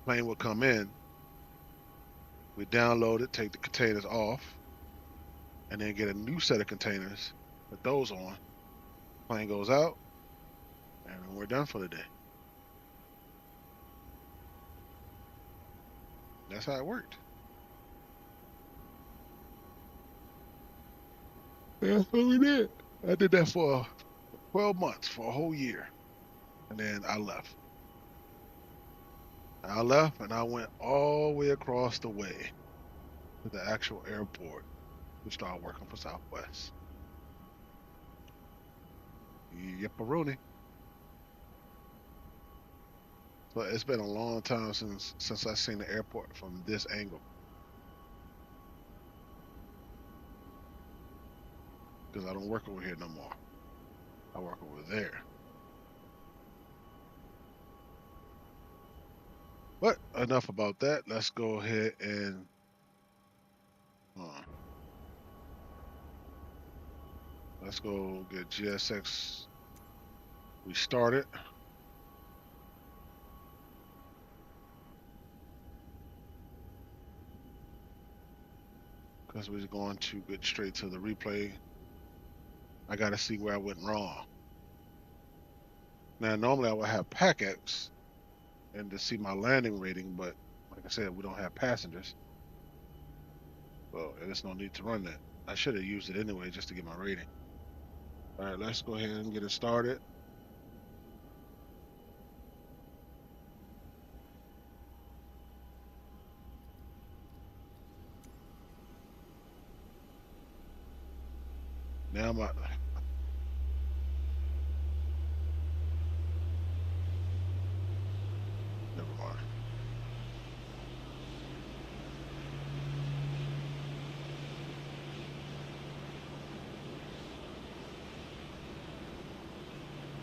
plane will come in, we download it, take the containers off, and then get a new set of containers, put those on, plane goes out, and we're done for the day. That's how it worked. Yeah, that's what we did. I did that for 12 months, for a whole year. And then I left. I left and I went all the way across the way to the actual airport to start working for Southwest. Yep-a-rooney. So it's been a long time since I've seen the airport from this angle. Because I don't work over here no more. I work over there. But enough about that. Let's go ahead and let's go get GSX restarted. Because we're going to get straight to the replay. I got to see where I went wrong. Now, normally I would have PACX and to see my landing rating, but like I said, we don't have passengers. So there's no need to run that. I should have used it anyway just to get my rating. All right, let's go ahead and get it started. Now my never mind.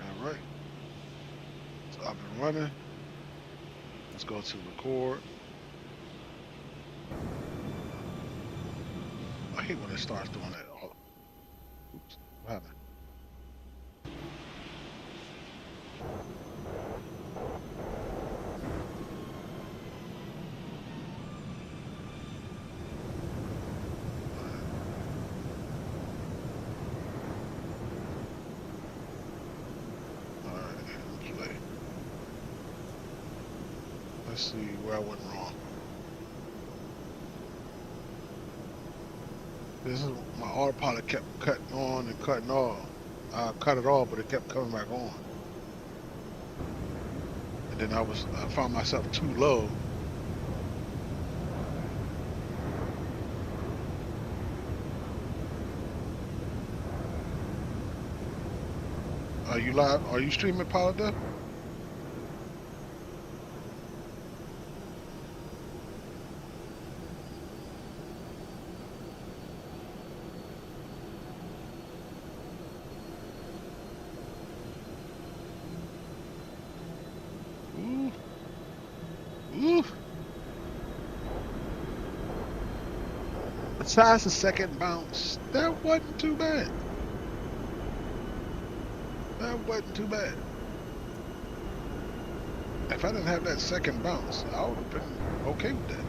All right. So I've been running. Let's go to record. I hate when it starts doing that. Oops, what happened? Alright, play. Let's see where I went wrong. This is my autopilot kept cutting on and cutting off. I cut it off, but it kept coming back on. And then I found myself too low. Are you live? Are you streaming Pilot Death? Besides the second bounce, that wasn't too bad. That wasn't too bad. If I didn't have that second bounce, I would have been okay with that.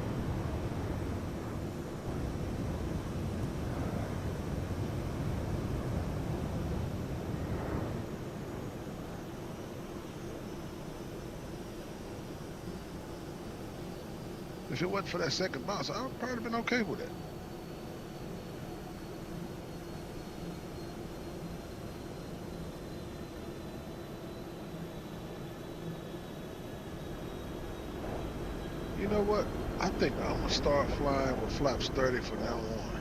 If it wasn't for that second bounce, I would probably been okay with it. You know what? I think I'm gonna start flying with flaps 30 from now on.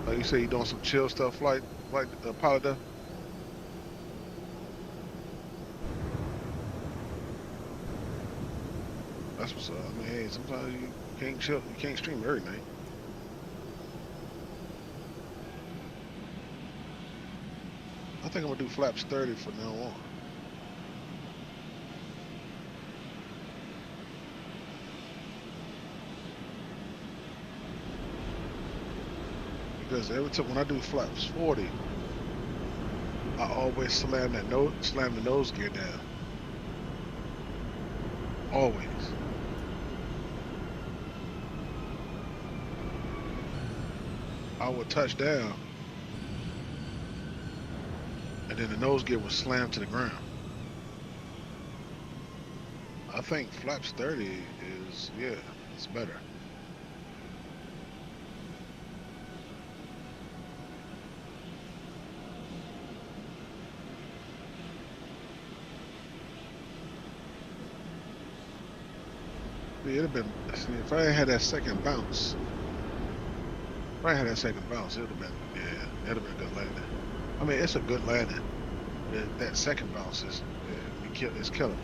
Like you say, you doing some chill stuff, like pilot does? That's what's up. I mean, hey, sometimes you can't chill, you can't stream every night. I think I'm gonna do flaps 30 from now on. Because every time when I do flaps 40, I always slam the nose gear down. Always. I would touch down, and then the nose gear would slam to the ground. I think flaps 30 is, yeah, it's better. It'd have been, see, if I had that second bounce, it would have been, yeah, it'd have been a good landing. I mean, it's a good landing. That second bounce is, it's killing.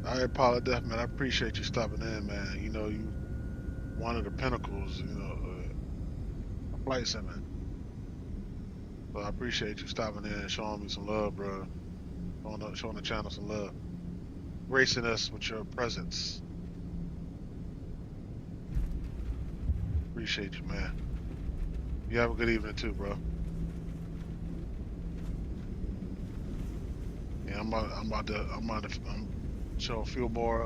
All right, Paula Duff, man, I appreciate you stopping in, man. You know, you one of the pinnacles, you know, flight sim. So I appreciate you stopping in and showing me some love, bro. Showing the channel some love. Gracing us with your presence. Appreciate you, man. You have a good evening too, bro. Yeah, I'm show a few more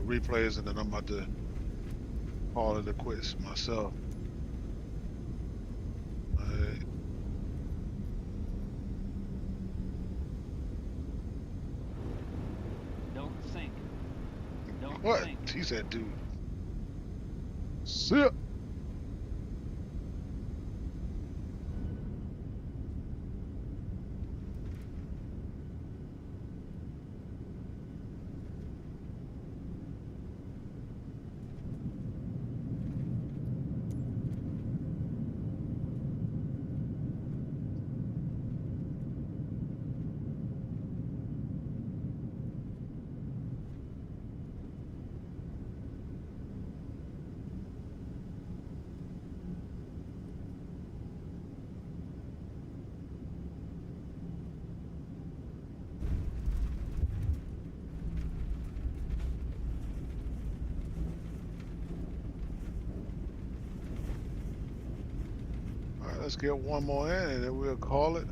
replays, and then I'm about to call it a quits myself. Don't sink. Don't What? sink. He said, dude. Sip. Let's get one more in and then we'll call it.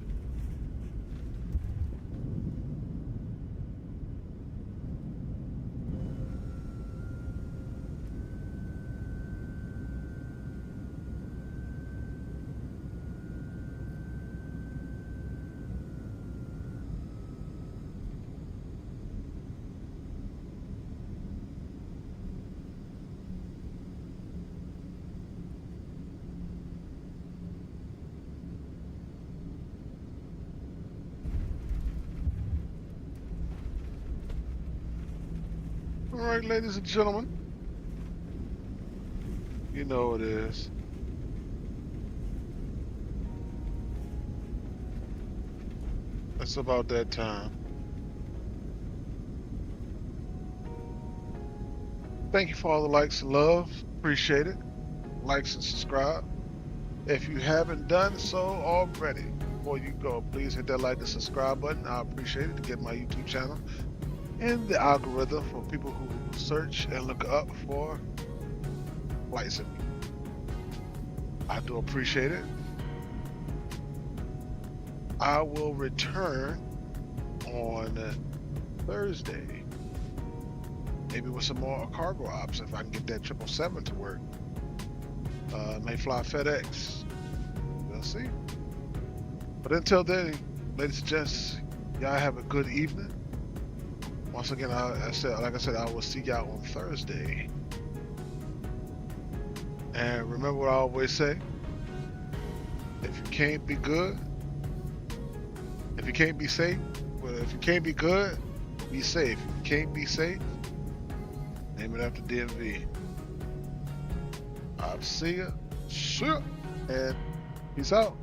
All right, ladies and gentlemen. You know it is. It's about that time. Thank you for all the likes and love. Appreciate it. Likes and subscribe. If you haven't done so already, before you go, please hit that like and subscribe button. I appreciate it to get my YouTube channel in the algorithm for people who search and look up for flight sim. I do appreciate it. I will return on Thursday, maybe with some more cargo ops if I can get that 777 to work. May fly FedEx. We'll see. But until then, ladies and gents, y'all have a good evening. Once again, I said, I will see y'all on Thursday. And remember what I always say: if you can't be good, if you can't be safe, well, if you can't be good, be safe. If you can't be safe, name it after DMV. I'll see ya. Sure. And peace out.